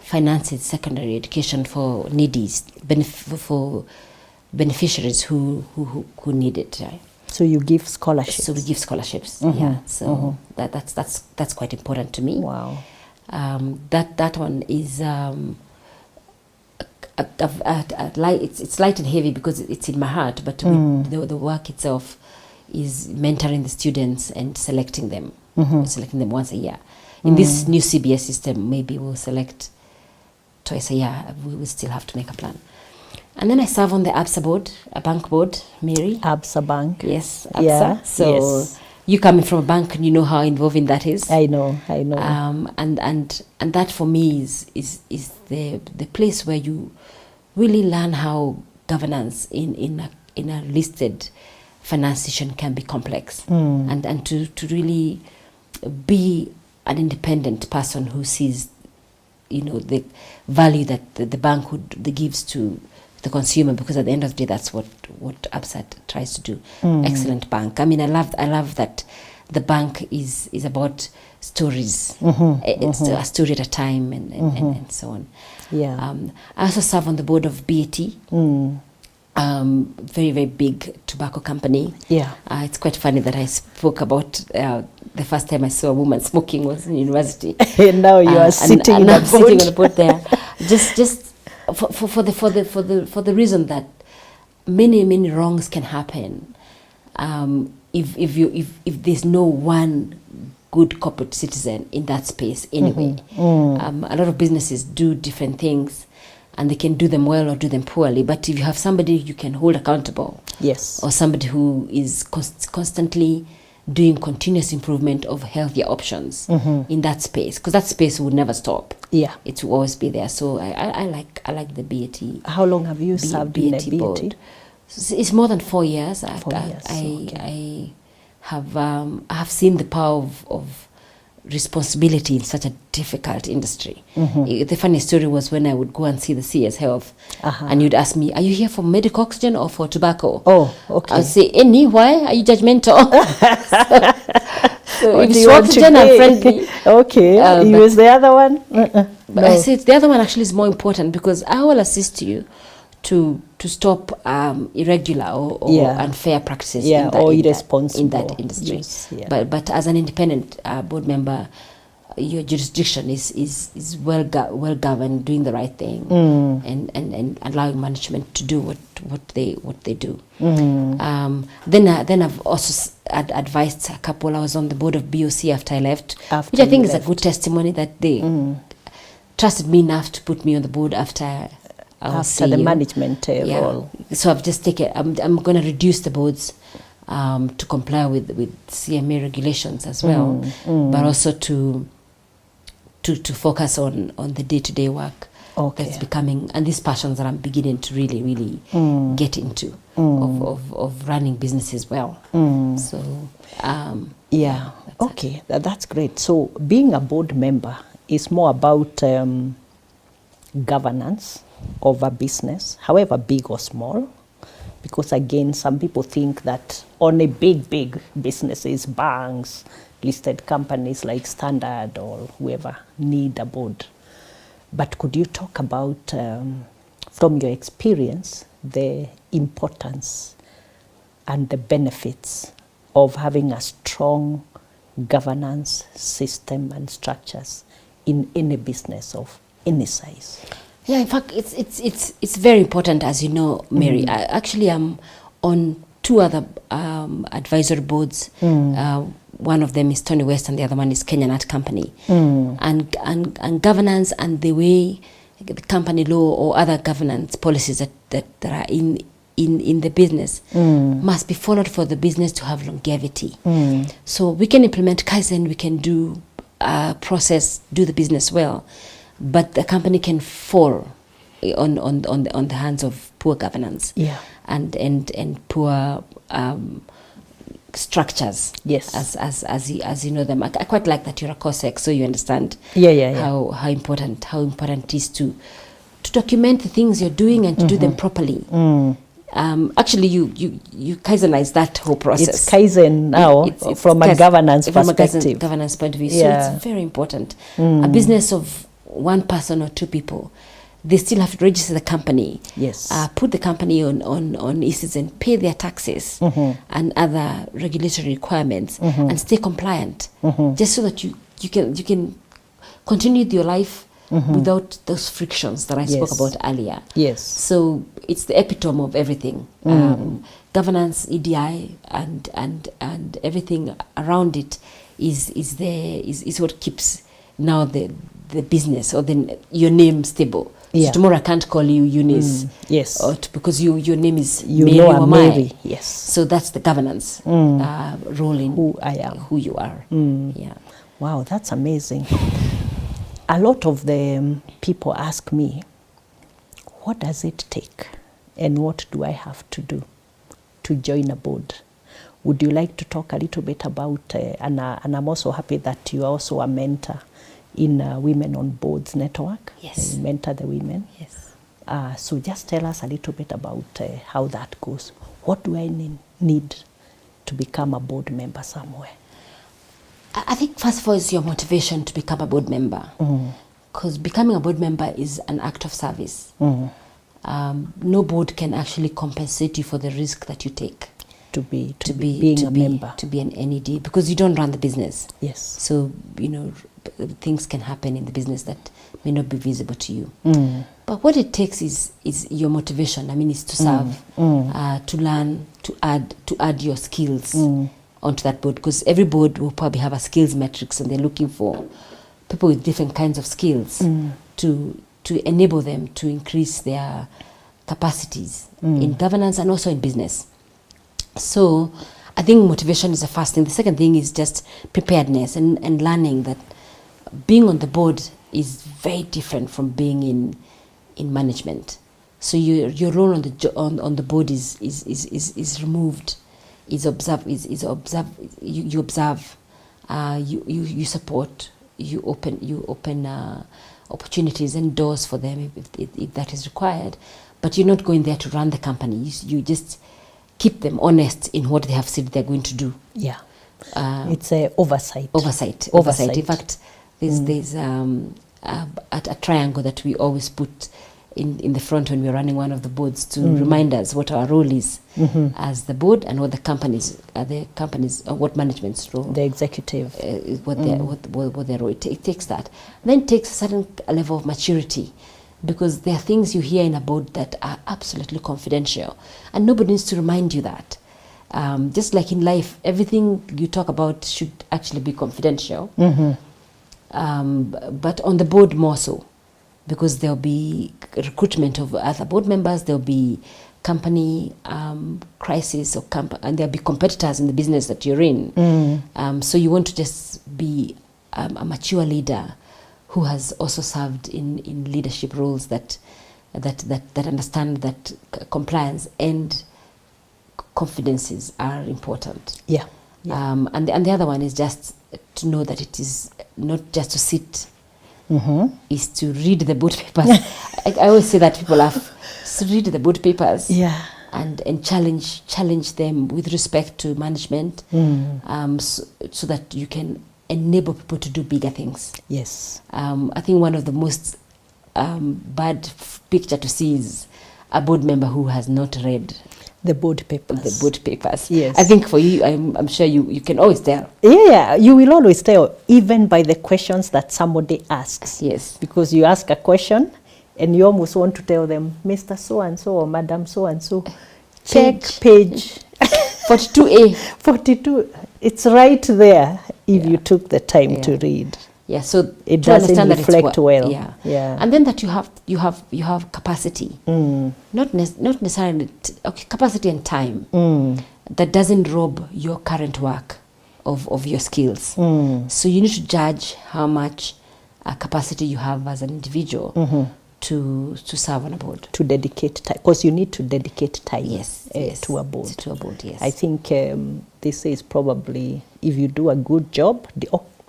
finances secondary education for needies, for beneficiaries who need it. Right? So you give scholarships. So we give scholarships. Yeah. So that's quite important to me. Wow. That one is it's light and heavy because it's in my heart, but the work itself is mentoring the students and selecting them once a year. In this new CBS system, maybe we'll select twice a year. We will still have to make a plan. And then I serve on the ABSA board, a bank board, Mary. ABSA Bank. Yes, ABSA. Yeah, So yes. you coming from a bank and you know how involving that is. I know. And that for me is the place where you really learn how governance in a listed finance institution can be complex, and to really be an independent person who sees, the value that the bank gives to the consumer, because at the end of the day, that's what ABSA tries to do. Excellent bank. I mean, I love that the bank is about stories. It's a story at a time, and so on. Yeah. I also serve on the board of BAT. Very, very big tobacco company. Yeah. It's quite funny that I spoke about the first time I saw a woman smoking was in university. And now you are sitting and in I'm a sitting boat. on a boat there. just for the reason that many wrongs can happen if there's no one good corporate citizen in that space anyway. A lot of businesses do different things, and they can do them well or do them poorly. But if you have somebody you can hold accountable, Yes. or somebody who is constantly doing continuous improvement of healthier options in that space, because that space would never stop. Yeah. It will always be there. So I like the BAT. How long have you served in a BAT? board. It's more than 4 years. 4 years. I have seen the power of responsibility in such a difficult industry. The funny story was when I would go and see the CS Health, and you'd ask me, "Are you here for medical oxygen or for tobacco?" Oh, okay. I'd say, "Any? Why are you judgmental?" so What if do it's you want oxygen, I'm today? friendly. Okay. But- Use the other one? But I said the other one actually is more important, because I will assist you to stop irregular or unfair practices or in irresponsible that industry. use, yeah. But as an independent board member, your jurisdiction is well governed, doing the right thing, and allowing management to do what they do. Then I've also advised a couple. I was on the board of BOC after I left, which I think is a good testimony that they trusted me enough to put me on the board after the management role. So I've just taken. I'm going to reduce the boards to comply with CMA regulations as well, but also to focus on the day-to-day work that's becoming, and these passions that I'm beginning to really get into of running businesses well. So that's great. So being a board member is more about governance of a business, however big or small, because again, some people think that only big businesses, banks, listed companies like Standard or whoever need a board. But could you talk about, from your experience, the importance and the benefits of having a strong governance system and structures in any business of any size? Yeah, in fact, it's very important, as you know, Mary. I actually am on 2 other advisory boards. One of them is Tony West, and the other one is Kenya Nut Company. And governance and the way the company law or other governance policies that are in the business must be followed for the business to have longevity. So we can implement Kaizen, we can do process, do the business well, but the company can fall on the hands of poor governance, and poor structures. Yes, as you know them. I quite like that you're a COSEC, so you understand how important it is to document the things you're doing and to do them properly. Actually, you Kaizenize that whole process. It's Kaizen now It's from a governance from perspective. a governance point of view. Yeah. So it's very important. A business of one person or two people, they still have to register the company. Yes. Put the company on e-Citizen, pay their taxes and other regulatory requirements, and stay compliant, just so that you can continue your life without those frictions that I spoke about earlier. Yes. So it's the epitome of everything. Governance, EDI, and everything around it is what keeps now the business or your name stable. Yeah. So tomorrow I can't call you Eunice. Yes. Or because your name is Mary Wamai. Mary. Yes. So that's the governance role in who I am, who you are. Yeah. Wow, that's amazing. A lot of the people ask me, what does it take and what do I have to do to join a board? Would you like to talk a little bit about, and I'm also happy that you are also a mentor in Women on Boards Network. Yes. You mentor the women. Yes. So just tell us a little bit about how that goes. What do I need to become a board member somewhere? I think first of all is your motivation to become a board member, because becoming a board member is an act of service. No board can actually compensate you for the risk that you take being a member, to be an NED, because you don't run the business. Yes. So things can happen in the business that may not be visible to you. But what it takes is your motivation. I mean, it's to serve, to learn, to add your skills onto that board, because every board will probably have a skills matrix, and they're looking for people with different kinds of skills to enable them to increase their capacities in governance and also in business. So I think motivation is the first thing. The second thing is just preparedness and learning that being on the board is very different from being in management. So your role on the board is removed. You observe, you support, you open opportunities and doors for them if that is required, but you're not going there to run the company. You just keep them honest in what they have said they're going to do. Yeah, it's a oversight. Oversight. In fact, there's a triangle that we always put in the front when we're running one of the boards to remind us what our role is as the board, and what what management's role, the executive, what their role. It takes that. Then it takes a certain level of maturity, because there are things you hear in a board that are absolutely confidential, and nobody needs to remind you that. Just like in life, everything you talk about should actually be confidential, but on the board more so, because there'll be recruitment of other board members, there'll be company crisis, and there'll be competitors in the business that you're in. So you want to just be a mature leader who has also served in leadership roles that understand that compliance and confidences are important. Yeah. And the other one is just to know that it is not just to sit, is to read the board papers. I always say that people have to read the board papers. Yeah. And challenge them with respect to management, so that you can enable people to do bigger things. Yes. I think one of the most bad picture to see is a board member who has not read the board papers. The board papers. Yes. I think for you, I'm sure you can always tell. Yeah, you will always tell, even by the questions that somebody asks. Yes. Because you ask a question and you almost want to tell them, Mr. So-and-so or Madam So-and-so, check page 42A. 42. It's right there if you took the time to read. Yeah, so it to doesn't understand reflect that well. Yeah, and then that you have capacity, not necessarily capacity and time that doesn't rob your current work of your skills. So you need to judge how much capacity you have as an individual to serve on a board. To dedicate time, because you need to dedicate time. Yes, to a board. To a board, yes. I think this is probably, if you do a good job,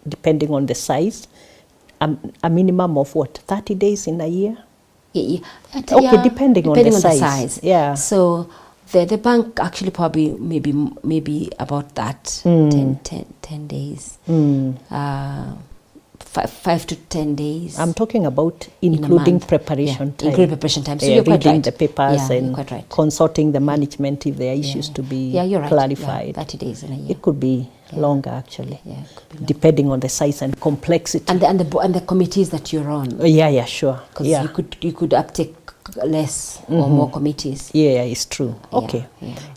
depending on the size, a minimum of 30 days in a year? Yeah. Okay, depending on the size. Yeah. So The bank actually probably maybe about that 10 days. 5 to 10 days. I'm talking about including preparation time. Including preparation time. So you're quite reading right. the papers and quite right. consulting the management if there are issues to be you're right. clarified. 30 days in a year. It could be longer actually. Yeah, it could be longer. Depending on the size and complexity. And the committees that you're on. Yeah, sure. Because you could uptake less or more committees. Yeah, it's true. Okay.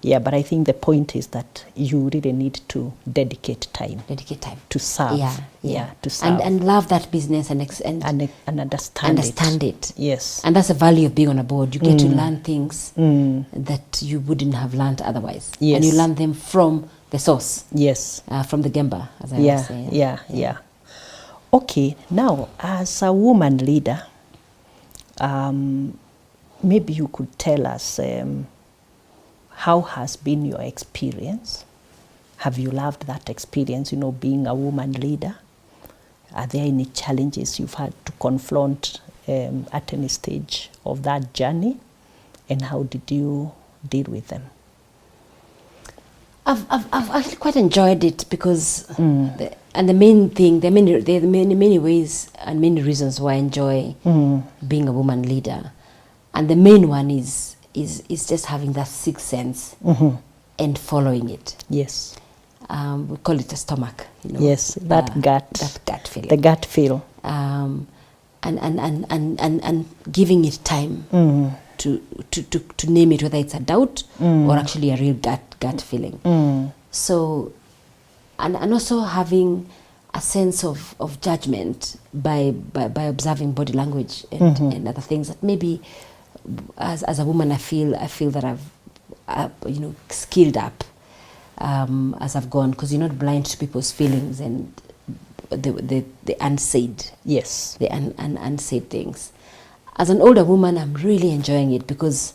Yeah. But I think the point is that you really need to dedicate time to serve. To serve. And love that business and understand it. Yes. And that's the value of being on a board. You get to learn things that you wouldn't have learned otherwise. Yes. And you learn them from the source. Yes. From the Gemba, as I was saying. Yeah. Okay, now as a woman leader, maybe you could tell us how has been your experience? Have you loved that experience, being a woman leader? Are there any challenges you've had to confront at any stage of that journey? And how did you deal with them? I've actually quite enjoyed it because the main thing, there are many ways and many reasons why I enjoy being a woman leader. And the main one is just having that sixth sense and following it. Yes. We call it a stomach. Yes, that gut feeling. The gut feel. And giving it time to name it, whether it's a doubt or actually a real gut feeling. So, and also having a sense of judgment by observing body language and other things that maybe as a woman I feel that I've skilled up as I've gone, because you're not blind to people's feelings and the unsaid. Yes. The unsaid things. As an older woman, I'm really enjoying it because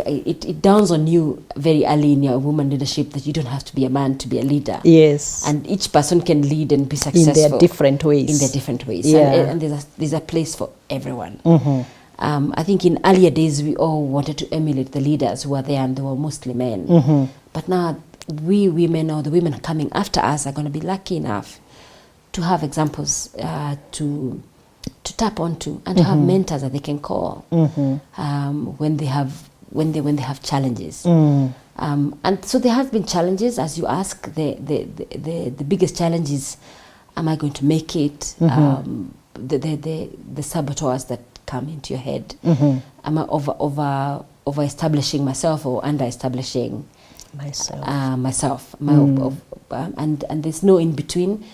it dawns on you very early in your woman leadership that you don't have to be a man to be a leader. Yes. And each person can lead and be successful. In their different ways. Yeah. And there's a place for everyone. I think in earlier days, we all wanted to emulate the leaders who were there, and they were mostly men. But now, we women or the women coming after us are going to be lucky enough to have examples to tap onto and to have mentors that they can call when they have challenges. And so there have been challenges, as you ask. The biggest challenge is, am I going to make it? The saboteurs that come into your head. Am I over establishing myself or under establishing myself? And there's no in between,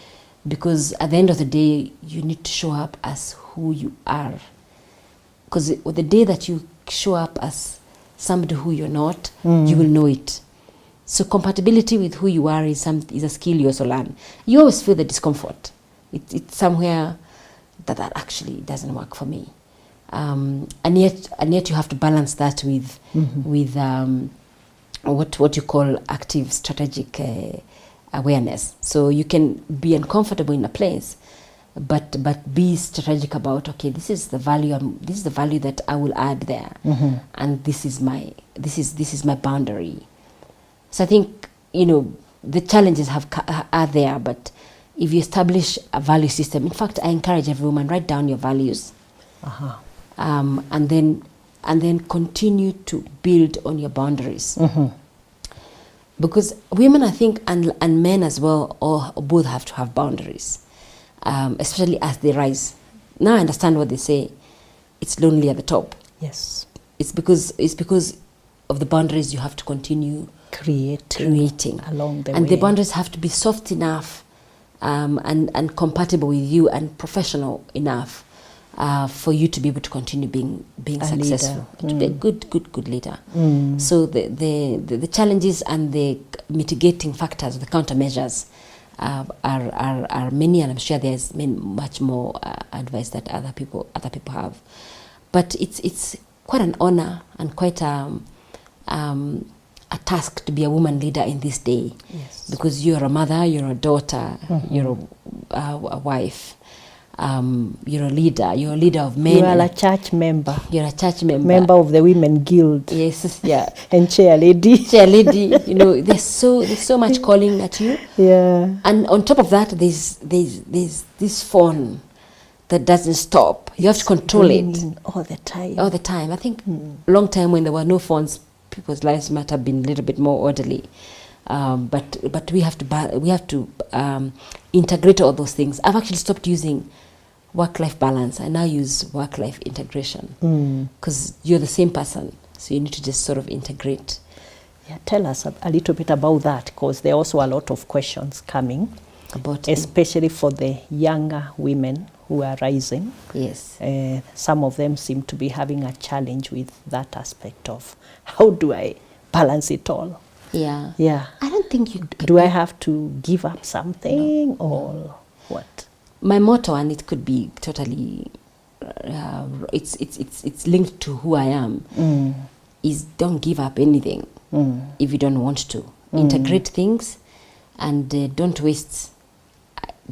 because at the end of the day you need to show up as who you are, because the day that you show up as somebody who you're not, you will know it. So compatibility with who you are is a skill you also learn. You always feel the discomfort. It's somewhere that actually doesn't work for me. And yet you have to balance that with what you call active strategic awareness. So you can be uncomfortable in a place, but be strategic about, okay, this is the value that I will add there, and this is my boundary. So I think the challenges are there, but if you establish a value system, in fact, I encourage every woman, write down your values. And then continue to build on your boundaries. Because women, I think, and men as well, or both have to have boundaries, especially as they rise. Now I understand what they say. It's lonely at the top. Yes. It's because of the boundaries you have to continue creating along the way. And the boundaries have to be soft enough and compatible with you and professional enough for you to be able to continue being successful, to be a good leader. So the challenges and the mitigating factors, the countermeasures, are many, and I'm sure there's much more advice that other people have. But it's quite an honor and quite a task to be a woman leader in this day. Yes. Because you're a mother, you're a daughter, you're a wife. you're a leader of men. You are a church member. You're a church member. Member of the Women Guild. Yes, yeah. And chair lady. Chair lady, there's so much calling at you. Yeah. And on top of that, there's this phone that doesn't stop. You have to control it all the time. All the time. I think long time when there were no phones, people's lives might have been a little bit more orderly. But we have to integrate all those things. I've actually stopped using work-life balance. I now use work-life integration because you're the same person, so you need to just sort of integrate. Yeah, tell us a little bit about that, because there are also a lot of questions coming about, especially for the younger women who are rising. Yes. Some of them seem to be having a challenge with that aspect of how do I balance it all? Yeah. Yeah. I don't think you... Do I have to give up something or what? My motto, and it could be totally... it's linked to who I am, is don't give up anything if you don't want to. Integrate things and don't waste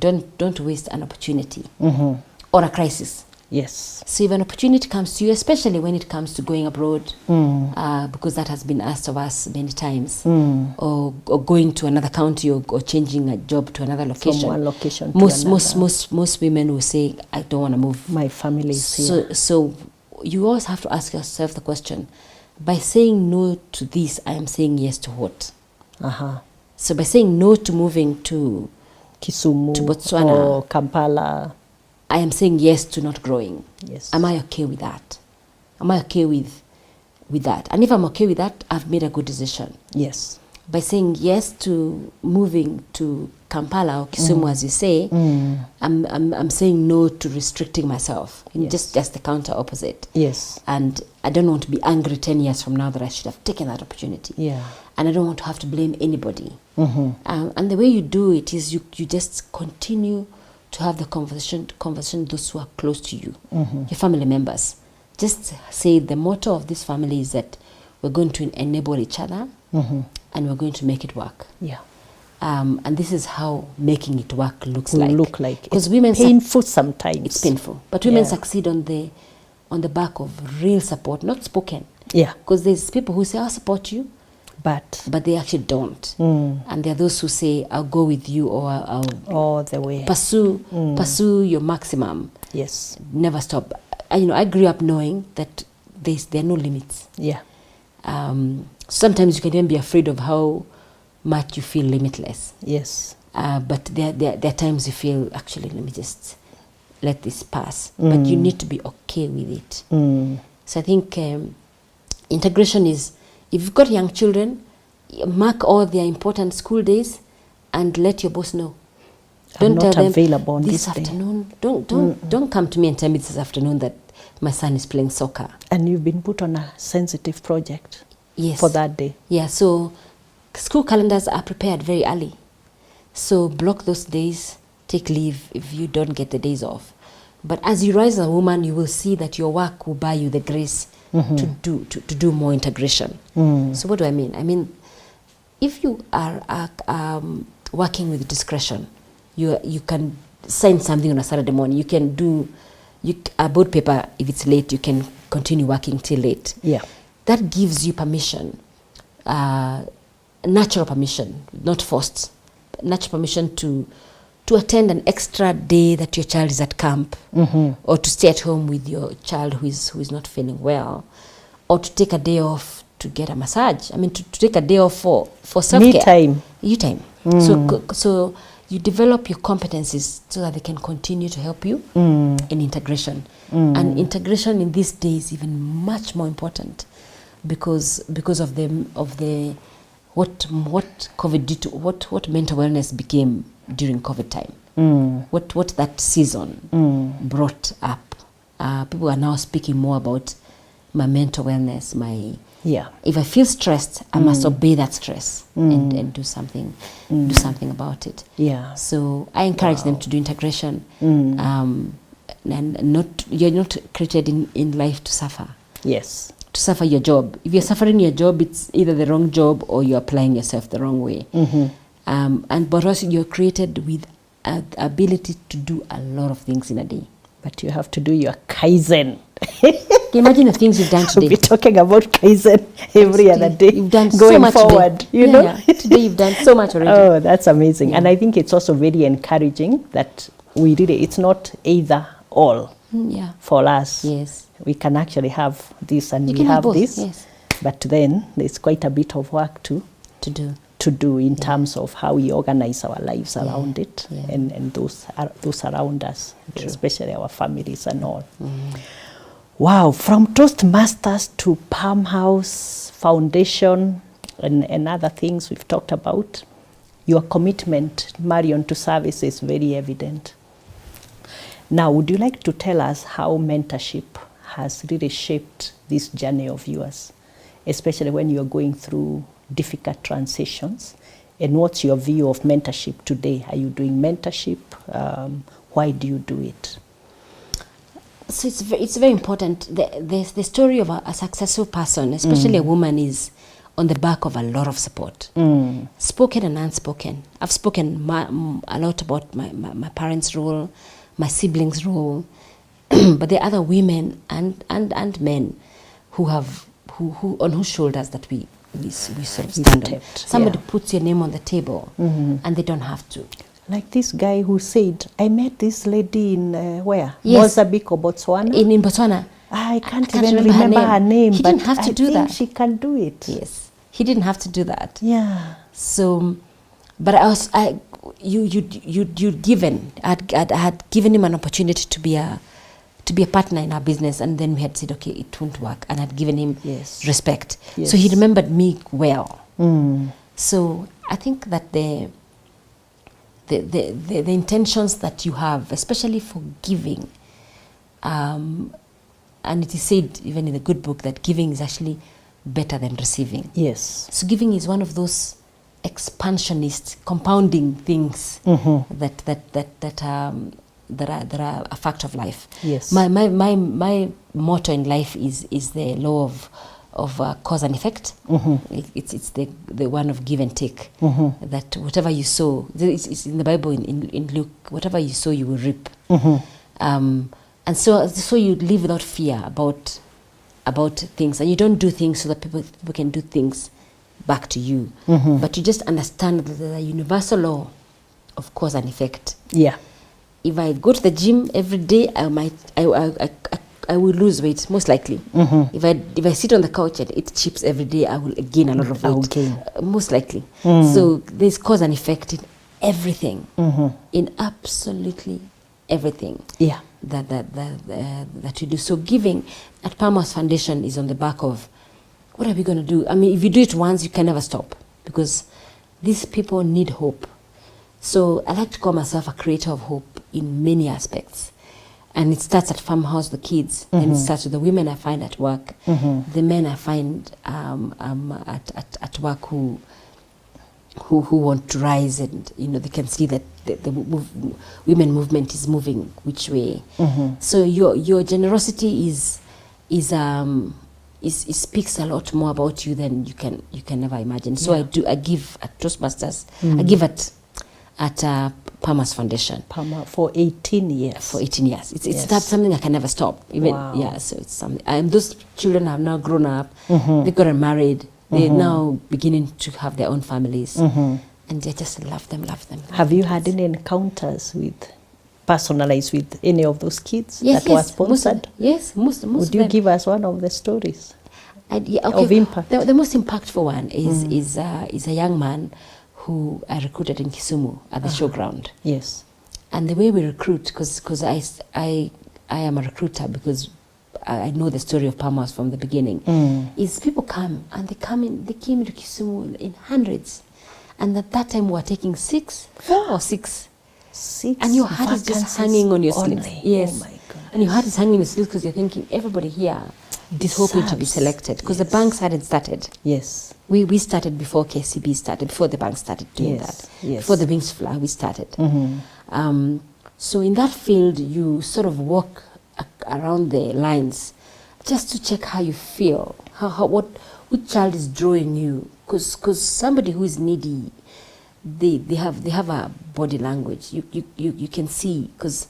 an opportunity or a crisis. Yes. So if an opportunity comes to you, especially when it comes to going abroad, because that has been asked of us many times, or going to another county or changing a job to another location. From one location to another. Most women will say, I don't want to move. My family is here. So you always have to ask yourself the question, by saying no to this, I am saying yes to what? So by saying no to moving to Kisumu, to Botswana or Kampala, I am saying yes to not growing. Yes. Am I okay with that? Am I okay with that? And if I'm okay with that, I've made a good decision. Yes. By saying yes to moving to Kampala or Kisumu, as you say, I'm saying no to restricting myself. Yes. Just the counter opposite. Yes. And I don't want to be angry 10 years from now that I should have taken that opportunity. Yeah. And I don't want to have to blame anybody. And the way you do it is you just continue to have the conversation those who are close to you, your family members. Just say the motto of this family is that we're going to enable each other and we're going to make it work. Yeah. And this is how making it work looks Will like. look like. Because women painful sometimes. It's painful. But women succeed on the back of real support, not spoken. Yeah. Because there's people who say, I'll support you. But they actually don't. And there are those who say, I'll go with you, or I'll all the way. Pursue your maximum. Yes. Never stop. I grew up knowing that there are no limits. Yeah. Sometimes you can even be afraid of how much you feel limitless. Yes. But there are times you feel, actually, let me just let this pass. But you need to be okay with it. So I think integration is, if you've got young children, mark all their important school days and let your boss know. I'm Don't not tell them available on this this day. afternoon. Don't come to me and tell me this afternoon that my son is playing soccer. And you've been put on a sensitive project. Yes. For that day. Yeah, so school calendars are prepared very early. So block those days, take leave if you don't get the days off. But as you rise as a woman, you will see that your work will buy you the grace to do more integration. So what do I mean? I mean, if you are working with discretion, you can sign something on a Saturday morning. You can do a board paper. If it's late, you can continue working till late. Yeah. That gives you permission, natural permission, not forced, natural permission to attend an extra day that your child is at camp, or to stay at home with your child who is not feeling well, or to take a day off to get a massage. I mean, to take a day off for self-care. Me time. You time. So you develop your competencies so that they can continue to help you in integration. And integration in these days is even much more important because of the what COVID did to what mental wellness became during COVID time. What that season brought up. People are now speaking more about my mental wellness, if I feel stressed, I must obey that stress and do something about it. Yeah. So I encourage them to do integration. And you're not created in life to suffer. Yes. To suffer your job. If you're suffering your job, it's either the wrong job or you're applying yourself the wrong way. But also you're created with ability to do a lot of things in a day. But you have to do your Kaizen. Can you imagine the things you've done today? We'll be talking about Kaizen every other day. You've done going so much forward, today. you know? Yeah. Today you've done so much already. Oh, that's amazing. Yeah. And I think it's also very encouraging that it's not either all Yeah. for us. Yes. We can actually have this and You we can have both, this. yes. But then there's quite a bit of work to do in terms of how we organize our lives around it and those around us, especially our families and all. Wow, from Toastmasters to Palm House Foundation and other things we've talked about, your commitment, Marion, to service is very evident. Now, would you like to tell us how mentorship has really shaped this journey of yours, especially when you're going through difficult transitions? And what's your view of mentorship today? Are you doing mentorship? Why do you do it? So it's very important. The story of a successful person, especially a woman, is on the back of a lot of support, spoken and unspoken. I've spoken a lot about my parents' role, my siblings' role, but there are other women and men who on whose shoulders that we sort of stand on. Somebody puts your name on the table, and they don't have to. Like this guy who said, I met this lady in where? Yes. Mozambique or Botswana? In Botswana. I can't even remember her name. He but didn't have to do that. She can do it. Yes, he didn't have to do that. Yeah. So, but I had given him an opportunity to be a partner in our business, and then we had said, okay, it won't work, and I'd given him respect. Yes. So he remembered me well. So I think that the intentions that you have, especially for giving, and it is said even in the good book that giving is actually better than receiving. Yes. So giving is one of those expansionist, compounding things that are a fact of life. Yes. My motto in life is the law of cause and effect. It's the one of give and take. That whatever you sow, it's in the Bible in Luke, whatever you sow you will reap. And so you live without fear about things, and you don't do things so that people can do things back to you. But you just understand the universal law of cause and effect. Yeah. If I go to the gym every day, I will lose weight, most likely. If I sit on the couch and eat chips every day, I will gain a lot of weight, most likely. So there's cause and effect in everything, in absolutely everything. Yeah. That you do. So giving at Palm House Foundation is on the back of, what are we going to do? I mean, if you do it once, you can never stop, because these people need hope. So I like to call myself a creator of hope in many aspects. And it starts at farmhouse, the kids, and it starts with the women I find at work, the men I find at work who want to rise, and they can see that the women movement is moving which way. So your generosity speaks a lot more about you than you can never imagine. So I give at Toastmasters, I give at Palm House Foundation. For 18 years. For 18 years. It's something I can never stop. Even so it's something. Those children have now grown up. They got married. They're now beginning to have their own families. And I just love them. Have you had any encounters personalized with any of those kids that were sponsored? Most Would you give us one of the stories of impact? The most impactful one is a young man who I recruited in Kisumu at the showground. Yes. And the way we recruit, because I am a recruiter, because I know the story of Palm House from the beginning, is people come, and they came into Kisumu in hundreds. And at that time we were taking 4 or 6. And your heart is just hanging on your sleeves. Yes. Oh my God. And your heart is hanging on your sleeves because you're thinking everybody here is hoping to be selected, because the banks hadn't started. Yes. We started before KCB started, before the bank started doing that. Yes. Before the wings fly, we started. So in that field, you sort of walk around the lines just to check how you feel, which child is drawing you, because somebody who is needy they have a body language. You can see, because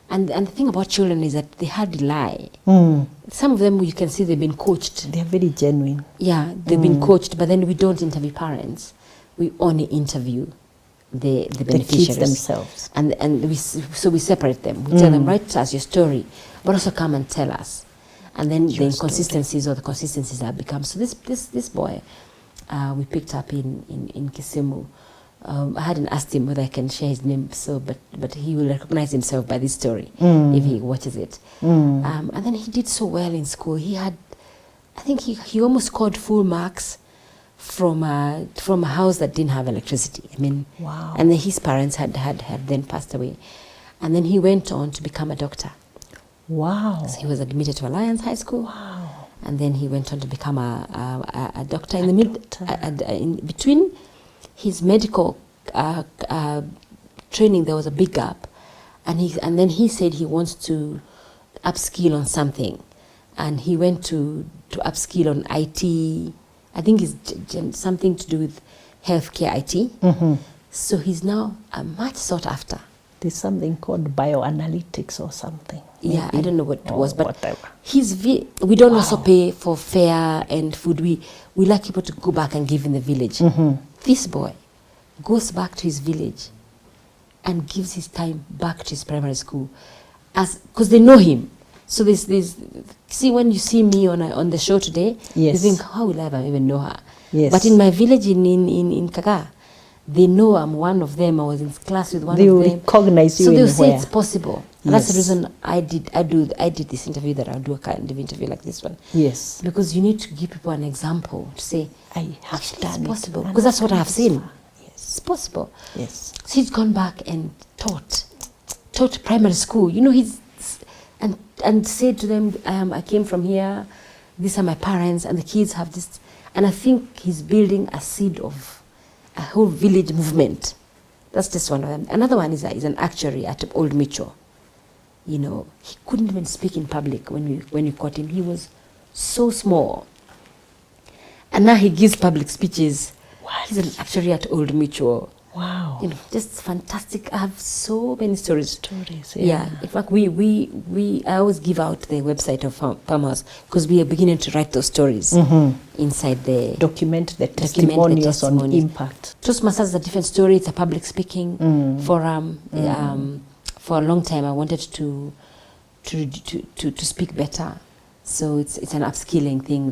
and the thing about children is that they hardly lie. Some of them you can see they've been coached. They're very genuine. Yeah, they've been coached, but then we don't interview parents. We only interview the beneficiaries kids themselves. And we separate them. We tell them, write us your story, but also come and tell us. And then the inconsistencies or the consistencies that become. So this boy, we picked up in Kisumu. I hadn't asked him whether I can share his name, but he will recognize himself by this story if he watches it. And then he did so well in school. I think he almost scored full marks from a house that didn't have electricity. I mean, wow. And then his parents had then passed away, and then he went on to become a doctor. Wow. So he was admitted to Alliance High School. Wow. And then he went on to become a doctor. In between his medical training, there was a big gap, and then he said he wants to upskill on something, and he went to upskill on IT. I think it's something to do with healthcare IT. So he's now a much sought after. There's something called bioanalytics or something. Yeah, maybe. I don't know what it was, but whatever. We don't also pay for fare and food. We like people to go back and give in the village. This boy goes back to his village and gives his time back to his primary school, because they know him. So this see, when you see me on the show today, you think, how will I ever even know her? Yes. But in my village in Kaga, they know I'm one of them. I was in class with one of them. They will recognize you. So they'll say say it's possible. And that's the Yes. reason I did this interview, that I'll do a kind of interview like this one. Yes. Because you need to give people an example to say, I have actually done it's possible. it. Because that's what I have seen. Yes. It's possible. Yes. So he's gone back and taught primary school. You know, and said to them, I came from here, these are my parents, and the kids have this. And I think he's building a seed of a whole village movement. That's just one of them. Another one is an actuary at Old Micho. You know, he couldn't even speak in public when we caught him. He was so small. And now he gives public speeches. What? He's an actuary at Old Micho. Wow. You know, just fantastic. I have so many stories. Yeah. In fact, I always give out the website of Farmhouse, because we are beginning to write those stories inside the Document the testimonials on impact. Toastmasters is a different story. It's a public speaking forum. For a long time, I wanted to speak better. So it's an upskilling thing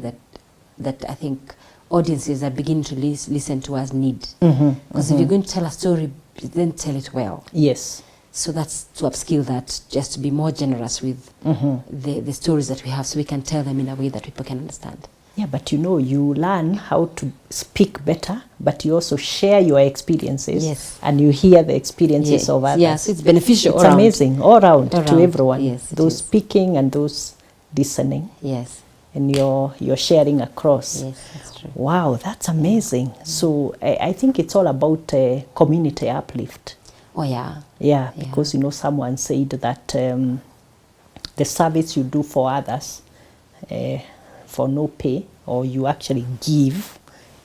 that I think audiences are beginning to listen to us need. Because if you're going to tell a story, then tell it well. Yes. So that's to upskill that, just to be more generous with the stories that we have, so we can tell them in a way that people can understand. Yeah, but you know, you learn how to speak better, but you also share your experiences. Yes. And you hear the experiences of others. Yes, it's beneficial. It's amazing all around to around. everyone. Yes, it those is. speaking and those listening. Yes. And you're sharing across. Yes, that's true. Wow, that's amazing. So I think it's all about community uplift. Oh, yeah. Yeah, because you know, someone said that the service you do for others for no pay, or you actually give,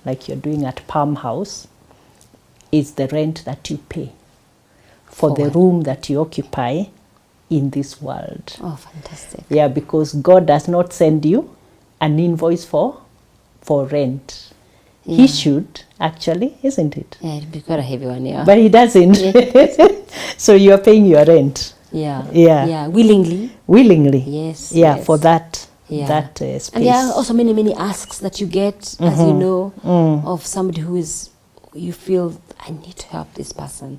like you're doing at Palm House, is the rent that you pay for the room that you occupy in this world. Oh, fantastic. Yeah, because God does not send you an invoice for rent. Yeah. He should, actually, isn't it? Yeah, it'd be quite a heavy one, yeah. But he doesn't. So you're paying your rent. Yeah. Yeah. Yeah, willingly. Willingly. Yes. Yeah, yes. for that space. And there are also many, many asks that you get, as you know, of somebody who is, you feel, I need to help this person.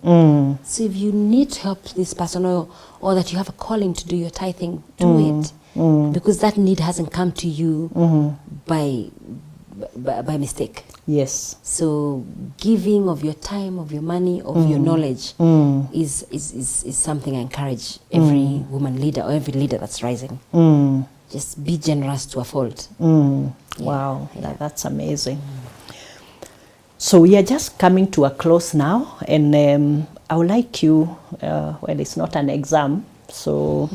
So if you need to help this person, or that you have a calling to do your tithing, do it. Because that need hasn't come to you by mistake. Yes. So giving of your time, of your money, of your knowledge is something I encourage every woman leader or every leader that's rising. Just be generous to a fault. Wow, that's amazing. So we are just coming to a close now, and I would like you, well, it's not an exam, so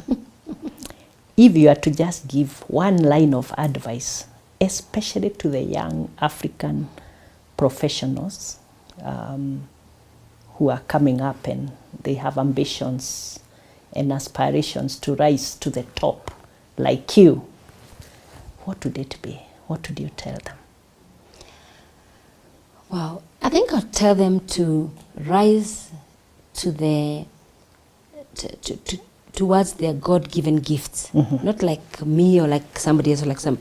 if you are to just give one line of advice, especially to the young African professionals, who are coming up and they have ambitions and aspirations to rise to the top like you, what would it be? What would you tell them? Well, I think I'll tell them to rise to the towards their God-given gifts, not like me or like somebody else or like some.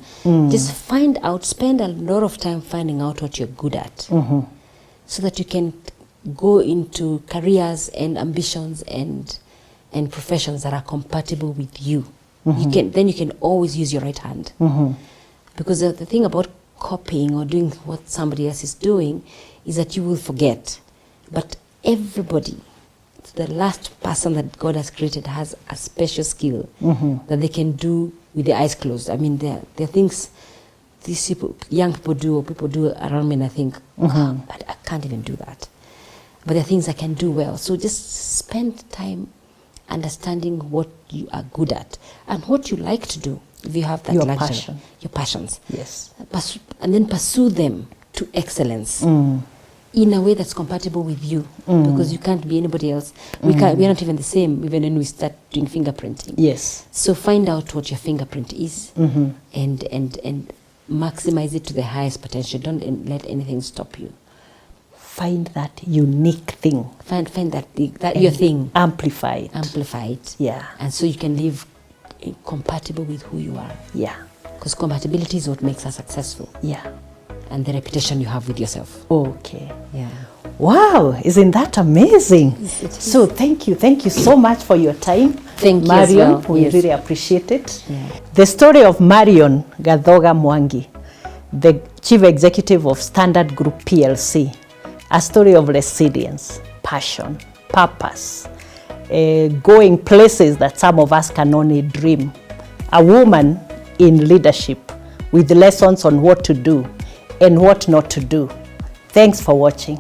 Just spend a lot of time finding out what you're good at, so that you can go into careers and ambitions and professions that are compatible with you. Then you can always use your right hand, because the thing about copying or doing what somebody else is doing is that you will forget. But everybody, the last person that God has created, has a special skill that they can do with their eyes closed. I mean, there are things these people, young people do, or people do around me, and I think, wow, I can't even do that. But there are things I can do well. So just spend time understanding what you are good at and what you like to do. If you have that Your luxury, passion. your passions, Yes. And then pursue them to excellence in a way that's compatible with you, because you can't be anybody else. We are not even the same, even when we start doing fingerprinting. Yes. So find out what your fingerprint is, and maximize it to the highest potential. Don't let anything stop you. Find that unique thing. Find that your thing. Amplify it. Amplify it. Yeah. And so you can live compatible with who you are. Yeah. Because compatibility is what makes us successful. Yeah. And the reputation you have with yourself. Okay. Yeah. Wow, isn't that amazing? Yes, it is. So thank you so much for your time. Thank you, Marion. as well. We Yes. really appreciate it. Yeah. The story of Marion Gathoga Mwangi, the Chief Executive of Standard Group PLC, a story of resilience, passion, purpose, going places that some of us can only dream. A woman in leadership with lessons on what to do and what not to do. Thanks for watching.